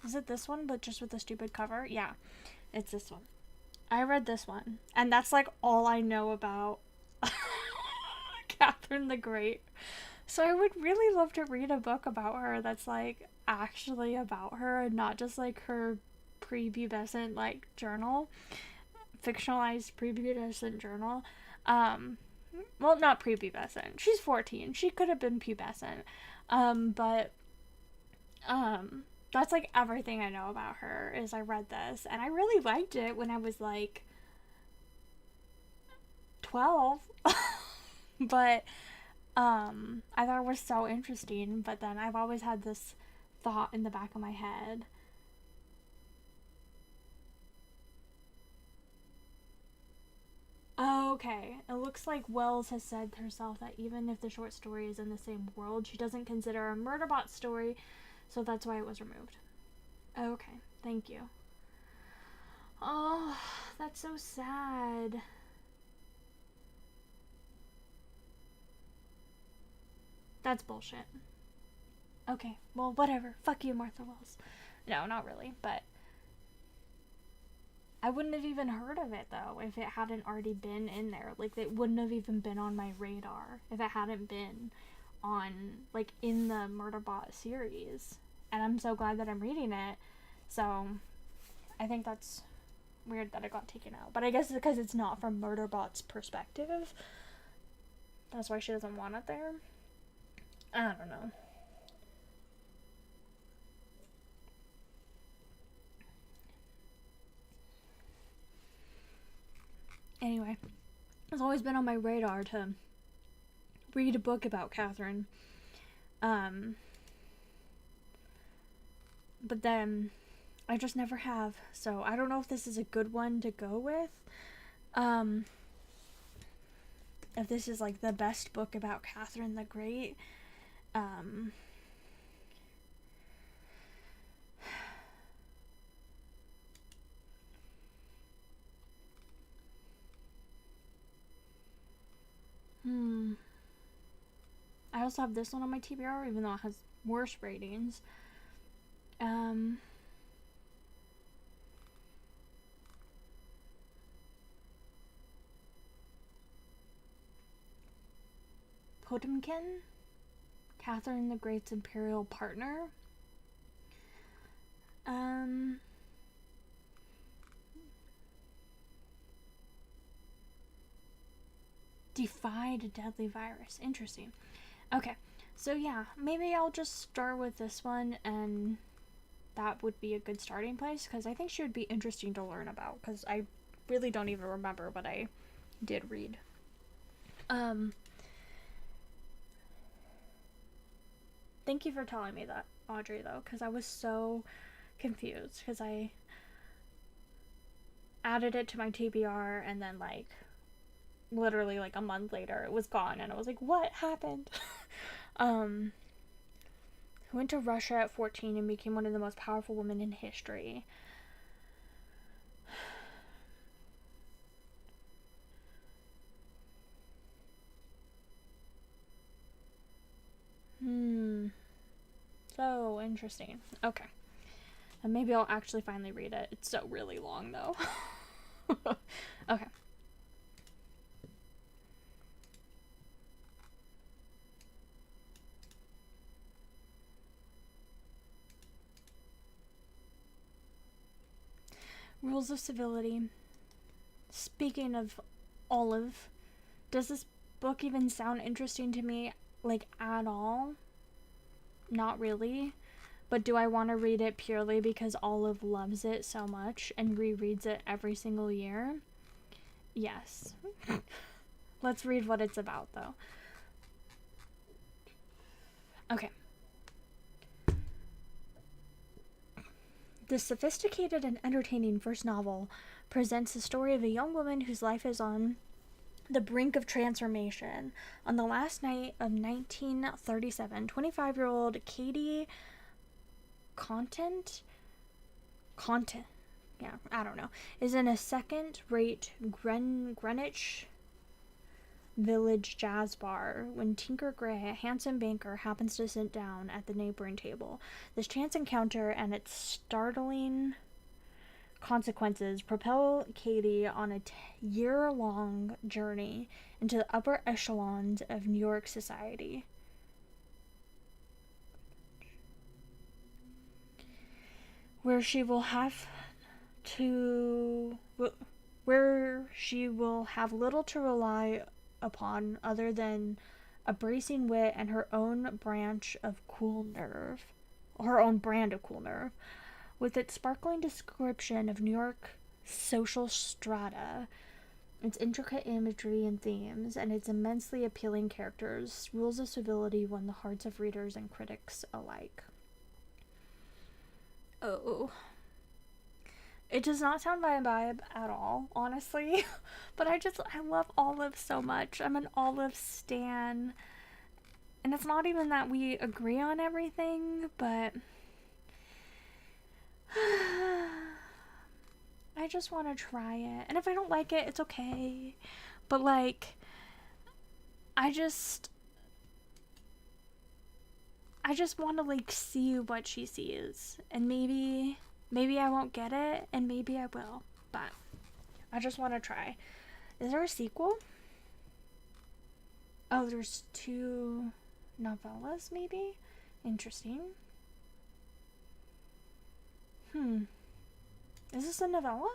S1: is it this one, but just with the stupid cover? Yeah, it's this one. I read this one, and that's, like, all I know about Catherine the Great. So I would really love to read a book about her that's, like, actually about her and not just, like, her prepubescent, like, journal. Fictionalized prepubescent journal. Well, not prepubescent. She's 14. She could have been pubescent. But that's, like, everything I know about her is I read this, and I really liked it when I was, like, 12. But I thought it was so interesting, but then I've always had this thought in the back of my head. Okay, it looks like Wells has said herself that even if the short story is in the same world, she doesn't consider a Murderbot story, so that's why it was removed. Okay, thank you. Oh, that's so sad. That's bullshit. Okay, well, whatever. Fuck you, Martha Wells. No, not really, but I wouldn't have even heard of it, though, if it hadn't already been in there. Like, it wouldn't have even been on my radar if it hadn't been on, like, in the Murderbot series. And I'm so glad that I'm reading it. So, I think that's weird that it got taken out. But I guess it's because it's not from Murderbot's perspective. That's why she doesn't want it there. I don't know. Anyway, it's always been on my radar to read a book about Catherine. But then I just never have. So I don't know if this is a good one to go with. If this is like the best book about Catherine the Great. I also have this one on my TBR, even though it has worse ratings. Potemkin, Catherine the Great's imperial partner. Defied a deadly virus. Interesting. Okay, so yeah, maybe I'll just start with this one, and that would be a good starting place, because I think she would be interesting to learn about, because I really don't even remember what I did read. Thank you for telling me that, Audrey, though, because I was so confused, because I added it to my TBR, and then, like, literally, like, a month later, it was gone, and I was like, what happened? Went to Russia at 14 and became one of the most powerful women in history. So interesting. Okay. And maybe I'll actually finally read it. It's so really long, though. Okay. Rules of Civility. Speaking of Olive, does this book even sound interesting to me, like, at all? Not really. But do I want to read it purely because Olive loves it so much and rereads it every single year? Yes. Let's read what it's about, though. Okay. This sophisticated and entertaining first novel presents the story of a young woman whose life is on the brink of transformation. On the last night of 1937, 25-year-old Katie Content, yeah, I don't know, is in a second-rate Greenwich Village jazz bar when Tinker Gray, a handsome banker, happens to sit down at the neighboring table. This chance encounter and its startling consequences propel Katie on a year-long journey into the upper echelons of New York society. Where she will have little to rely upon other than a bracing wit and her own brand of cool nerve. With its sparkling description of New York social strata, its intricate imagery and themes, and its immensely appealing characters, Rules of Civility won the hearts of readers and critics alike. Oh. It does not sound my vibe at all, honestly. But I love Olive so much. I'm an Olive stan. And it's not even that we agree on everything, but I just want to try it. And if I don't like it, it's okay. But, like, I just want to, like, see what she sees. And maybe I won't get it, and maybe I will. But I just want to try. Is there a sequel? Oh, there's 2 novellas, maybe? Interesting. Is this a novella?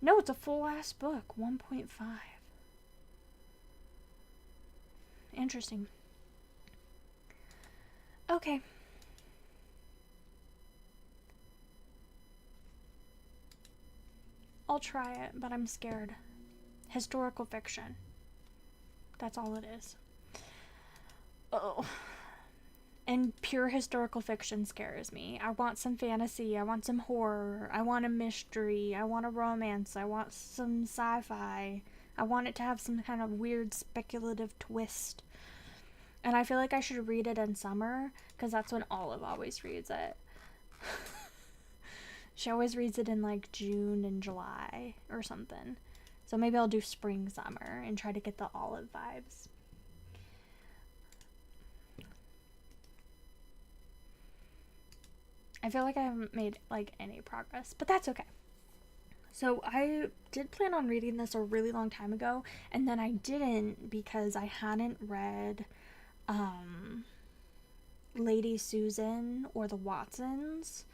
S1: No, it's a full-ass book. 1.5. Interesting. Okay. I'll try it, but I'm scared. Historical fiction. That's all it is. Oh. And pure historical fiction scares me. I want some fantasy. I want some horror. I want a mystery. I want a romance. I want some sci-fi. I want it to have some kind of weird speculative twist. And I feel like I should read it in summer, because that's when Olive always reads it. She always reads it in like June and July or something. So maybe I'll do spring, summer, and try to get the Olive vibes. I feel like I haven't made like any progress, but that's okay. So I did plan on reading this a really long time ago, and then I didn't because I hadn't read Lady Susan or the Watsons.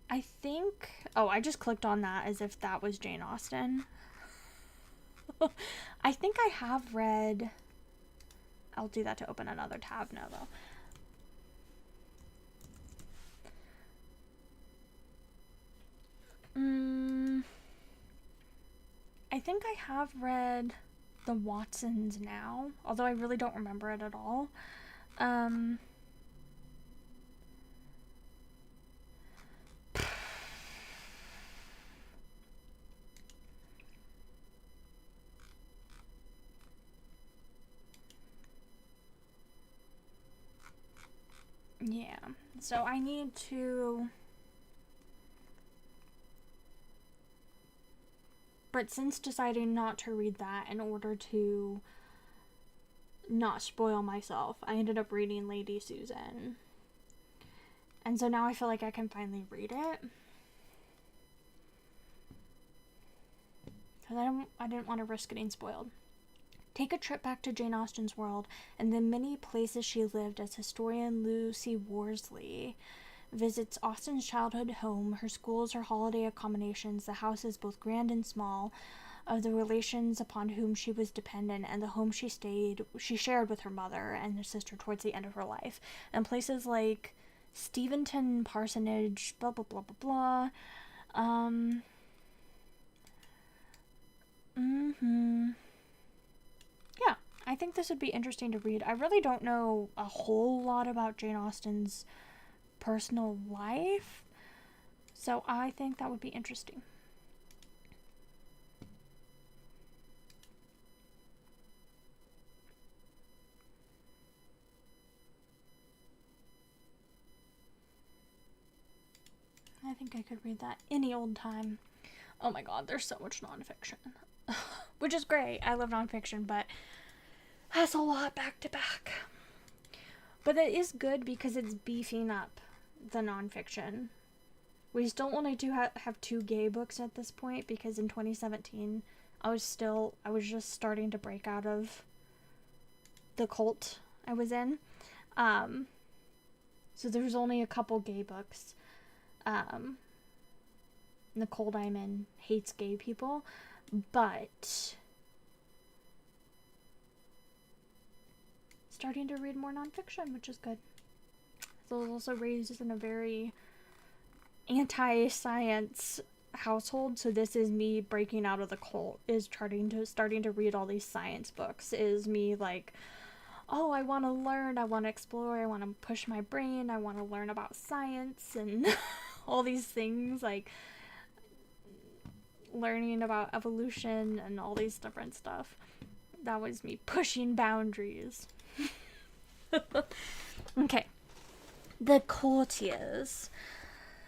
S1: I think, I just clicked on that as if that was Jane Austen. I think I have read, I'll do that to open another tab now though. I think I have read the Watsons now, although I really don't remember it at all. Yeah, so I need to... But since deciding not to read that in order to not spoil myself, I ended up reading Lady Susan. And so now I feel like I can finally read it. Because I didn't want to risk getting spoiled. Take a trip back to Jane Austen's world and the many places she lived as historian Lucy Worsley visits Austen's childhood home, her schools, her holiday accommodations, the houses both grand and small, of the relations upon whom she was dependent, and the home she shared with her mother and her sister towards the end of her life, and places like Steventon Parsonage, blah blah blah blah blah. Yeah, I think this would be interesting to read. I really don't know a whole lot about Jane Austen's personal life, so I think that would be interesting. I think I could read that any old time. Oh my god, there's so much nonfiction. Which is great. I love nonfiction, but that's a lot back to back. But it is good because it's beefing up the nonfiction. We still only do have 2 gay books at this point, because in 2017 I was just starting to break out of the cult I was in. So there's only a couple gay books. The cult I'm in hates gay people, but starting to read more nonfiction, which is good. So I was also raised in a very anti-science household, so this is me breaking out of the cult, is starting to read all these science books, is me like, oh, I want to learn, I want to explore, I want to push my brain, I want to learn about science and all these things, like learning about evolution and all these different stuff. That was me pushing boundaries. Okay. The Courtiers.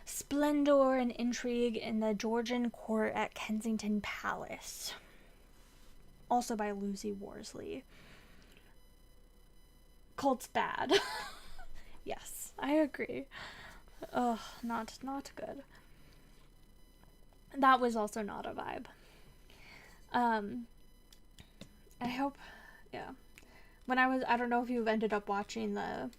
S1: Splendor and intrigue in the Georgian court at Kensington Palace. Also by Lucy Worsley. Cult's bad. Yes, I agree. Ugh, not good. That was also not a vibe. I hope, yeah. I don't know if you've ended up watching the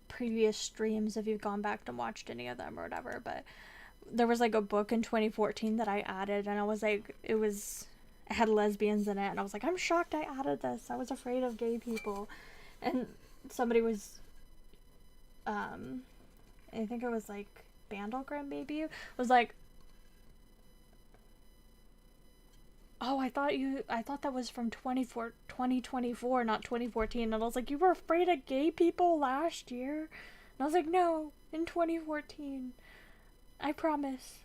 S1: previous streams, if you've gone back and watched any of them or whatever, but there was like a book in 2014 that I added, and I was like, it had lesbians in it, and I was like, I'm shocked I added this. I was afraid of gay people. And somebody was, I think it was like Bandlegram maybe, was like, oh, I thought that was from 2024, not 2014. And I was like, you were afraid of gay people last year? And I was like, no, in 2014. I promise.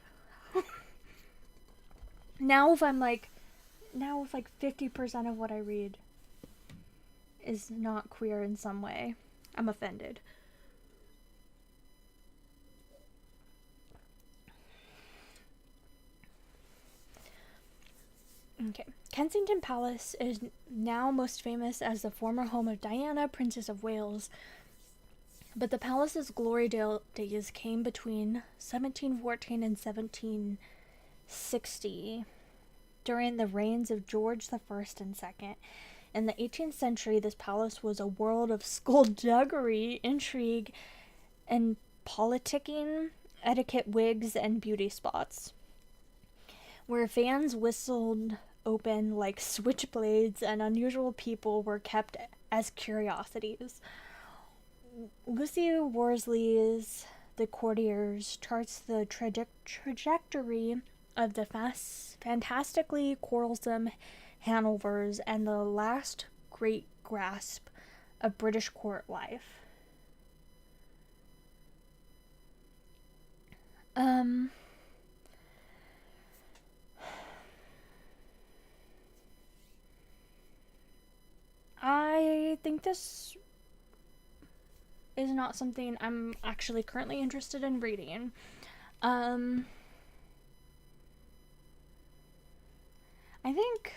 S1: Now if 50% of what I read is not queer in some way, I'm offended. Okay. Kensington Palace is now most famous as the former home of Diana, Princess of Wales. But the palace's glory days came between 1714 and 1760 during the reigns of George I and II. In the 18th century, this palace was a world of skullduggery, intrigue, and politicking, etiquette, wigs, and beauty spots, where fans whistled open like switchblades and unusual people were kept as curiosities. Lucy Worsley's The Courtiers charts the trajectory of the fantastically quarrelsome Hanovers and the last great grasp of British court life. I think this is not something I'm actually currently interested in reading. I think,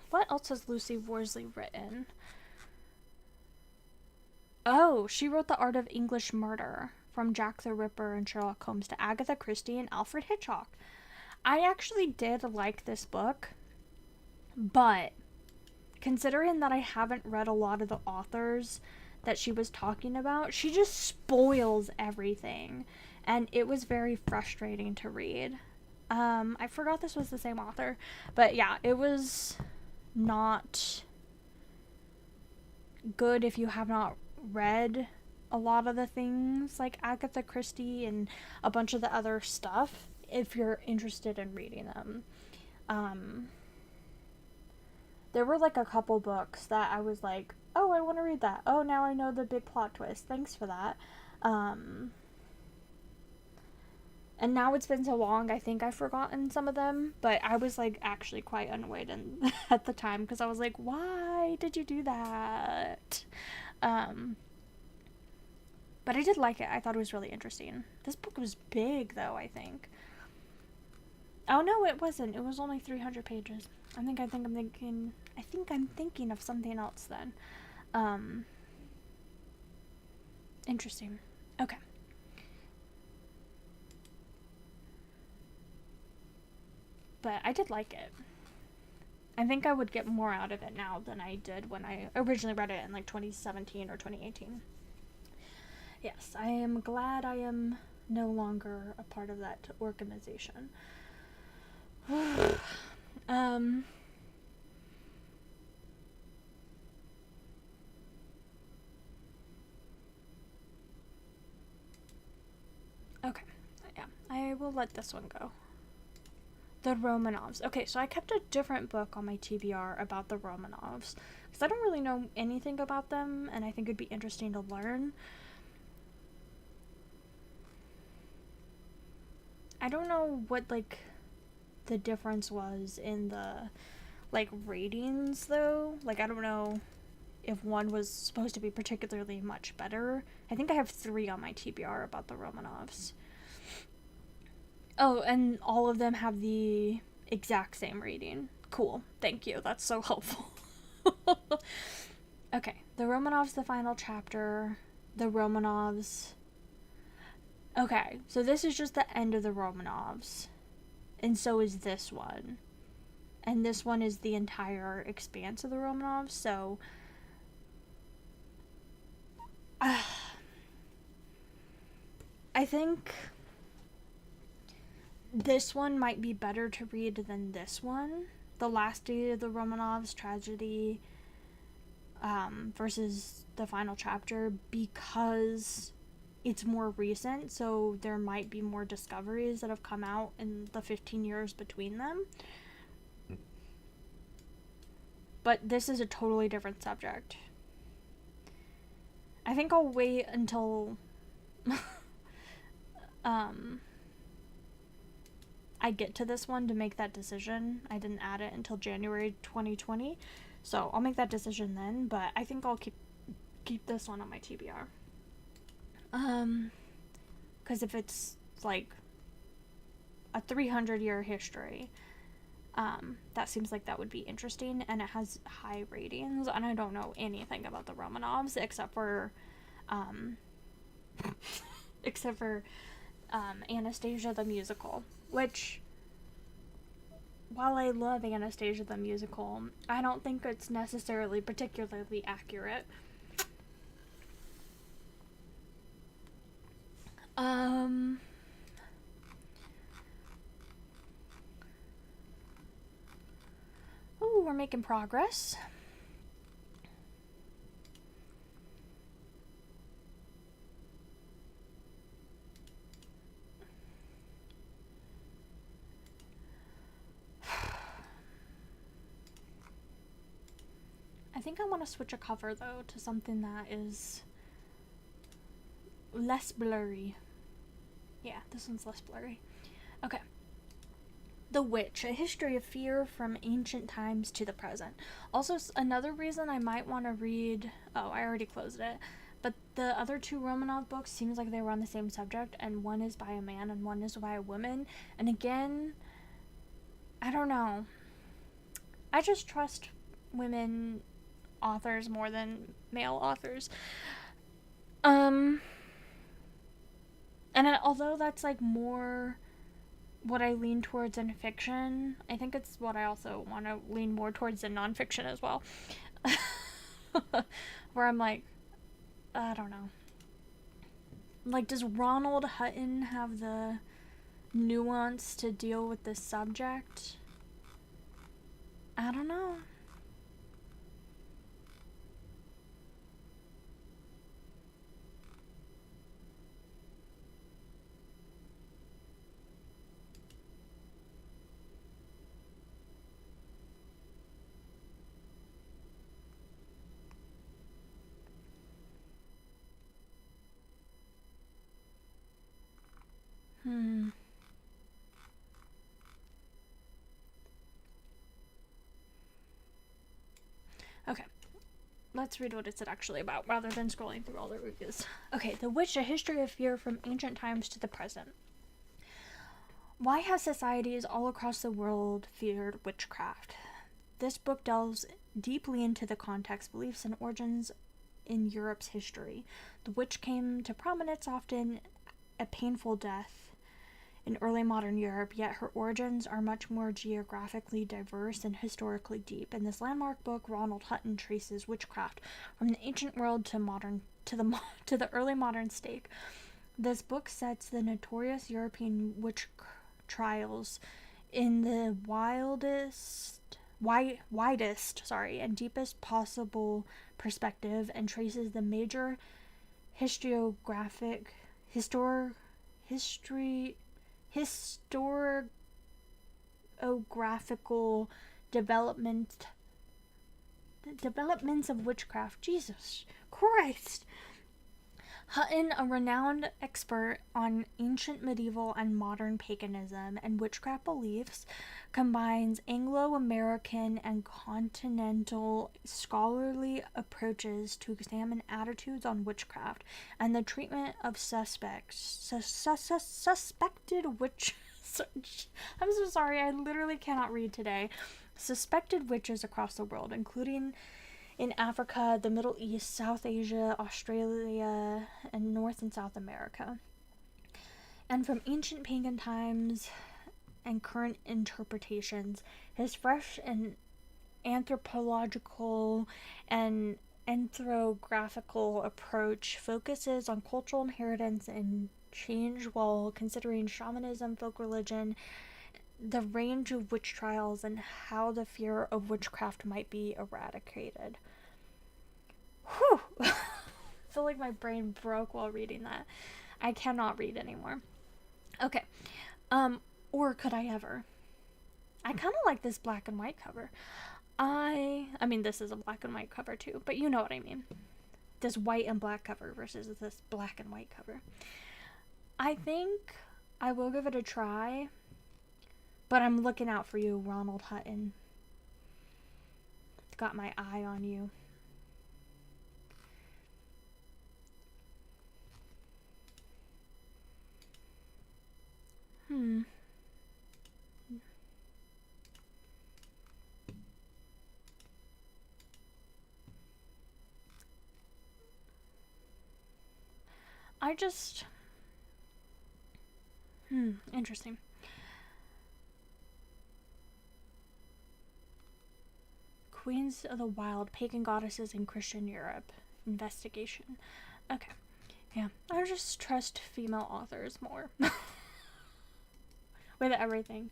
S1: what else has Lucy Worsley written? Oh, she wrote The Art of English Murder, from Jack the Ripper and Sherlock Holmes to Agatha Christie and Alfred Hitchcock. I actually did like this book, but considering that I haven't read a lot of the authors that she was talking about, she just spoils everything, and it was very frustrating to read. I forgot this was the same author, but yeah, it was not good if you have not read a lot of the things like Agatha Christie and a bunch of the other stuff, if you're interested in reading them. There were like a couple books that I was like, oh, I want to read that. Oh, now I know the big plot twist. Thanks for that. And now it's been so long, I think I've forgotten some of them. But I was like actually quite annoyed at the time because I was like, why did you do that? But I did like it. I thought it was really interesting. This book was big, though, I think. Oh, no, it wasn't. It was only 300 pages. I think I'm thinking of something else then. Interesting. Okay. But I did like it. I think I would get more out of it now than I did when I originally read it in like 2017 or 2018. Yes, I am glad I am no longer a part of that organization. Okay, yeah, I will let this one go. The Romanovs. Okay, so I kept a different book on my TBR about the Romanovs, because I don't really know anything about them, and I think it'd be interesting to learn. I don't know what, like, the difference was in the, like, ratings, though. Like, I don't know if one was supposed to be particularly much better. I think I have 3 on my TBR about the Romanovs. Oh, and all of them have the exact same rating. Cool. Thank you. That's so helpful. Okay. The Romanovs, the final chapter. The Romanovs. Okay. So this is just the end of the Romanovs. And so is this one. And this one is the entire expanse of the Romanovs. So I think this one might be better to read than this one. The Last Day of the Romanovs Tragedy versus the final chapter, because it's more recent, so there might be more discoveries that have come out in the 15 years between them. But this is a totally different subject. I think I'll wait until I get to this one to make that decision. I didn't add it until January 2020, so I'll make that decision then, but I think I'll keep this one on my TBR. Because if it's like a 300-year history, that seems like that would be interesting, and it has high ratings, and I don't know anything about the Romanovs except for Anastasia the musical, which, while I love Anastasia the musical, I don't think it's necessarily particularly accurate. Oh, we're making progress. I think I want to switch a cover, though, to something that is less blurry. Yeah, this one's less blurry. Okay. The Witch, A History of Fear from Ancient Times to the Present. Also, another reason I might want to read... Oh, I already closed it. But the other two Romanov books seems like they were on the same subject, and one is by a man and one is by a woman. And again, I don't know. I just trust women authors more than male authors. And although that's like more what I lean towards in fiction, I think it's what I also want to lean more towards in nonfiction as well. Where I'm like, I don't know. Like, does Ronald Hutton have the nuance to deal with this subject? I don't know. Okay. Let's read what it's actually about, rather than scrolling through all the reviews. Okay, The Witch, A History of Fear from Ancient Times to the Present. Why has societies all across the world feared witchcraft? This book delves deeply into the context, beliefs, and origins in Europe's history. The witch came to prominence often a painful death in early modern Europe, yet her origins are much more geographically diverse and historically deep. In this landmark book, Ronald Hutton traces witchcraft from the ancient world to the early modern state. This book sets the notorious European witch trials in the widest and deepest possible perspective, and traces the major historiographical developments of witchcraft. Jesus Christ. Hutton, a renowned expert on ancient, medieval, and modern paganism and witchcraft beliefs, combines Anglo-American and continental scholarly approaches to examine attitudes on witchcraft and the treatment of suspected witch. I'm so sorry, I literally cannot read today. Suspected witches across the world, including in Africa, the Middle East, South Asia, Australia, and North and South America. And from ancient pagan times and current interpretations, his fresh and anthropological and ethnographical approach focuses on cultural inheritance and change while considering shamanism, folk religion, the range of witch trials, and how the fear of witchcraft might be eradicated. Whew! I feel like my brain broke while reading that. I cannot read anymore. Okay. Or could I ever? I kind of like this black and white cover. I mean, this is a black and white cover too, but you know what I mean. This white and black cover versus this black and white cover. I think I will give it a try, but I'm looking out for you, Ronald Hutton. Got my eye on you. I just... interesting. Queens of the Wild, Pagan Goddesses in Christian Europe. Investigation. Okay. Yeah. I just trust female authors more. With everything.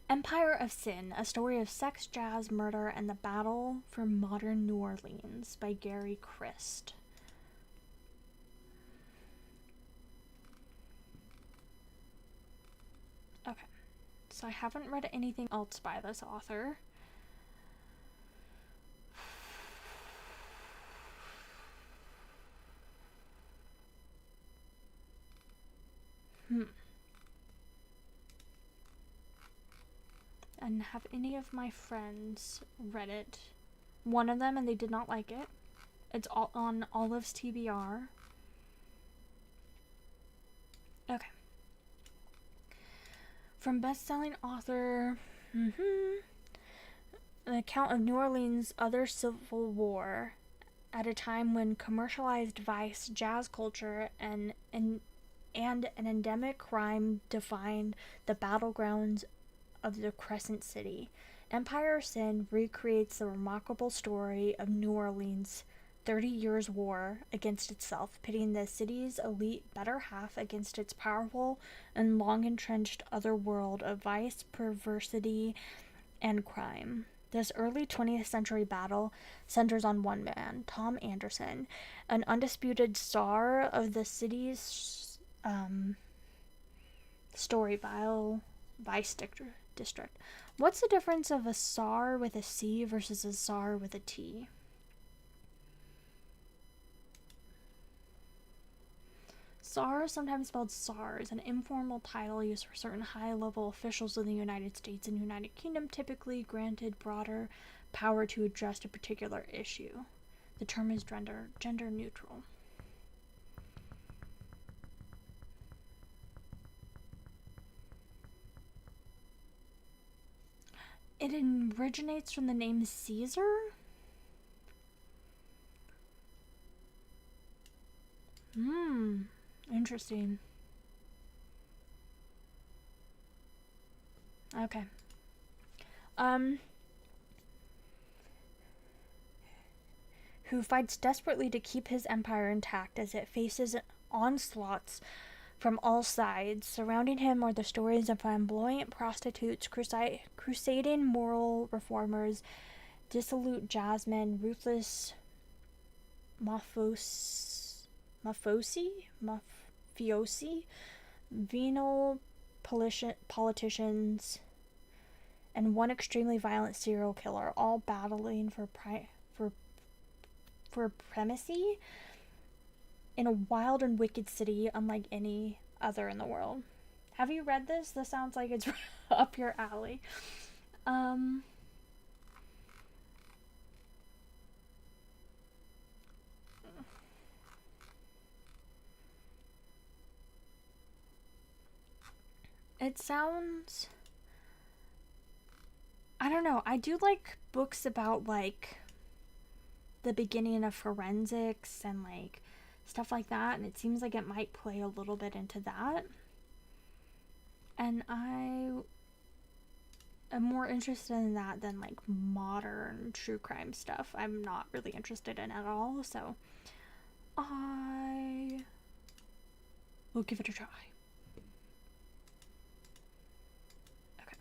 S1: Empire of Sin, a story of sex, jazz, murder, and the battle for modern New Orleans by Gary Christ. Okay. So I haven't read anything else by this author. And have any of my friends read it? One of them, and they did not like it. It's all on Olive's TBR. Okay. From best-selling author, an account of New Orleans' other civil war at a time when commercialized vice, jazz culture, and an endemic crime defined the battlegrounds of the Crescent City. Empire of Sin recreates the remarkable story of New Orleans' 30 Years' War against itself, pitting the city's elite better half against its powerful and long-entrenched other world of vice, perversity, and crime. This early 20th century battle centers on one man, Tom Anderson, an undisputed star of the city's Storyville Vice District. What's the difference of a SAR with a C versus a SAR with a T? SAR, sometimes spelled SAR, is an informal title used for certain high-level officials in the United States and United Kingdom, typically granted broader power to address a particular issue. The term is gender neutral. It originates from the name Caesar? Interesting. Okay. Who fights desperately to keep his empire intact as it faces onslaughts from all sides. Surrounding him are the stories of flamboyant prostitutes, crusading moral reformers, dissolute jazzmen, ruthless mafiosi, venal politicians, and one extremely violent serial killer, all battling for primacy in a wild and wicked city unlike any other in the world. Have you read this? This sounds like it's up your alley. It sounds... I don't know. I do like books about, like, the beginning of forensics and, like, stuff like that, and it seems like it might play a little bit into that. And I am more interested in that than, like, modern true crime stuff. I'm not really interested in at all, so I will give it a try. Okay.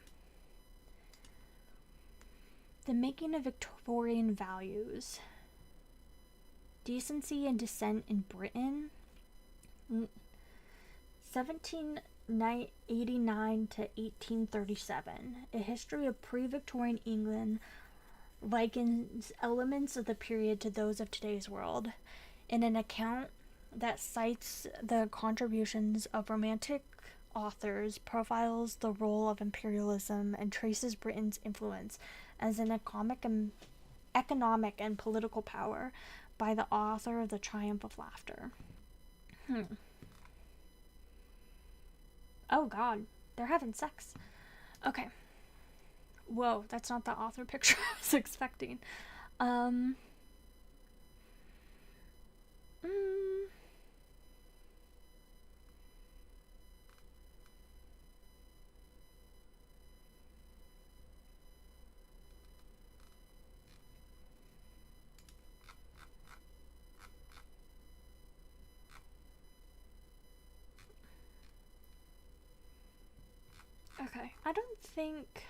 S1: The Making of Victorian Values. Decency and Dissent in Britain. 1889 to 1837. A history of pre-Victorian England likens elements of the period to those of today's world. In an account that cites the contributions of Romantic authors, profiles the role of imperialism, and traces Britain's influence as an economic and political power by the author of The Triumph of Laughter. Oh god, they're having sex. Okay. Whoa, that's not the author picture I was expecting. Mm, okay, I don't think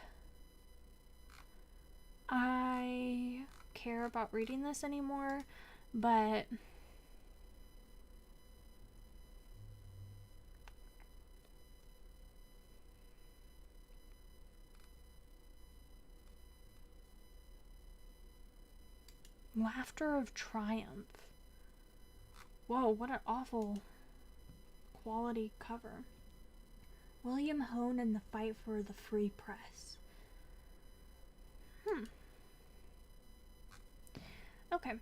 S1: I care about reading this anymore, but Laughter of Triumph. Whoa, what an awful quality cover. William Hone and the Fight for the Free Press. Okay.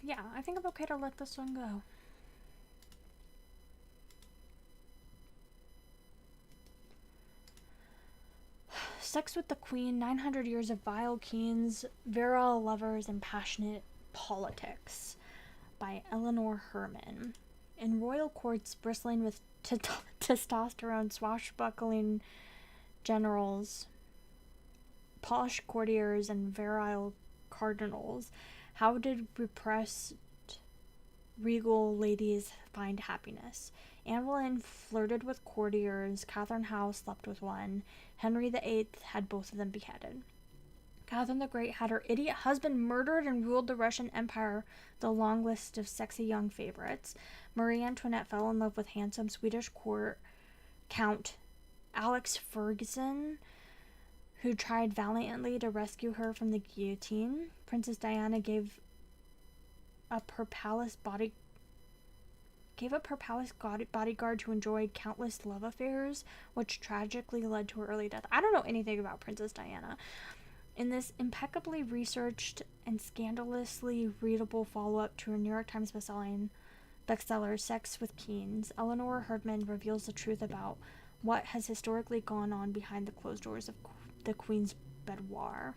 S1: Yeah, I think I'm okay to let this one go. Sex with the Queen, 900 Years of Vile Kings, Virile Lovers, and Passionate Politics by Eleanor Herman. In royal courts bristling with testosterone, swashbuckling generals, posh courtiers, and virile cardinals, how did repressed regal ladies find happiness? Anne Boleyn flirted with courtiers, Catherine Howe slept with one, Henry VIII had both of them beheaded. Catherine the Great had her idiot husband murdered and ruled the Russian Empire, the long list of sexy young favorites. Marie Antoinette fell in love with handsome Swedish court Count Alex Ferguson, who tried valiantly to rescue her from the guillotine. Princess Diana gave up her palace bodyguard to enjoy countless love affairs, which tragically led to her early death. I don't know anything about Princess Diana. In this impeccably researched and scandalously readable follow-up to her New York Times bestseller, Sex with Kings, Eleanor Herman reveals the truth about what has historically gone on behind the closed doors of the Queen's boudoir.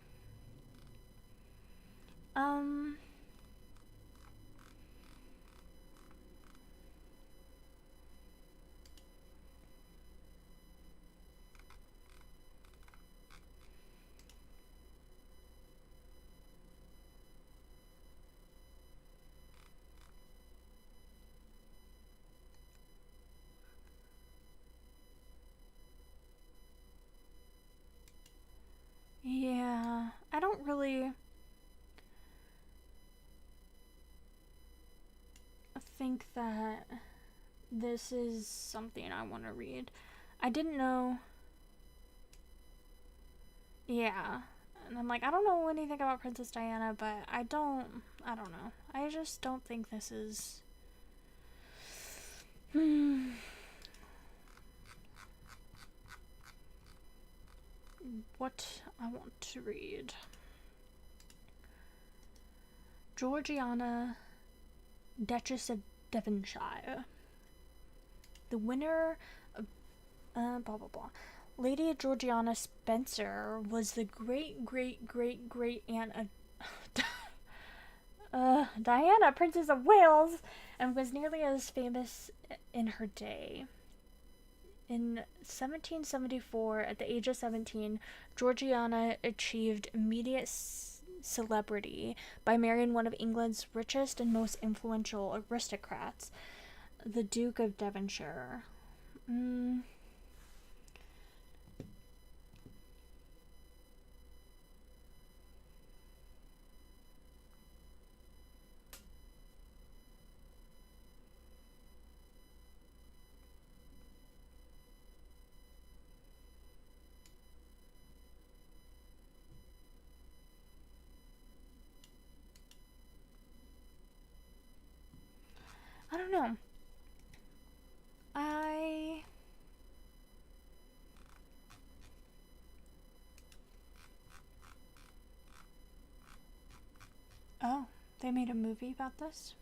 S1: Yeah, I don't really think that this is something I want to read. I didn't know. Yeah. And I'm like, I don't know anything about Princess Diana, but I don't know. I just don't think this is what I want to read. Georgiana, Duchess of Devonshire. The winner of blah blah blah. Lady Georgiana Spencer was the great aunt of Diana, Princess of Wales, and was nearly as famous in her day. In 1774, at the age of 17, Georgiana achieved immediate celebrity by marrying one of England's richest and most influential aristocrats, the Duke of Devonshire. made a movie about this.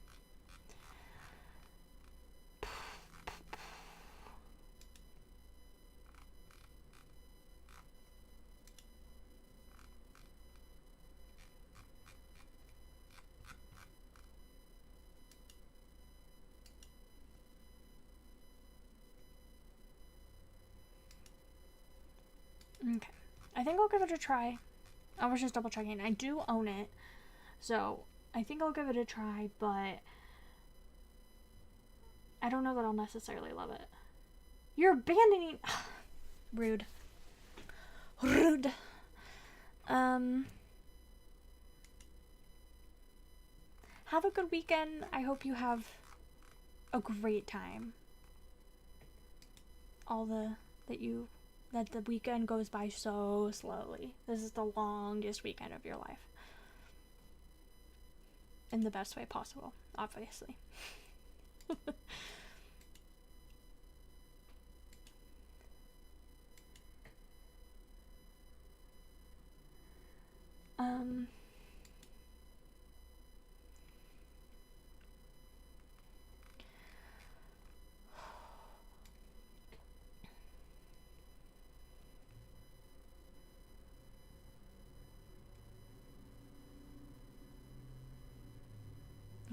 S1: Okay. I think I'll give it a try. I was just double checking. I do own it. So I think I'll give it a try, but I don't know that I'll necessarily love it. You're abandoning. Rude. Rude. Have a good weekend. I hope you have a great time. That the weekend goes by so slowly. This is the longest weekend of your life. In the best way possible, obviously.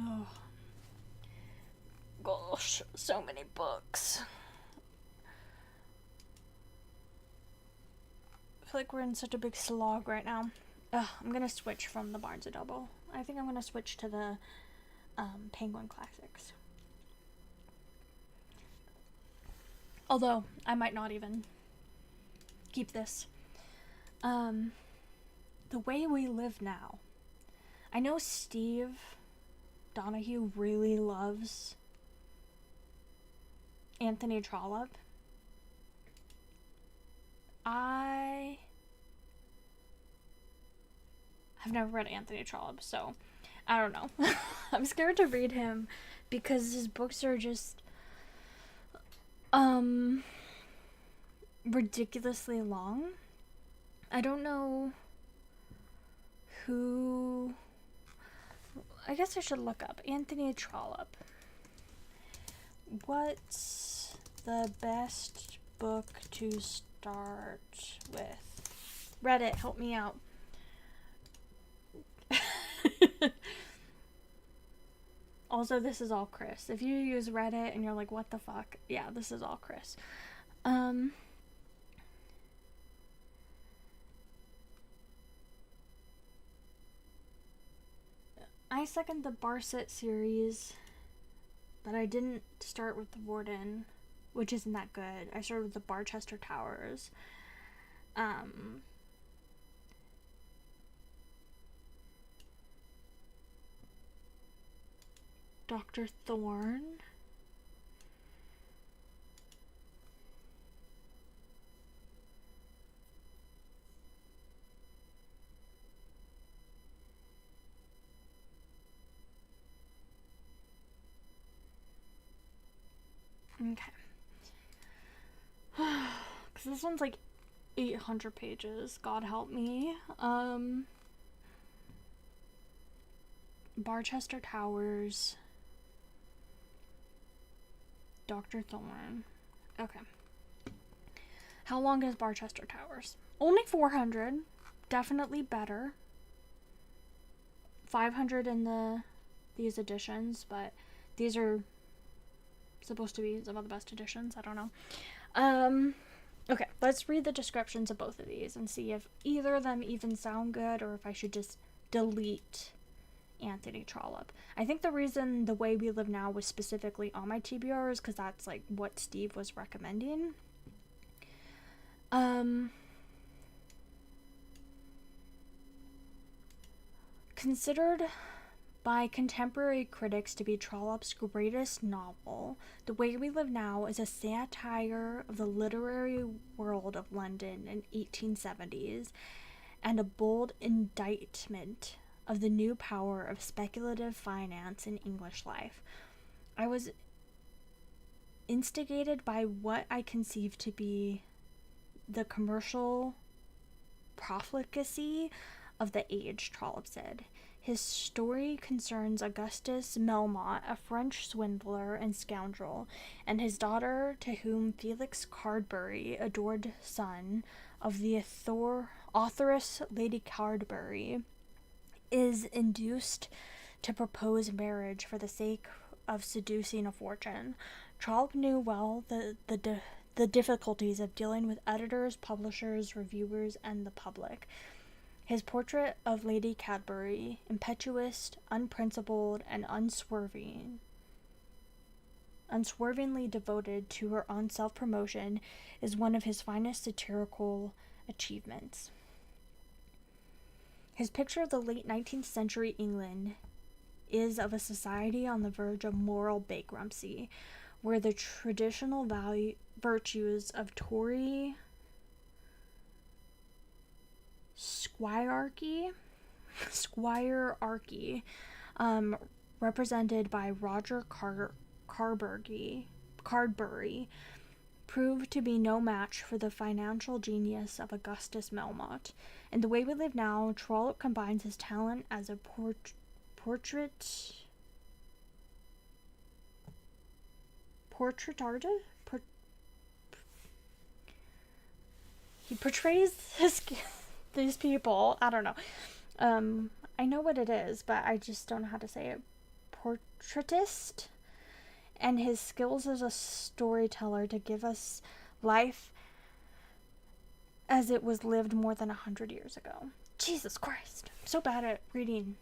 S1: Oh. Gosh, so many books. I feel like we're in such a big slog right now. I'm gonna switch from the Barnes & Noble. I think I'm gonna switch to the Penguin Classics. Although, I might not even keep this. The Way We Live Now. I know Steve Donahue really loves Anthony Trollope. I have never read Anthony Trollope, so I don't know. I'm scared to read him because his books are just ridiculously long. I don't know who. I guess I should look up Anthony Trollope. What's the best book to start with? Reddit, help me out. Also, this is all Chris. If you use Reddit and you're like, what the fuck? Yeah, this is all Chris. I second the Barset series, but I didn't start with the Warden, which isn't that good. I started with the Barchester Towers. Dr. Thorne. Okay. Because this one's like 800 pages. God help me. Barchester Towers. Dr. Thorne. Okay. How long is Barchester Towers? Only 400. Definitely better. 500 in these editions, but these are supposed to be some of the best editions. I don't know. Okay, let's read the descriptions of both of these and see if either of them even sound good or if I should just delete Anthony Trollope. I think the reason The Way We Live Now was specifically on my TBR is because that's like what Steve was recommending. Considered by contemporary critics to be Trollope's greatest novel, The Way We Live Now is a satire of the literary world of London in 1870s and a bold indictment of the new power of speculative finance in English life. I was instigated by what I conceived to be the commercial profligacy of the age, Trollope said. His story concerns Augustus Melmotte, a French swindler and scoundrel, and his daughter, to whom Felix Cardbury, adored son of the authoress Lady Cardbury, is induced to propose marriage for the sake of seducing a fortune. Trollope knew well the difficulties of dealing with editors, publishers, reviewers, and the public. His portrait of Lady Cadbury, impetuous, unprincipled, and unswervingly devoted to her own self-promotion, is one of his finest satirical achievements. His picture of the late 19th century England is of a society on the verge of moral bankruptcy, where the traditional virtues of Tory squirearchy, represented by Roger Cardbury, proved to be no match for the financial genius of Augustus Melmotte. In The Way We Live Now, Trollope combines his talent as a portrait artist. He portrays these people. I don't know. I know what it is, but I just don't know how to say it. Portraitist, and his skills as a storyteller to give us life as it was lived more than 100 years ago. Jesus Christ. I'm so bad at reading.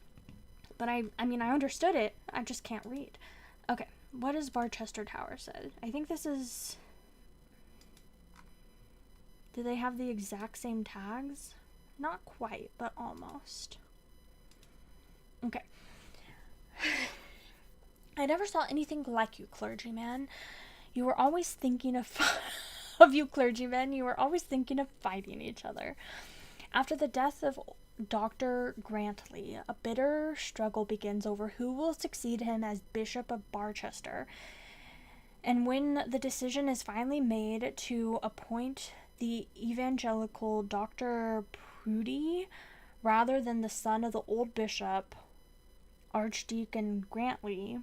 S1: But I understood it. I just can't read. Okay. What does Barchester Tower said? I think this is... Do they have the exact same tags? Not quite, but almost. Okay. I never saw anything like you, clergyman. You were always thinking of you, clergymen. You were always thinking of fighting each other. After the death of Dr. Grantley, a bitter struggle begins over who will succeed him as Bishop of Barchester. And when the decision is finally made to appoint the evangelical Dr. Prouty rather than the son of the old bishop, Archdeacon Grantley,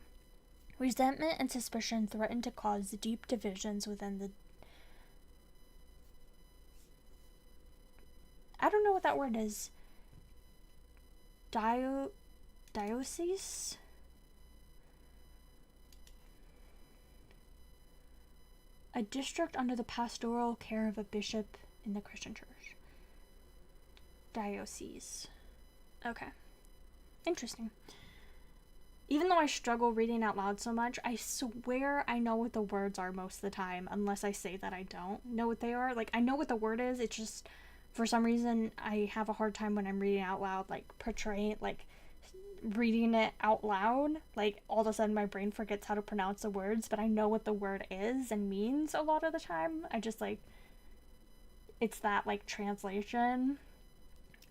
S1: resentment and suspicion threaten to cause deep divisions within the... I don't know what that word is. Diocese? A district under the pastoral care of a bishop in the Christian church. Diocese. Okay. Interesting. Even though I struggle reading out loud so much, I swear I know what the words are most of the time, unless I say that I don't know what they are. Like, I know what the word is, it's just, for some reason, I have a hard time when I'm reading out loud, reading it out loud. Like, all of a sudden my brain forgets how to pronounce the words, but I know what the word is and means a lot of the time. I just, it's that, translation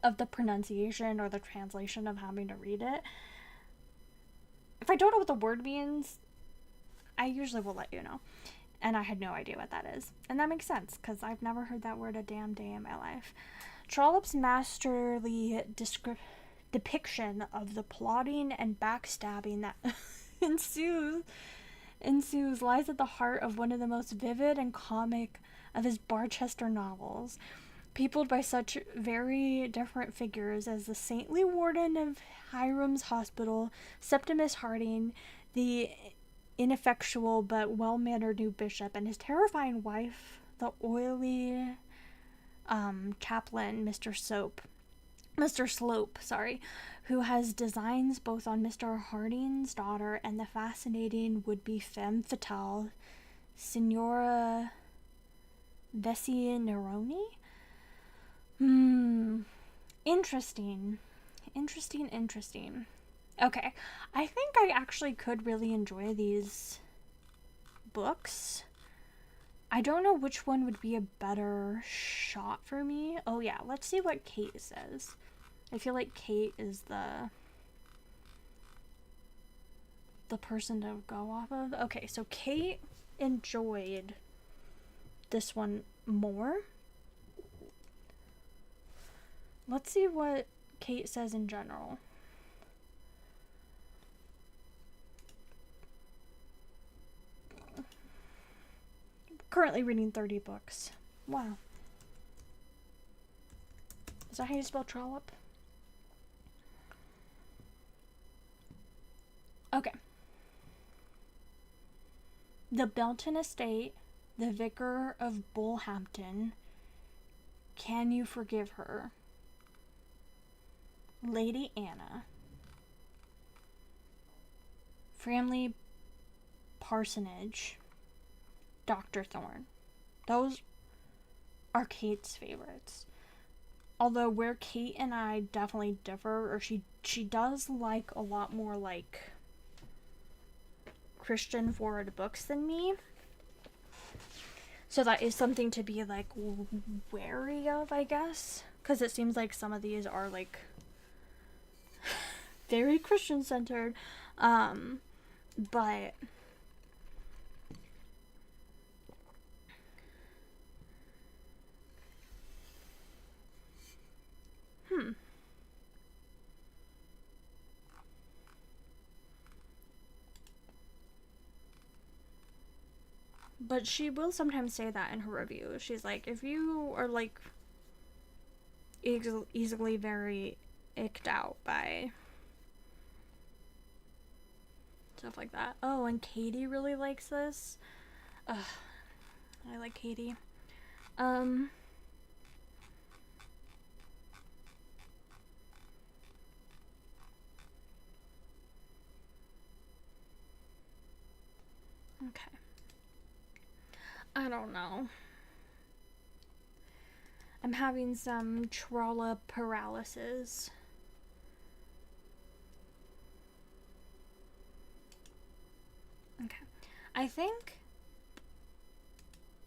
S1: of the pronunciation or the translation of having to read it. If I don't know what the word means, I usually will let you know. And I had no idea what that is. And that makes sense, because I've never heard that word a damn day in my life. Trollope's masterly depiction of the plotting and backstabbing that ensues lies at the heart of one of the most vivid and comic of his Barchester novels, peopled by such very different figures as the saintly warden of Hiram's Hospital, Septimus Harding, the ineffectual but well-mannered new bishop, and his terrifying wife, the oily chaplain, Mr. Slope, who has designs both on Mr. Harding's daughter and the fascinating would-be femme fatale, Signora Vessi Neroni. Interesting. Okay, I think I actually could really enjoy these books. I don't know which one would be a better shot for me. Oh yeah, let's see what Kate says. I feel like Kate is the person to go off of. Okay, so Kate enjoyed this one more. Let's see what Kate says in general. Currently reading 30 books. Wow. Is that how you spell trollop? Okay. The Belton Estate, The Vicar of Bullhampton, Can You Forgive Her? Lady Anna, Framley Parsonage, Dr. Thorne. Those are Kate's favorites. Although where Kate and I definitely differ, or she does like a lot more like Christian forward books than me. So that is something to be like wary of, I guess, because it seems like some of these are like very Christian centered, but but she will sometimes say that in her review. She's like, if you are like easily very icked out by stuff like that. Oh, and Katie really likes this. Ugh, I like Katie. Okay. I don't know. I'm having some trolla paralysis. Okay. I think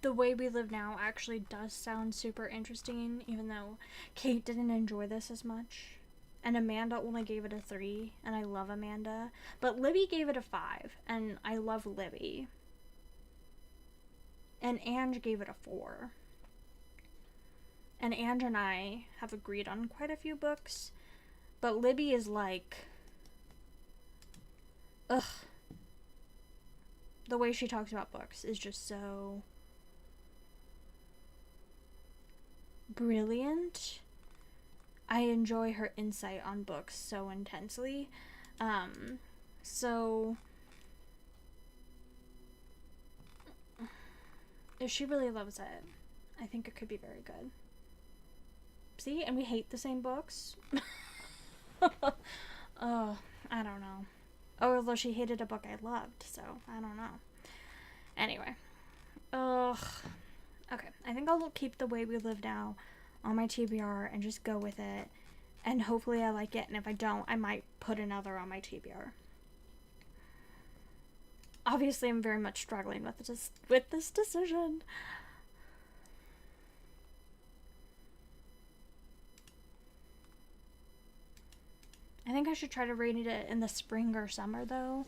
S1: The Way We Live Now actually does sound super interesting, even though Kate didn't enjoy this as much. And Amanda only gave it a 3, and I love Amanda. But Libby gave it a 5, and I love Libby. And Ange gave it a 4. And Ange and I have agreed on quite a few books. But Libby is like... ugh. The way she talks about books is just so... brilliant. I enjoy her insight on books so intensely. So... if she really loves it, I think it could be very good. See? And we hate the same books. Oh, I don't know. Oh, although she hated a book I loved, so I don't know. Anyway. Ugh. Okay, I think I'll keep The Way We Live Now on my TBR and just go with it. And hopefully I like it, and if I don't, I might put another on my TBR. Obviously, I'm very much struggling with this decision. I think I should try to read it in the spring or summer, though.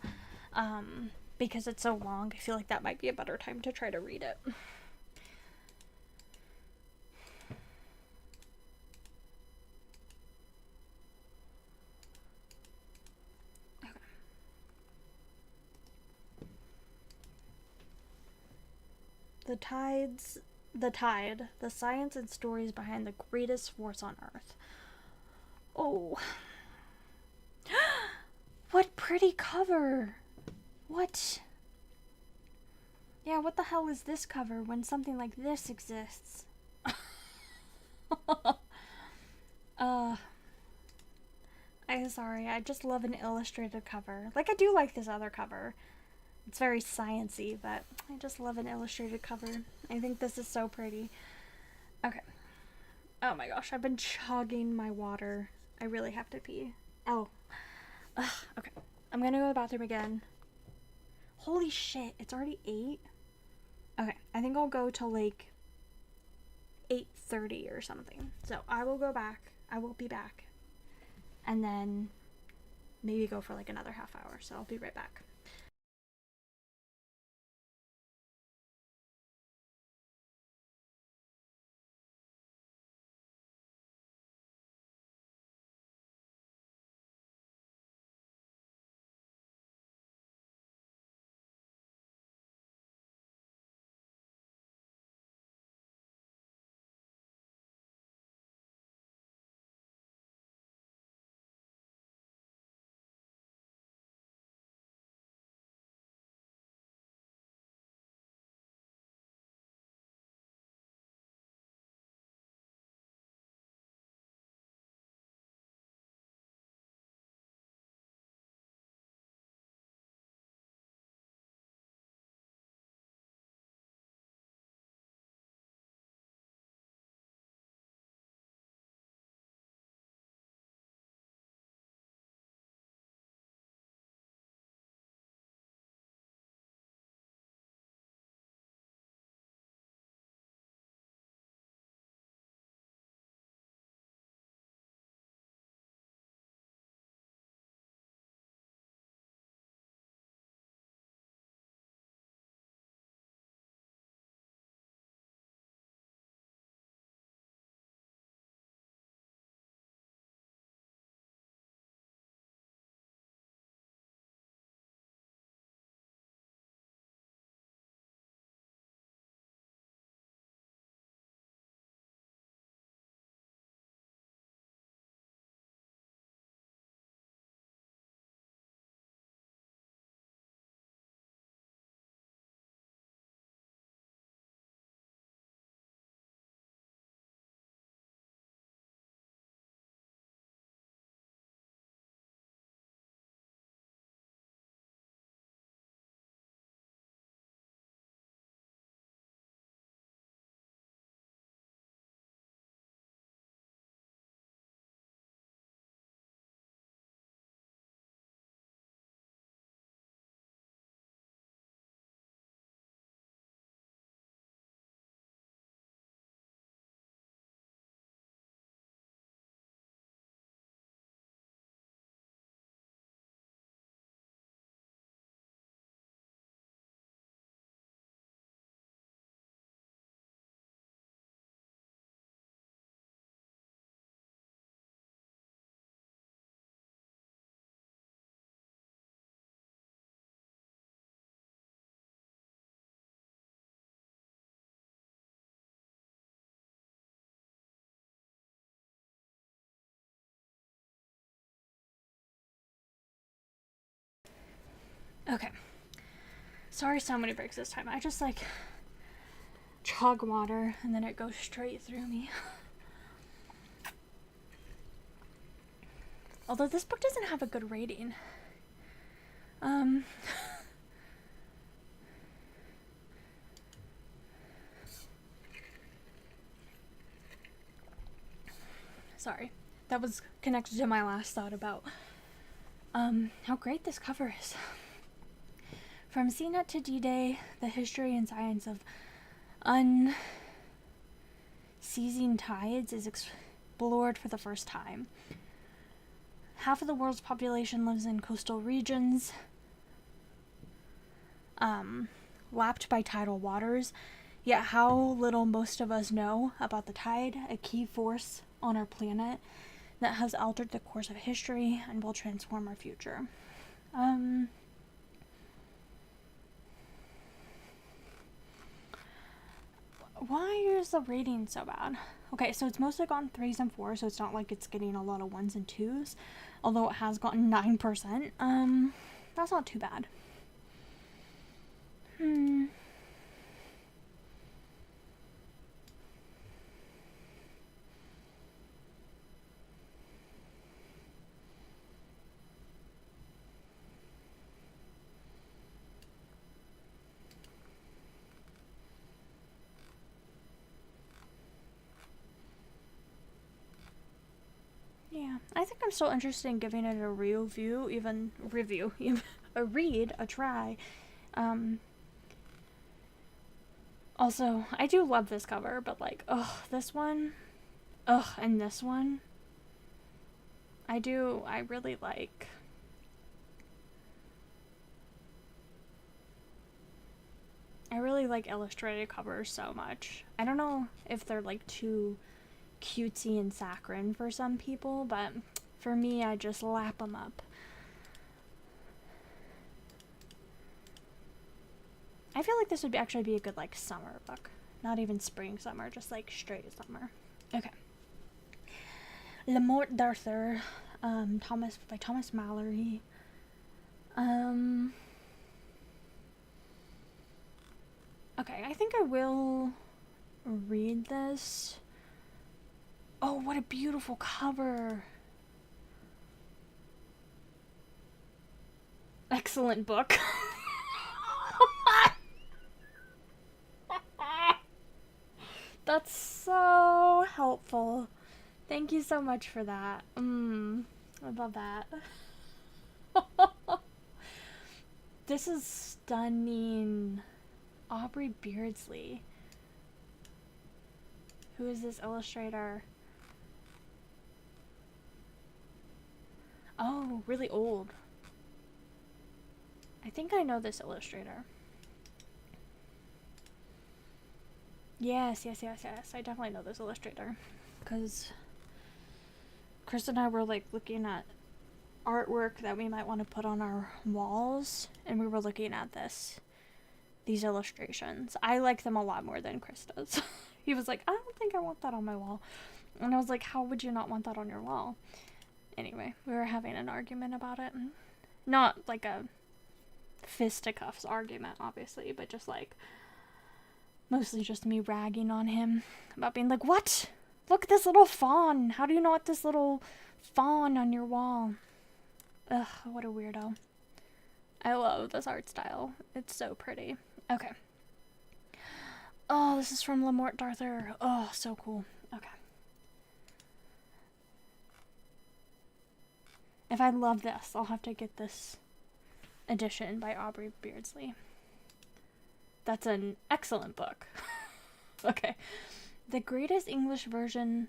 S1: Because it's so long, I feel like that might be a better time to try to read it. Okay. The Tide, the science and stories behind the greatest force on Earth. Oh. What pretty cover! What? Yeah, what the hell is this cover when something like this exists? I'm sorry, I just love an illustrated cover. Like, I do like this other cover. It's very science-y, but I just love an illustrated cover. I think this is so pretty. Okay. Oh my gosh, I've been chugging my water. I really have to pee. Oh. Ugh, okay. I'm gonna go to the bathroom again. Holy shit, it's already 8? Okay, I think I'll go till like 8:30 or something. So I will go back. I will be back. And then maybe go for like another half hour. So I'll be right back. Okay. Sorry, so many breaks this time. I just like chug water and then it goes straight through me. Although this book doesn't have a good rating. Sorry. That was connected to my last thought about how great this cover is. From CNET to D-Day, the history and science of unceasing tides is explored for the first time. Half of the world's population lives in coastal regions, lapped by tidal waters, yet how little most of us know about the tide, a key force on our planet that has altered the course of history and will transform our future. Why is the rating so bad? Okay, so it's mostly gotten 3s and 4s, so it's not like it's getting a lot of 1s and 2s, although it has gotten 9%. That's not too bad. Yeah, I think I'm still interested in giving it a a read, a try. Also, I do love this cover, but like, this one, and this one, I really like. I really like illustrated covers so much. I don't know if they're like too cutesy and saccharine for some people, but for me, I just lap them up. I feel like this would actually be a good like summer book. Not even spring summer, just like straight summer. Okay. Le Morte d'Arthur, by Thomas Mallory. Okay, I think I will read this. Oh, what a beautiful cover. Excellent book. That's so helpful. Thank you so much for that. I love that. This is stunning. Aubrey Beardsley. Who is this illustrator? Oh, really old. I think I know this illustrator. Yes. I definitely know this illustrator. Because Chris and I were like looking at artwork that we might want to put on our walls, and we were looking at these illustrations. I like them a lot more than Chris does. He was like, I don't think I want that on my wall. And I was like, how would you not want that on your wall? Anyway, we were having an argument about it. Not like a fisticuffs argument, obviously, but just like mostly just me ragging on him about being like, what? Look at this little fawn. How do you not want this little fawn on your wall? Ugh, what a weirdo. I love this art style. It's so pretty. Okay. Oh, this is from Le Morte d'Arthur. Oh, so cool. Okay. If I love this, I'll have to get this edition by Aubrey Beardsley. That's an excellent book. Okay. The greatest English version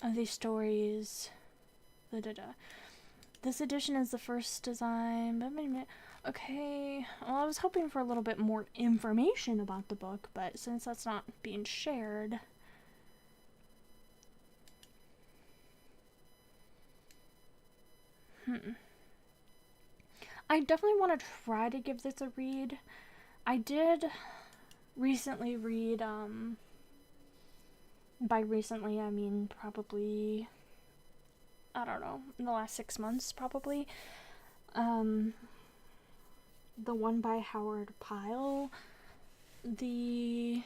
S1: of these stories. This edition is the first design. Okay. Well, I was hoping for a little bit more information about the book, but since that's not being shared. I definitely want to try to give this a read. I did recently read, by recently I mean probably, I don't know, in the last 6 months probably, the one by Howard Pyle, the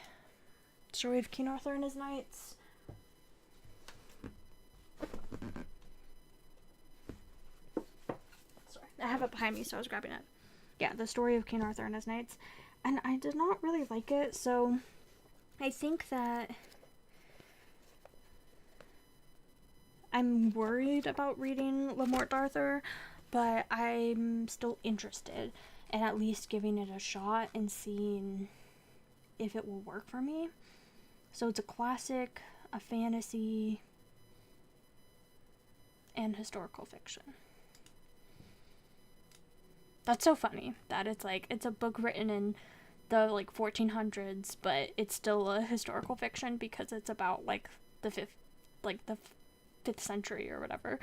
S1: story of King Arthur and his knights. Sorry, I have it behind me, so I was grabbing it. Yeah, the story of King Arthur and his knights. And I did not really like it, so I think that I'm worried about reading Le Morte d'Arthur, but I'm still interested in at least giving it a shot and seeing if it will work for me. So it's a classic, a fantasy, and historical fiction. That's so funny that it's like, it's a book written in the like 1400s, but it's still a historical fiction because it's about like the 5th century or whatever.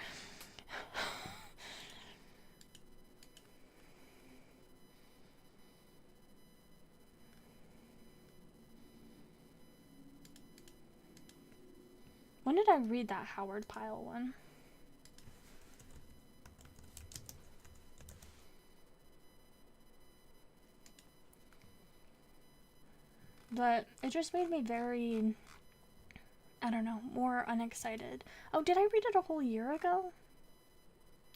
S1: When did I read that Howard Pyle one? But it just made me very, I don't know, more unexcited. Oh, did I read it a whole year ago?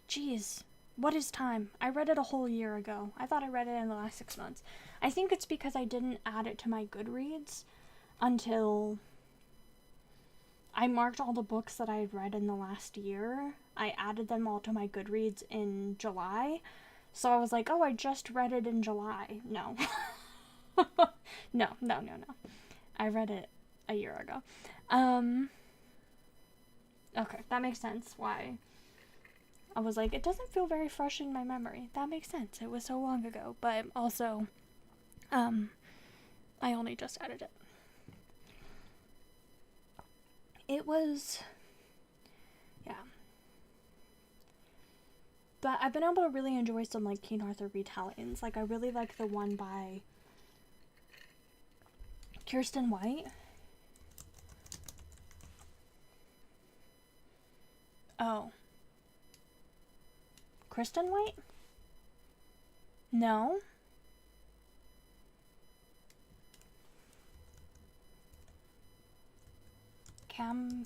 S1: Jeez, what is time? I read it a whole year ago. I thought I read it in the last 6 months. I think it's because I didn't add it to my Goodreads until I marked all the books that I had read in the last year. I added them all to my Goodreads in July. So I was like, oh, I just read it in July. No. No. I read it a year ago. Okay, that makes sense why. I was like, it doesn't feel very fresh in my memory. That makes sense. It was so long ago. But also, I only just added it. It was, yeah. But I've been able to really enjoy some, like, King Arthur retellings. Like, I really like the one by Kirsten White. Oh. Kristen White? No.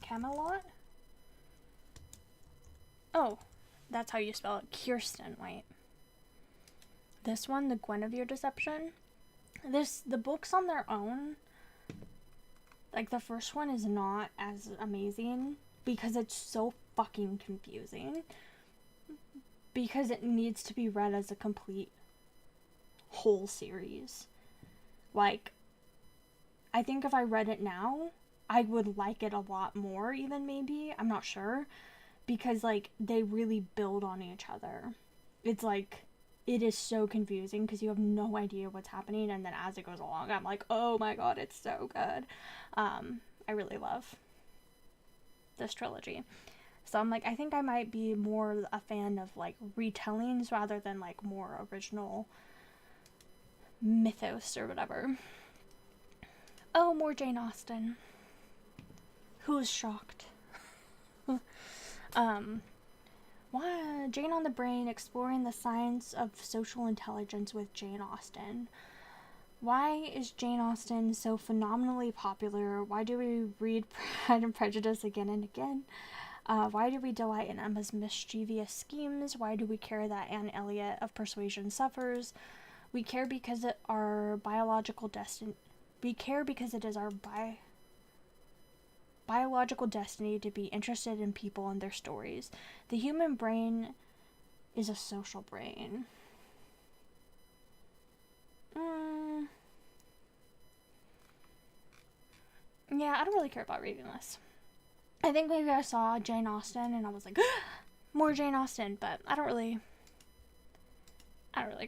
S1: Camelot? Oh, that's how you spell it. Kirsten White. This one, The Guinevere Deception. The books on their own, like the first one is not as amazing because it's so fucking confusing. Because it needs to be read as a complete whole series. Like, I think if I read it now, I would like it a lot more, even maybe. I'm not sure. Because, like, they really build on each other. It's like, it is so confusing because you have no idea what's happening. And then as it goes along, I'm like, oh my god, it's so good. I really love this trilogy. So I'm like, I think I might be more a fan of, like, retellings rather than, like, more original mythos or whatever. Oh, more Jane Austen. Who's shocked? Why? Jane on the Brain, exploring the science of social intelligence with Jane Austen. Why is Jane Austen so phenomenally popular? Why do we read Pride and Prejudice again and again? Why do we delight in Emma's mischievous schemes? Why do we care that Anne Elliot of Persuasion suffers? We care because it our biological destiny. We care because it is our biological destiny to be interested in people and their stories. The human brain is a social brain. Yeah, I don't really care about reading this. I think maybe I saw Jane Austen and I was like, more Jane Austen, but I don't really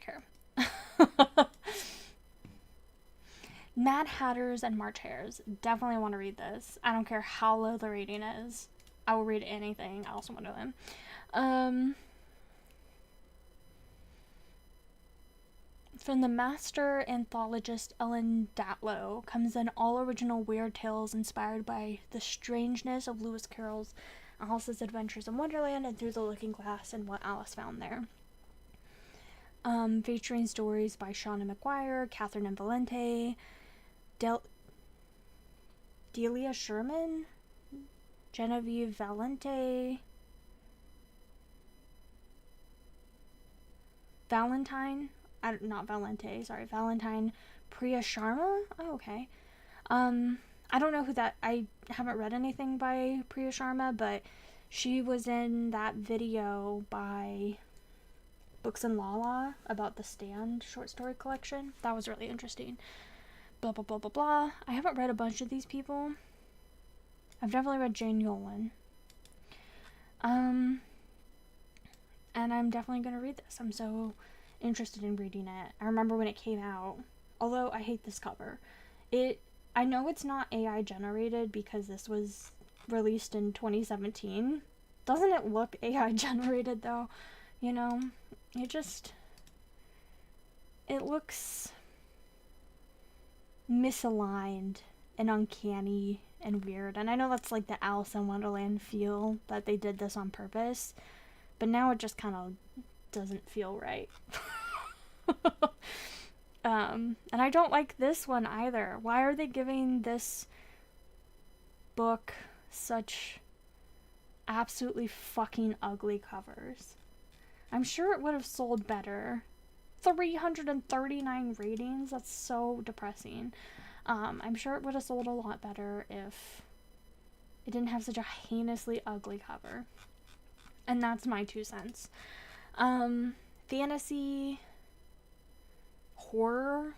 S1: care. Mad Hatters and March Hares. Definitely want to read this. I don't care how low the rating is. I will read anything else one of them. From the master anthologist Ellen Datlow comes an all-original weird tales inspired by the strangeness of Lewis Carroll's Alice's Adventures in Wonderland and Through the Looking Glass and What Alice Found There. featuring stories by Shauna McGuire, Catherine and Valente, Delia Sherman, Genevieve Valentine, Valentine Priya Sharma. Oh, okay. I don't know who that, I haven't read anything by Priya Sharma, but she was in that video by Books and Lala about the Stand short story collection. That was really interesting. Blah, blah, blah, blah, blah. I haven't read a bunch of these people. I've definitely read Jane Yolen. And I'm definitely going to read this. I'm so interested in reading it. I remember when it came out, although I hate this cover. I know it's not AI generated because this was released in 2017. Doesn't it look AI generated though? You know, it looks misaligned and uncanny and weird. And I know that's like the Alice in Wonderland feel, that they did this on purpose, but now it just kind of doesn't feel right. And I don't like this one either. Why are they giving this book such absolutely fucking ugly covers? I'm sure it would have sold better. 339 ratings, that's so depressing. I'm sure it would have sold a lot better if it didn't have such a heinously ugly cover. And that's my 2 cents. Fantasy, horror.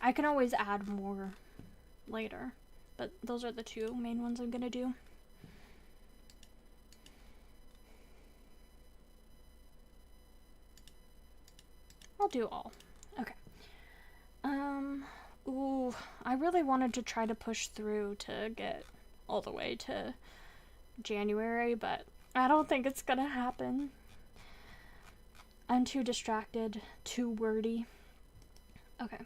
S1: I can always add more later, but those are the 2 main ones I'm gonna do. I'll do all. Okay. Ooh, I really wanted to try to push through to get all the way to January, but I don't think it's gonna happen. I'm too distracted, too wordy. Okay.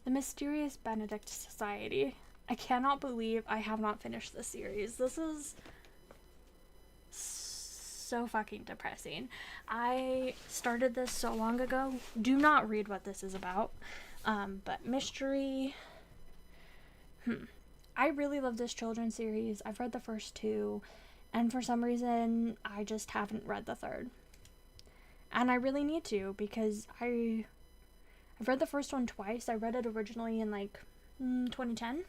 S1: The Mysterious Benedict Society. I cannot believe I have not finished this series. This is so fucking depressing. I started this so long ago. Do not read what this is about. But mystery. I really love this children's series. I've read the first 2, and for some reason, I just haven't read the 3rd. And I really need to, because I've read the first one twice. I read it originally in like 2010,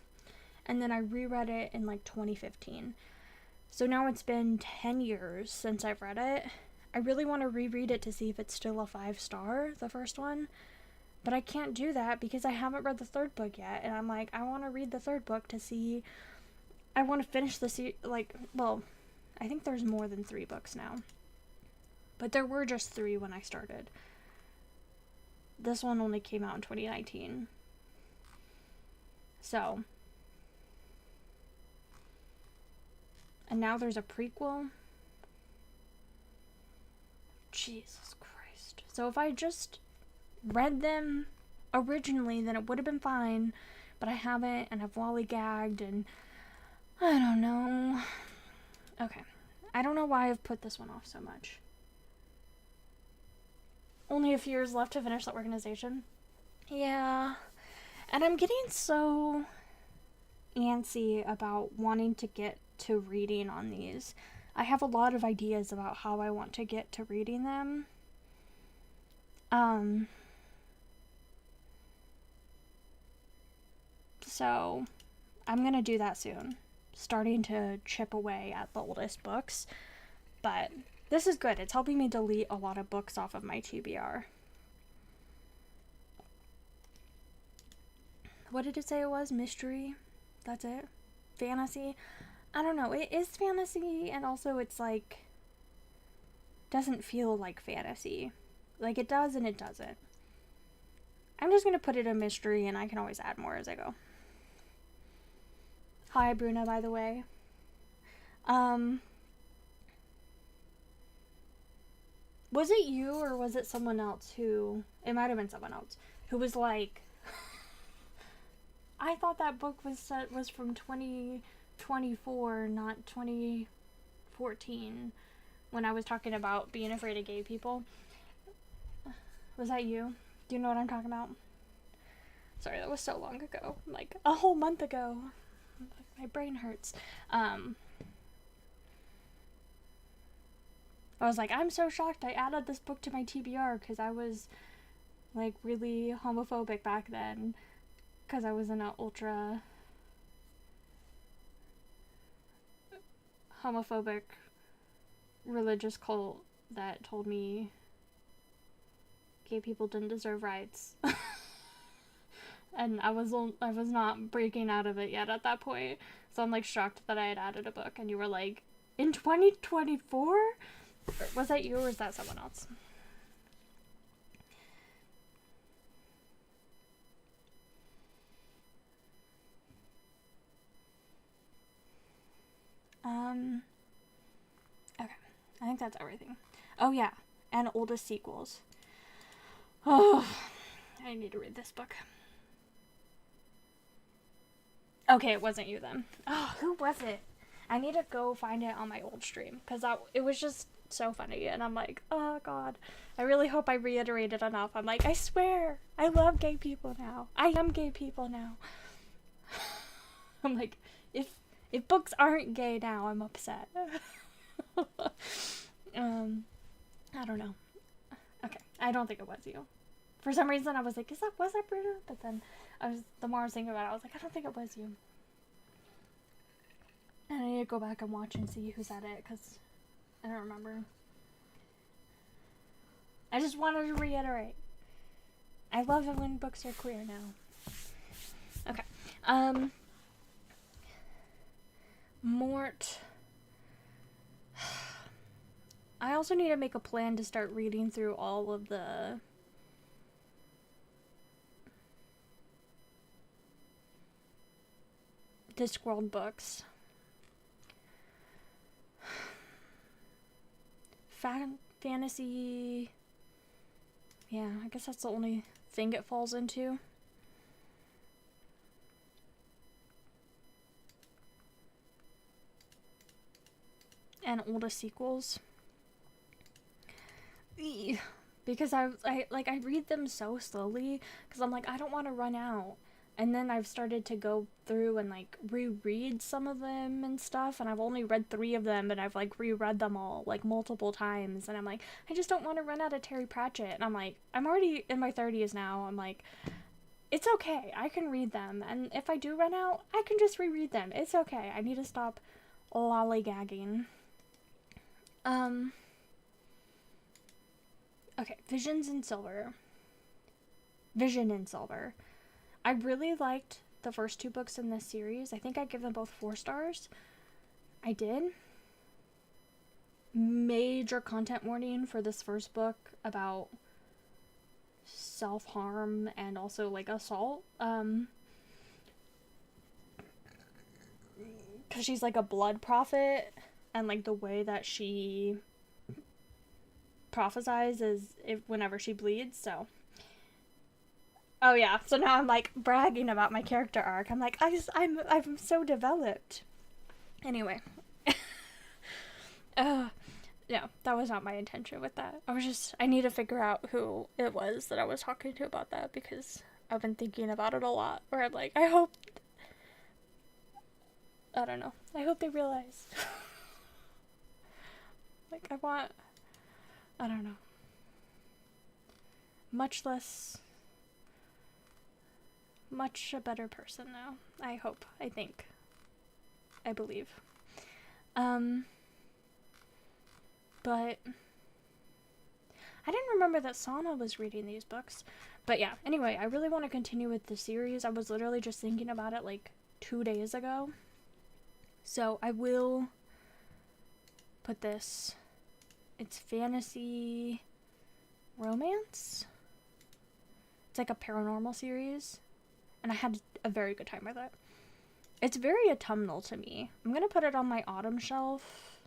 S1: and then I reread it in like 2015. So now it's been 10 years since I've read it. I really want to reread it to see if it's still a 5-star, the first one. But I can't do that because I haven't read the 3rd book yet. And I'm like, I want to read the 3rd book to see... I want to finish the series, well, I think there's more than 3 books now. But there were just 3 when I started. This one only came out in 2019. So... And now there's a prequel. Jesus Christ. So if I just read them originally, then it would have been fine. But I haven't, and I've lollygagged, and I don't know. Okay. I don't know why I've put this one off so much. Only a few years left to finish the organization. Yeah. And I'm getting so antsy about wanting to get to reading on these. I have a lot of ideas about how I want to get to reading them. So I'm gonna do that soon. Starting to chip away at the oldest books. But this is good. It's helping me delete a lot of books off of my TBR. What did it say it was? Mystery? That's it? Fantasy? I don't know. It is fantasy, and also it's like... doesn't feel like fantasy. Like, it does and it doesn't. I'm just gonna put it in mystery, and I can always add more as I go. Hi, Bruna, by the way. Was it you, or was it someone else who... It might have been someone else, who was like... I thought that book was from 2024, not 2014. when I was talking about being afraid of gay people. Was that you? Do you know what I'm talking about? Sorry, that was so long ago. Like, a whole month ago. My brain hurts. I was like, I'm so shocked I added this book to my TBR because I was, like, really homophobic back then. Because I was in an ultra homophobic religious cult that told me gay people didn't deserve rights. And I was not breaking out of it yet at that point. So I'm like shocked that I had added a book and you were like, in 2024? Was that you or was that someone else? Okay. I think that's everything. Oh yeah, and oldest sequels. Oh, I need to read this book. Okay, it wasn't you then. Oh, who was it? I need to go find it on my old stream because it was just so funny, and I'm like, oh god, I really hope I reiterated enough. I'm like, I swear, I love gay people now. I am gay people now. I'm like, if books aren't gay now, I'm upset. I don't know. Okay, I don't think it was you. For some reason, I was like, was that Britta? But then, the more I was thinking about it, I was like, I don't think it was you. And I need to go back and watch and see who said it, because I don't remember. I just wanted to reiterate. I love it when books are queer now. Okay. Mort. I also need to make a plan to start reading through all of the Discworld books. Fantasy. Yeah, I guess that's the only thing it falls into. And oldest sequels. Because I read them so slowly because I'm like, I don't want to run out. And then I've started to go through and like reread some of them and stuff, and I've only read 3 of them, and I've like reread them all like multiple times, and I'm like, I just don't want to run out of Terry Pratchett. And I'm like, I'm already in my 30s now. I'm like, it's okay, I can read them, and if I do run out, I can just reread them. It's okay. I need to stop lollygagging. Okay, Vision in Silver. I really liked the first 2 books in this series. I think I give them both 4 stars. I did. Major content warning for this first book about self-harm and also like assault. Because she's like a blood prophet, and like the way that she prophesies is whenever she bleeds, so. Oh yeah, so now I'm like bragging about my character arc. I'm like, I'm so developed. Anyway. Yeah, that was not my intention with that. I need to figure out who it was that I was talking to about that, because I've been thinking about it a lot, where I'm like, I hope they realize. Like, I don't know. Much a better person now. I hope. I think. I believe. But I didn't remember that Sana was reading these books. But yeah, anyway, I really want to continue with the series. I was literally just thinking about it like 2 days ago. So I will put this. It's fantasy romance. It's like a paranormal series. And I had a very good time with it. It's very autumnal to me. I'm going to put it on my autumn shelf.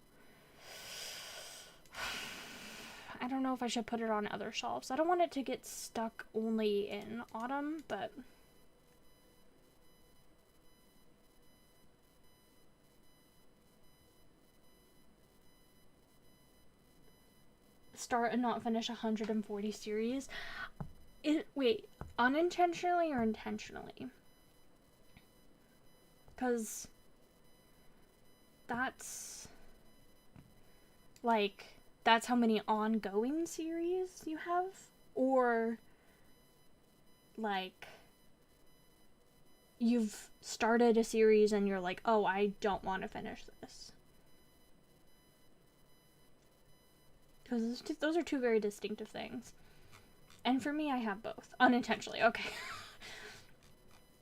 S1: I don't know if I should put it on other shelves. I don't want it to get stuck only in autumn, but start and not finish 140 series. Wait, unintentionally or intentionally? Because that's like, that's how many ongoing series you have? Or like, you've started a series and you're like, oh, I don't want to finish this. Because those are two very distinctive things. And for me, I have both. Unintentionally, okay.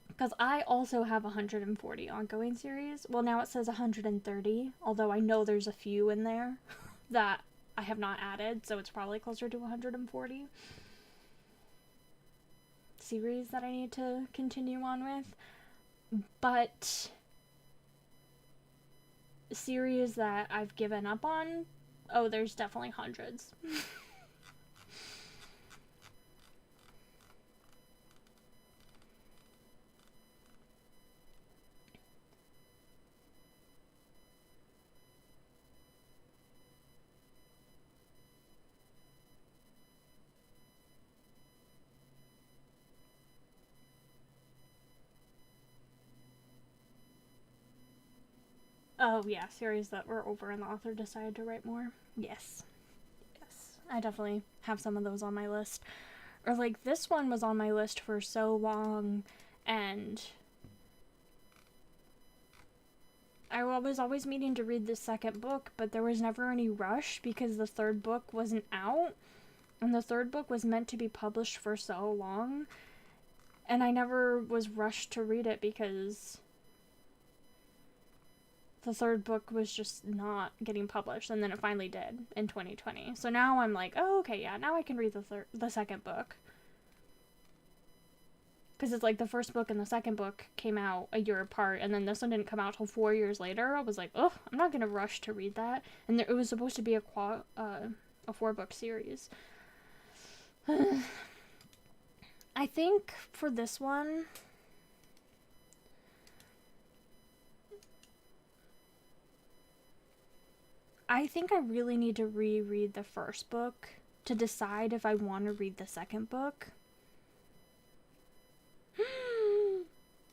S1: Because I also have 140 ongoing series. Well, now it says 130, although I know there's a few in there that I have not added, so it's probably closer to 140 series that I need to continue on with. But series that I've given up on, oh, there's definitely hundreds. Oh, yeah, series that were over and the author decided to write more. Yes. Yes. I definitely have some of those on my list. Or, like, this one was on my list for so long, and I was always meaning to read the second book, but there was never any rush because the third book wasn't out, and the third book was meant to be published for so long, and I never was rushed to read it because the third book was just not getting published, and then it finally did in 2020. So now I'm like, oh, okay, yeah, now I can read the second book. Because it's like the first book and the second book came out a year apart, and then this one didn't come out till 4 years later. I was like, oh, I'm not going to rush to read that. And it was supposed to be a 4-book series. I think for this one, I think I really need to reread the first book to decide if I want to read the second book.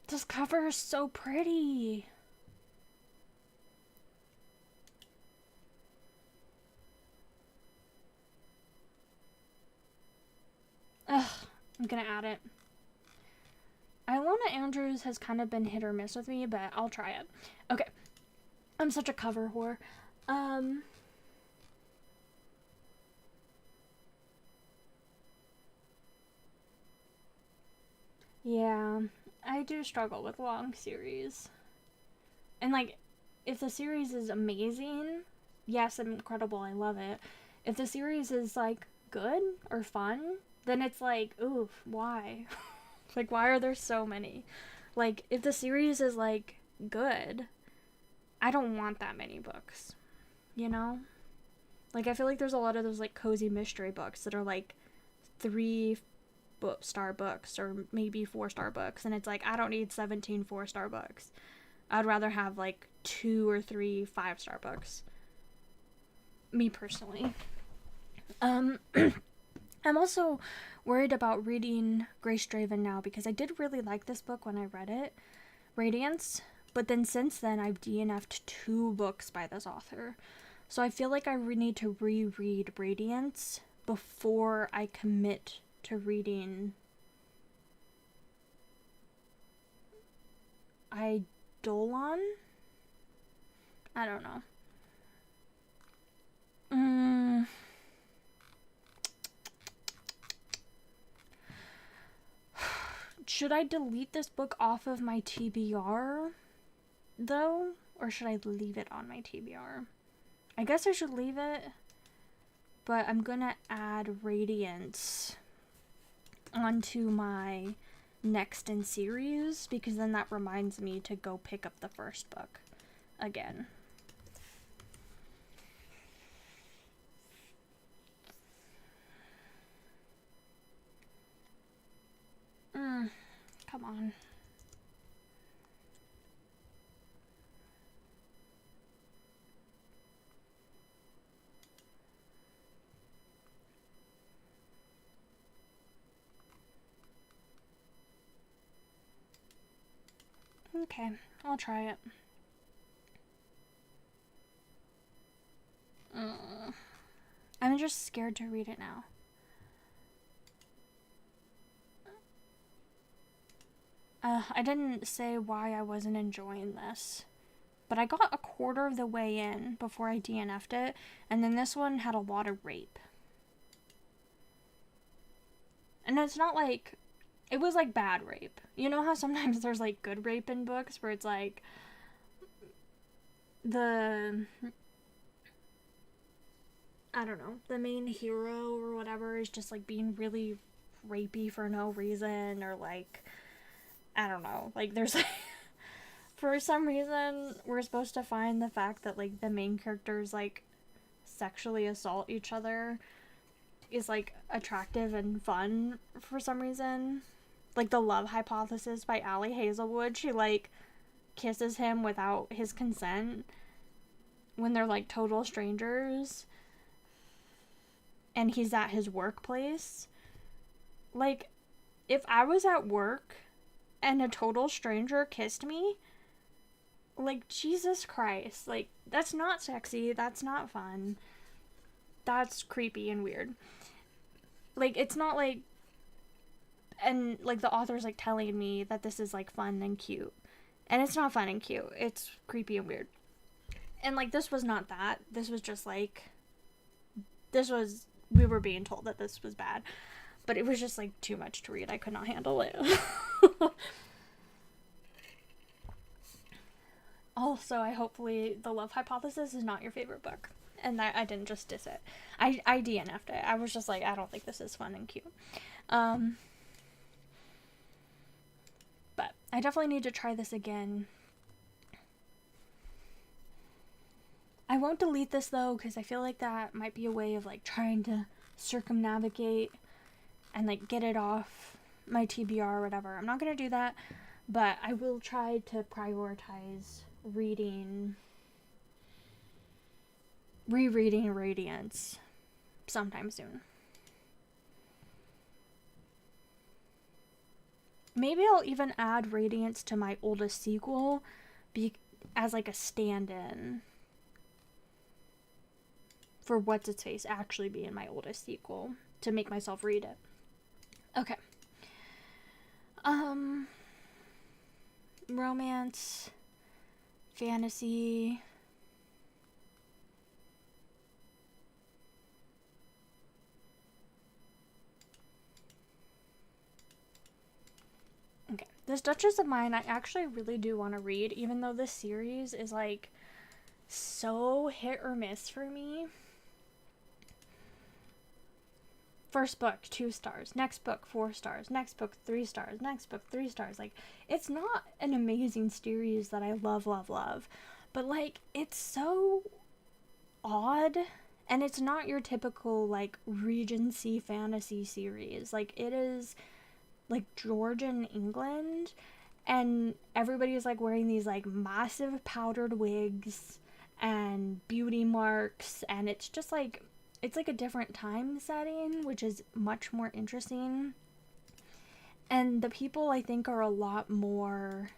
S1: This cover is so pretty. Ugh, I'm gonna add it. Ilona Andrews has kind of been hit or miss with me, but I'll try it. Okay. I'm such a cover whore. Yeah, I do struggle with long series. And, like, if the series is amazing, yes, incredible, I love it. If the series is, like, good or fun, then it's like, ooh, why? Like, why are there so many? Like, if the series is, like, good, I don't want that many books, you know? Like, I feel like there's a lot of those, like, cozy mystery books that are, like, 3-star books or maybe 4-star books, and it's like, I don't need 17 4-star books. I'd rather have, like, 2 or 3 5-star books. Me personally. I'm also worried about reading Grace Draven now because I did really like this book when I read it, Radiance, but then since then I've DNF'd 2 books by this author. So I feel like I need to reread Radiance before I commit to reading Eidolon? I don't know. Should I delete this book off of my TBR, though? Or should I leave it on my TBR? I guess I should leave it, but I'm gonna add Radiance onto my next in series, because then that reminds me to go pick up the first book again. Come on. Okay, I'll try it. I'm just scared to read it now. I didn't say why I wasn't enjoying this, but I got a quarter of the way in before I DNF'd it, and then this one had a lot of rape. And it's not like, it was like bad rape. You know how sometimes there's like good rape in books where it's like the main hero or whatever is just like being really rapey for no reason, or like, I don't know, like there's like for some reason we're supposed to find the fact that like the main characters like sexually assault each other is like attractive and fun for some reason. Like The Love Hypothesis by Allie Hazelwood, she like kisses him without his consent when they're like total strangers and he's at his workplace. Like, if I was at work and a total stranger kissed me, like, Jesus Christ, like, that's not sexy, that's not fun, that's creepy and weird. Like, it's not like, and like the author's like telling me that this is like fun and cute, and it's not fun and cute, it's creepy and weird. And like, this was not that. This was just like, we were being told that this was bad, but it was just like too much to read. I could not handle it. Also, hopefully The Love Hypothesis is not your favorite book, and I didn't just diss it. I DNF'd it. I was just like, I don't think this is fun and cute. But I definitely need to try this again. I won't delete this though, because I feel like that might be a way of like trying to circumnavigate and like get it off my TBR or whatever. I'm not gonna do that, but I will try to prioritize rereading Radiance sometime soon. Maybe I'll even add Radiance to my oldest sequel as like a stand-in for What's Its Face actually being my oldest sequel, to make myself read it. Okay. Romance, fantasy. Okay. This Duchess of Mine I actually really do want to read, even though this series is like so hit or miss for me. First book, 2 stars. Next book, 4 stars. Next book, 3 stars. Next book, 3 stars. Like, it's not an amazing series that I love, love, love. But, like, it's so odd. And it's not your typical, like, Regency fantasy series. Like, it is, like, Georgian England. And everybody's, like, wearing these, like, massive powdered wigs and beauty marks. And it's just, like, it's like a different time setting, which is much more interesting. And the people, I think, are a lot more...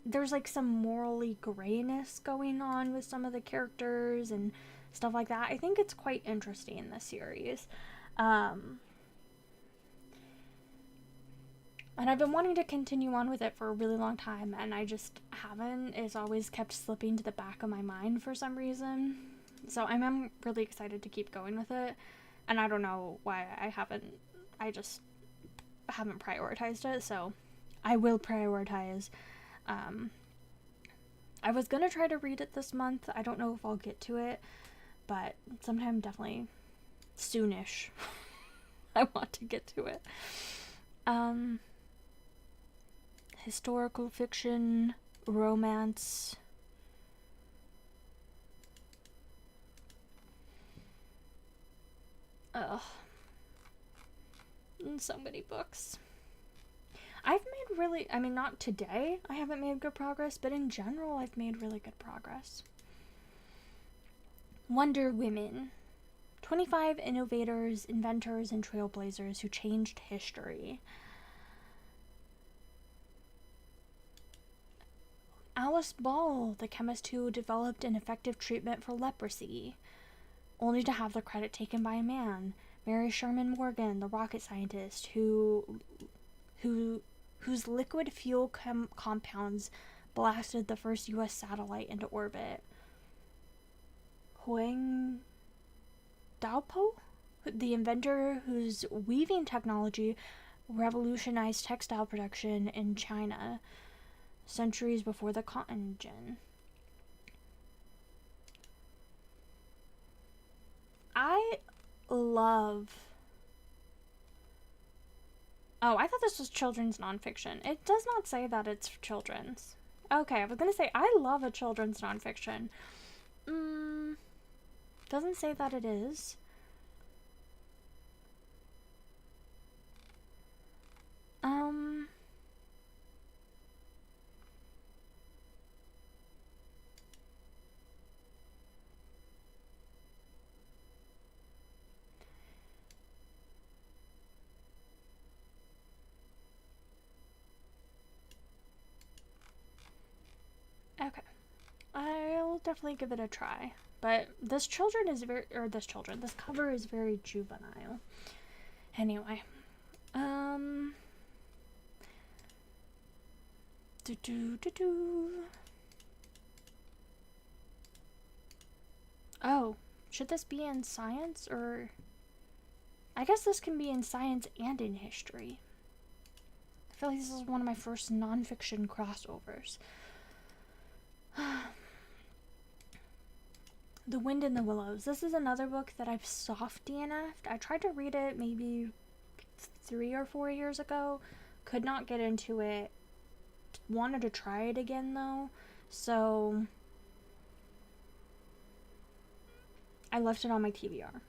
S1: there's like some morally grayness going on with some of the characters and stuff like that. I think it's quite interesting in this series. And I've been wanting to continue on with it for a really long time, and I just haven't. It's always kept slipping to the back of my mind for some reason. So I'm really excited to keep going with it, and I don't know why I just haven't prioritized it, so I will prioritize. I was gonna try to read it this month. I don't know if I'll get to it, but sometime definitely soonish. I want to get to it. Historical fiction, romance. Ugh. So many books. I've made really, not today, I haven't made good progress, but in general, I've made really good progress. Wonder Women, 25 innovators, inventors, and trailblazers who changed history. Alice Ball, the chemist who developed an effective treatment for leprosy, only to have the credit taken by a man. Mary Sherman Morgan, the rocket scientist whose liquid fuel compounds blasted the first U.S. satellite into orbit. Huang Daopo, the inventor whose weaving technology revolutionized textile production in China centuries before the cotton gin. I love... Oh, I thought this was children's nonfiction. It does not say that it's children's. Okay, I was gonna say, I love a children's nonfiction. Doesn't say that it is. Okay. I'll definitely give it a try. But this cover is very juvenile. Anyway. Oh, should this be in science or... I guess this can be in science and in history. I feel like this is one of my first nonfiction crossovers. The Wind in the Willows. This is another book that I've soft DNF'd. I tried to read it maybe 3 or 4 years ago. Could not get into it. Wanted to try it again though. So I left it on my TBR.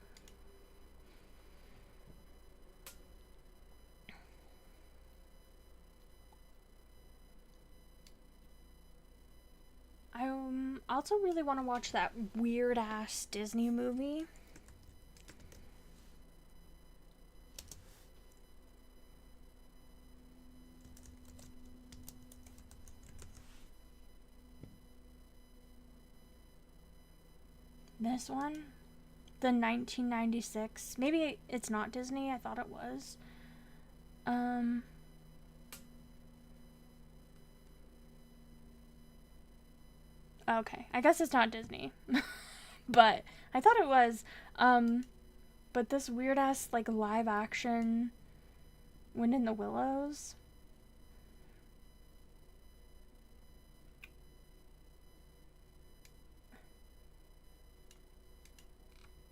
S1: I also really want to watch that weird ass Disney movie. This one, the 1996. Maybe it's not Disney. I thought it was. Okay, I guess it's not Disney. But I thought it was. But this weird ass like live action Wind in the Willows.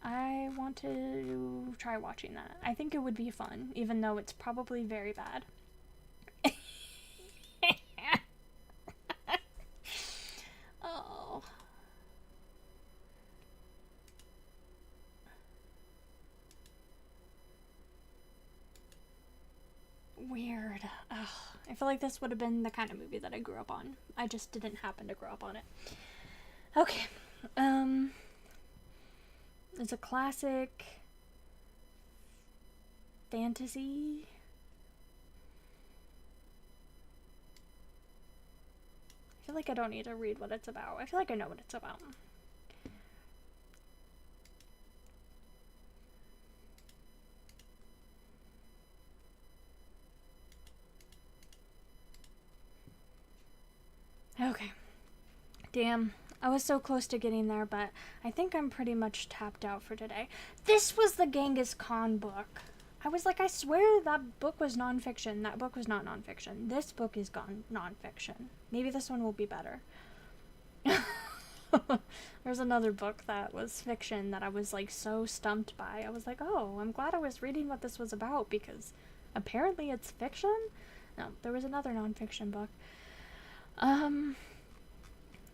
S1: I want to try watching that. I think it would be fun, even though it's probably very bad. Oh. Weird. Ugh. I feel like this would have been the kind of movie that I grew up on. I just didn't happen to grow up on it. Okay. It's a classic fantasy. I feel like I don't need to read what it's about. I feel like I know what it's about. Okay. Damn. I was so close to getting there, but I think I'm pretty much tapped out for today. This was the Genghis Khan book. I was like, I swear that book was nonfiction. That book was not nonfiction. This book is nonfiction. Maybe this one will be better. There's another book that was fiction that I was like so stumped by. I was like, oh, I'm glad I was reading what this was about because apparently it's fiction. No, there was another nonfiction book.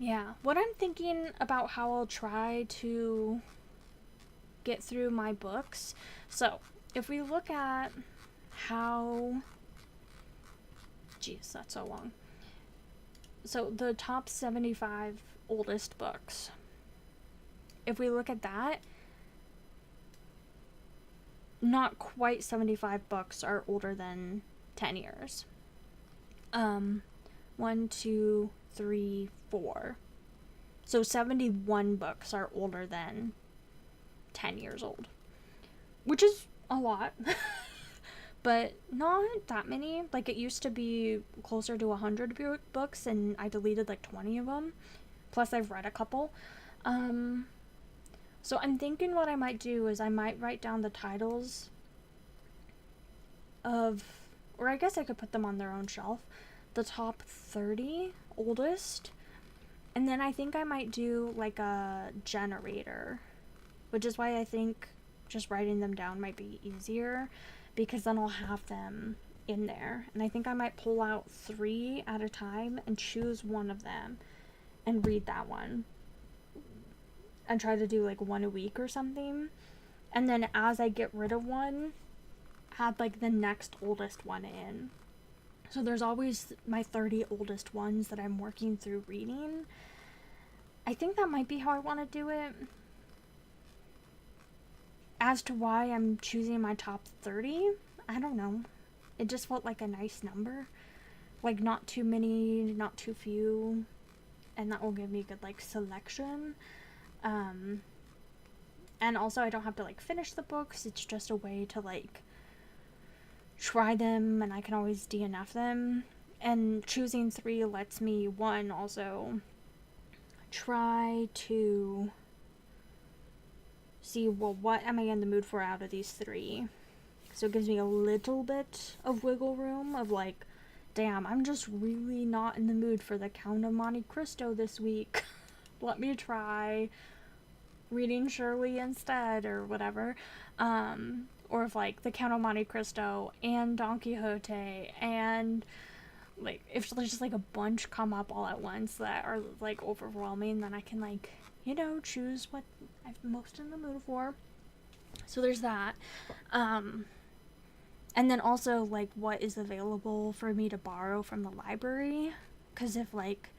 S1: Yeah, what I'm thinking about how I'll try to get through my books. So, if we look at how... Jeez, that's so long. So, the top 75 oldest books. If we look at that, not quite 75 books are older than 10 years. 1, 2, 3, 4. So 71 books are older than 10 years old, which is a lot. But not that many. Like, it used to be closer to 100 books, and I deleted like 20 of them. Plus, I've read a couple. So I'm thinking what I might do is I might write down the titles of, or I guess I could put them on their own shelf, the top 30 oldest. And then I think I might do like a generator, which is why I think just writing them down might be easier, because then I'll have them in there. And I think I might pull out 3 at a time and choose one of them and read that one. And try to do like one a week or something. And then as I get rid of one, add like the next oldest one in. So there's always my 30 oldest ones that I'm working through reading. I think that might be how I want to do it. As to why I'm choosing my top 30, I don't know. It just felt like a nice number. Like, not too many, not too few. And that will give me a good like selection. And also I don't have to like finish the books. It's just a way to like try them, and I can always DNF them. And choosing 3 lets me, one, also try to see, well, what am I in the mood for out of these 3? So it gives me a little bit of wiggle room of like, damn, I'm just really not in the mood for the Count of Monte Cristo this week. Let me try reading Shirley instead, or whatever. Or if like the Count of Monte Cristo and Don Quixote, and like if there's just like a bunch come up all at once that are like overwhelming, then I can like, you know, choose what I'm most in the mood for. So there's that. And then also like what is available for me to borrow from the library, because if like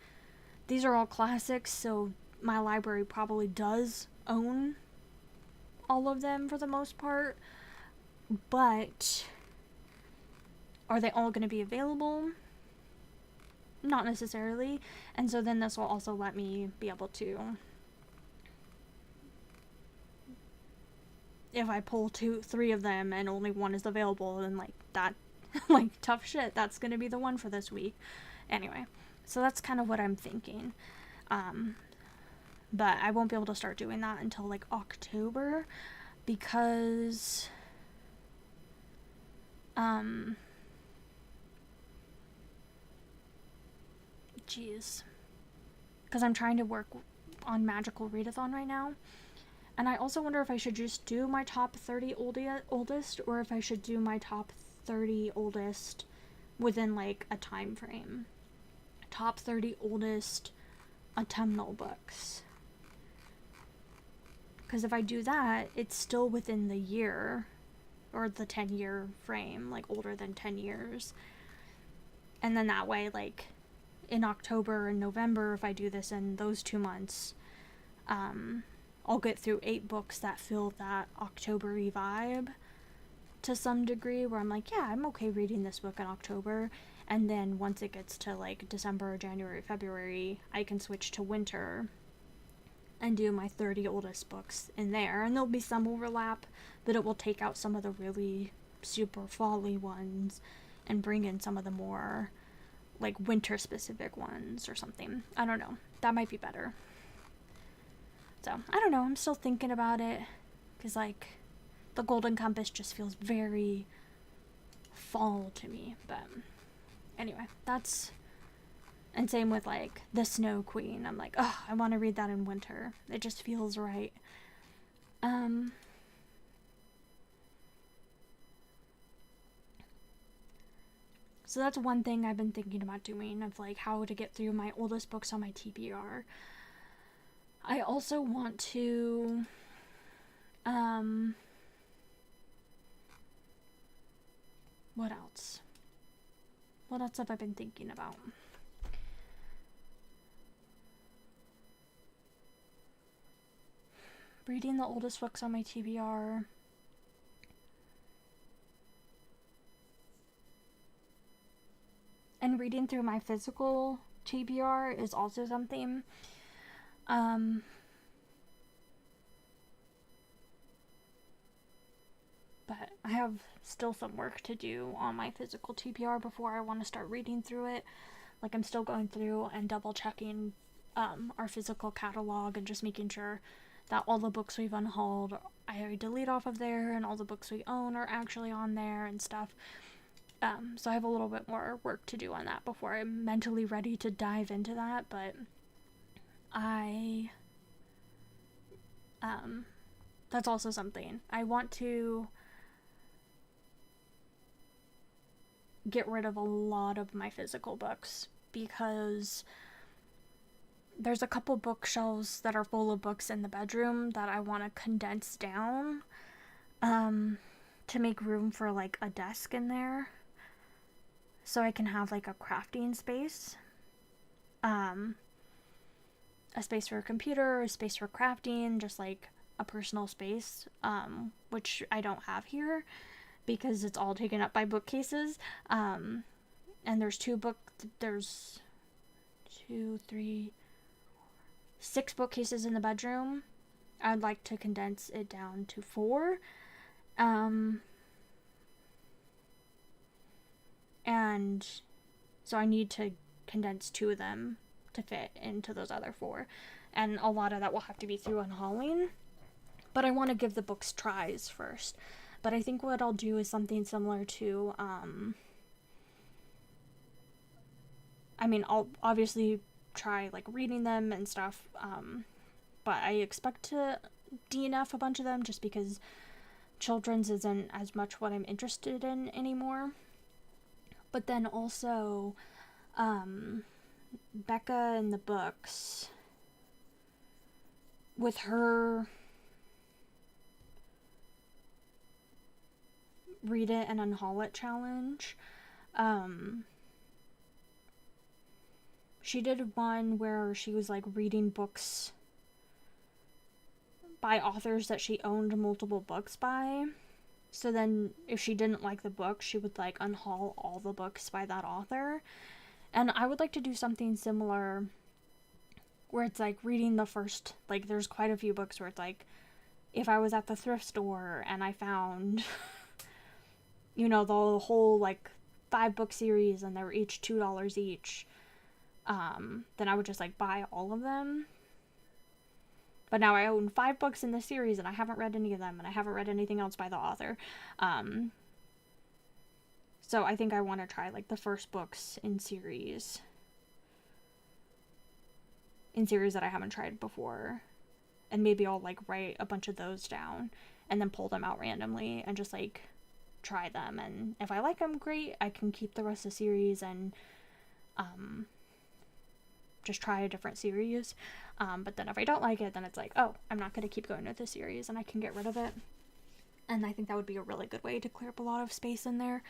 S1: these are all classics, so my library probably does own all of them for the most part, but are they all going to be available? Not necessarily. And so then this will also let me be able to, if I pull 3 of them and only one is available, then like that, like tough shit, that's going to be the one for this week. Anyway, so that's kind of what I'm thinking. But I won't be able to start doing that until like October, because because I'm trying to work on Magical Readathon right now. And I also wonder if I should just do my top 30 oldest, or if I should do my top 30 oldest within like a time frame. Top 30 oldest autumnal books. Because if I do that, it's still within the year, or the 10-year frame, like older than 10 years. And then that way, like, in October and November, if I do this in those 2 months, I'll get through 8 books that fill that October-y vibe to some degree, where I'm like, yeah, I'm okay reading this book in October. And then once it gets to, like, December, January, February, I can switch to winter and do my 30 oldest books in there. And there'll be some overlap, but it will take out some of the really super fall-y ones and bring in some of the more like winter specific ones or something. I don't know. That might be better. So, I don't know. I'm still thinking about it, because like the Golden Compass just feels very fall to me. But anyway, that's, and same with like The Snow Queen. I'm like, oh, I want to read that in winter. It just feels right. So that's one thing I've been thinking about doing, of like how to get through my oldest books on my TBR. I also want to what else? What else have I been thinking about? Reading the oldest books on my TBR. And reading through my physical TBR is also something. Um, but I have still some work to do on my physical TBR before I want to start reading through it. Like, I'm still going through and double checking our physical catalog and just making sure that all the books we've unhauled I delete off of there, and all the books we own are actually on there and stuff. So I have a little bit more work to do on that before I'm mentally ready to dive into that, but that's also something. I want to get rid of a lot of my physical books because there's a couple bookshelves that are full of books in the bedroom that I want to condense down to make room for like a desk in there so I can have like a crafting space, a space for a computer, a space for crafting, just like a personal space, which I don't have here because it's all taken up by bookcases. And there's there's 6 bookcases in the bedroom. I'd like to condense it down to 4. And so I need to condense 2 of them to fit into those other 4. And a lot of that will have to be through unhauling. But I want to give the books tries first. But I think what I'll do is something similar to, I'll obviously try like reading them and stuff, but I expect to DNF a bunch of them just because children's isn't as much what I'm interested in anymore. But then also, Becca in the books, with her read it and unhaul it challenge, she did one where she was like reading books by authors that she owned multiple books by. So then if she didn't like the book, she would like unhaul all the books by that author. And I would like to do something similar where it's like reading the first, like there's quite a few books where it's like, if I was at the thrift store and I found the whole like 5-book series and they were each $2 each, then I would just like buy all of them. But now I own 5 books in the series and I haven't read any of them, and I haven't read anything else by the author. So I think I want to try like the first books in series that I haven't tried before. And maybe I'll like write a bunch of those down and then pull them out randomly and just like try them. And if I like them, great. I can keep the rest of the series and just try a different series. But then if I don't like it, then it's like, oh, I'm not going to keep going with this series and I can get rid of it. And I think that would be a really good way to clear up a lot of space in there.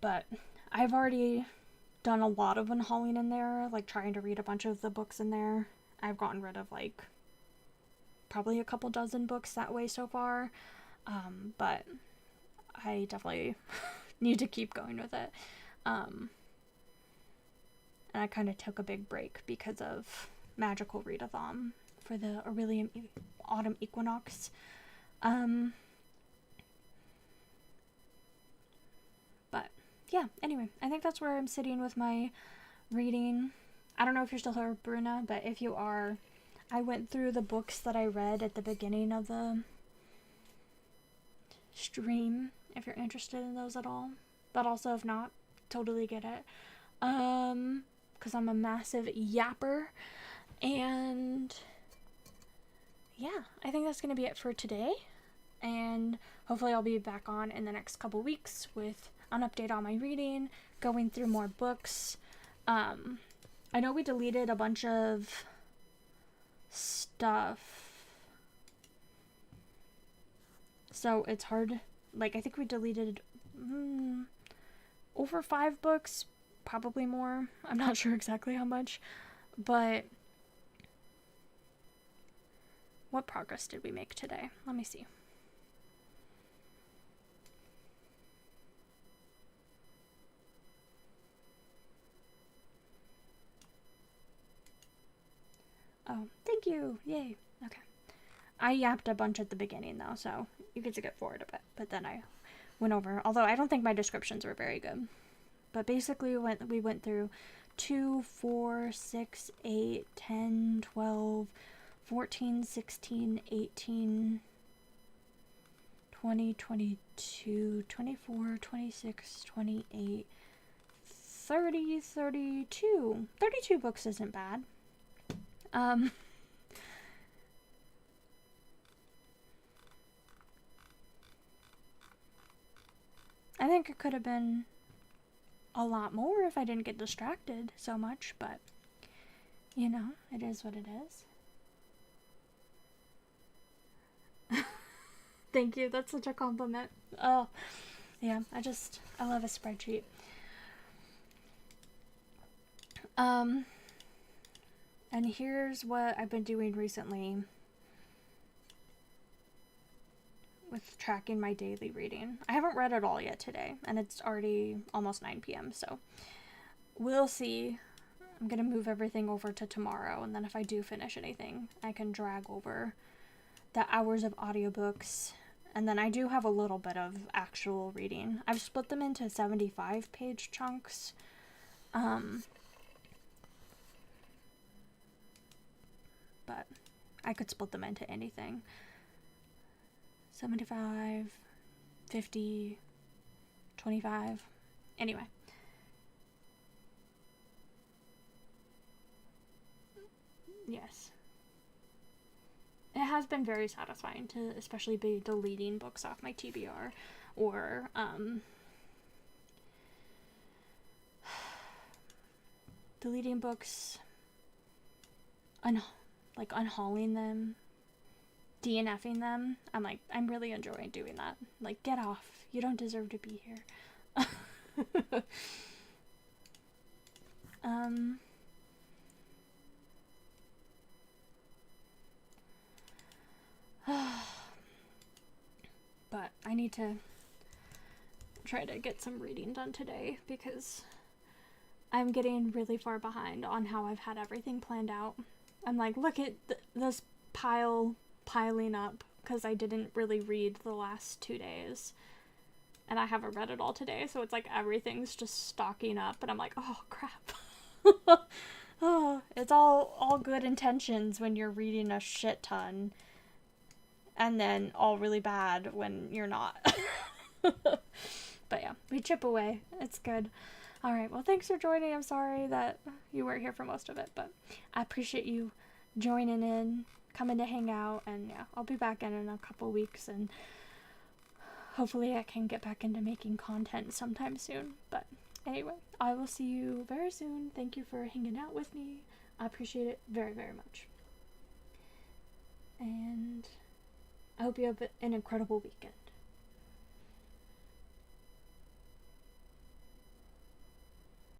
S1: But I've already done a lot of unhauling in there, like trying to read a bunch of the books in there. I've gotten rid of like probably a couple dozen books that way so far. But I definitely need to keep going with it. And I kind of took a big break because of Magical Readathon for the Aurelian Autumn Equinox. But yeah, anyway, I think that's where I'm sitting with my reading. I don't know if you're still here, Bruna, but if you are, I went through the books that I read at the beginning of the stream, if you're interested in those at all. But also, if not, totally get it. Because I'm a massive yapper. And yeah, I think that's going to be it for today. And hopefully I'll be back on in the next couple weeks with an update on my reading, going through more books. I know we deleted a bunch of stuff, so it's hard. Like, I think we deleted over 5 books, probably more. I'm not sure exactly how much, but what progress did we make today? Let me see. Oh, thank you. Yay. Okay. I yapped a bunch at the beginning though, so you get to get forward a bit. But then I went over, although I don't think my descriptions were very good. But basically we went through 2, 4, 6, 8, 10, 12, 14, 16, 18, 20, 22, 24, 26, 28, 30, 32. 32 books isn't bad. I think it could have been a lot more if I didn't get distracted so much, but you know, it is what it is. Thank you. That's such a compliment. Oh, yeah. I love a spreadsheet. And here's what I've been doing recently with tracking my daily reading. I haven't read it all yet today, and it's already almost 9 p.m., so we'll see. I'm gonna move everything over to tomorrow, and then if I do finish anything, I can drag over the hours of audiobooks. And then I do have a little bit of actual reading. I've split them into 75-page chunks. But I could split them into anything. 75, 50, 25. Anyway. Yes. It has been very satisfying to especially be deleting books off my TBR or deleting books, unhauling them, DNFing them. I'm really enjoying doing that. Like, get off. You don't deserve to be here. But I need to try to get some reading done today because I'm getting really far behind on how I've had everything planned out. I'm like, look at this piling up because I didn't really read the last 2 days. And I haven't read it all today, so it's like everything's just stocking up. And I'm like, oh, crap. Oh, it's all good intentions when you're reading a shit ton. And then all really bad when you're not. But yeah, we chip away. It's good. All right, well, thanks for joining. I'm sorry that you weren't here for most of it, but I appreciate you joining in, coming to hang out, and yeah, I'll be back in a couple weeks, and hopefully I can get back into making content sometime soon. But anyway, I will see you very soon. Thank you for hanging out with me. I appreciate it very, very much. And I hope you have an incredible weekend.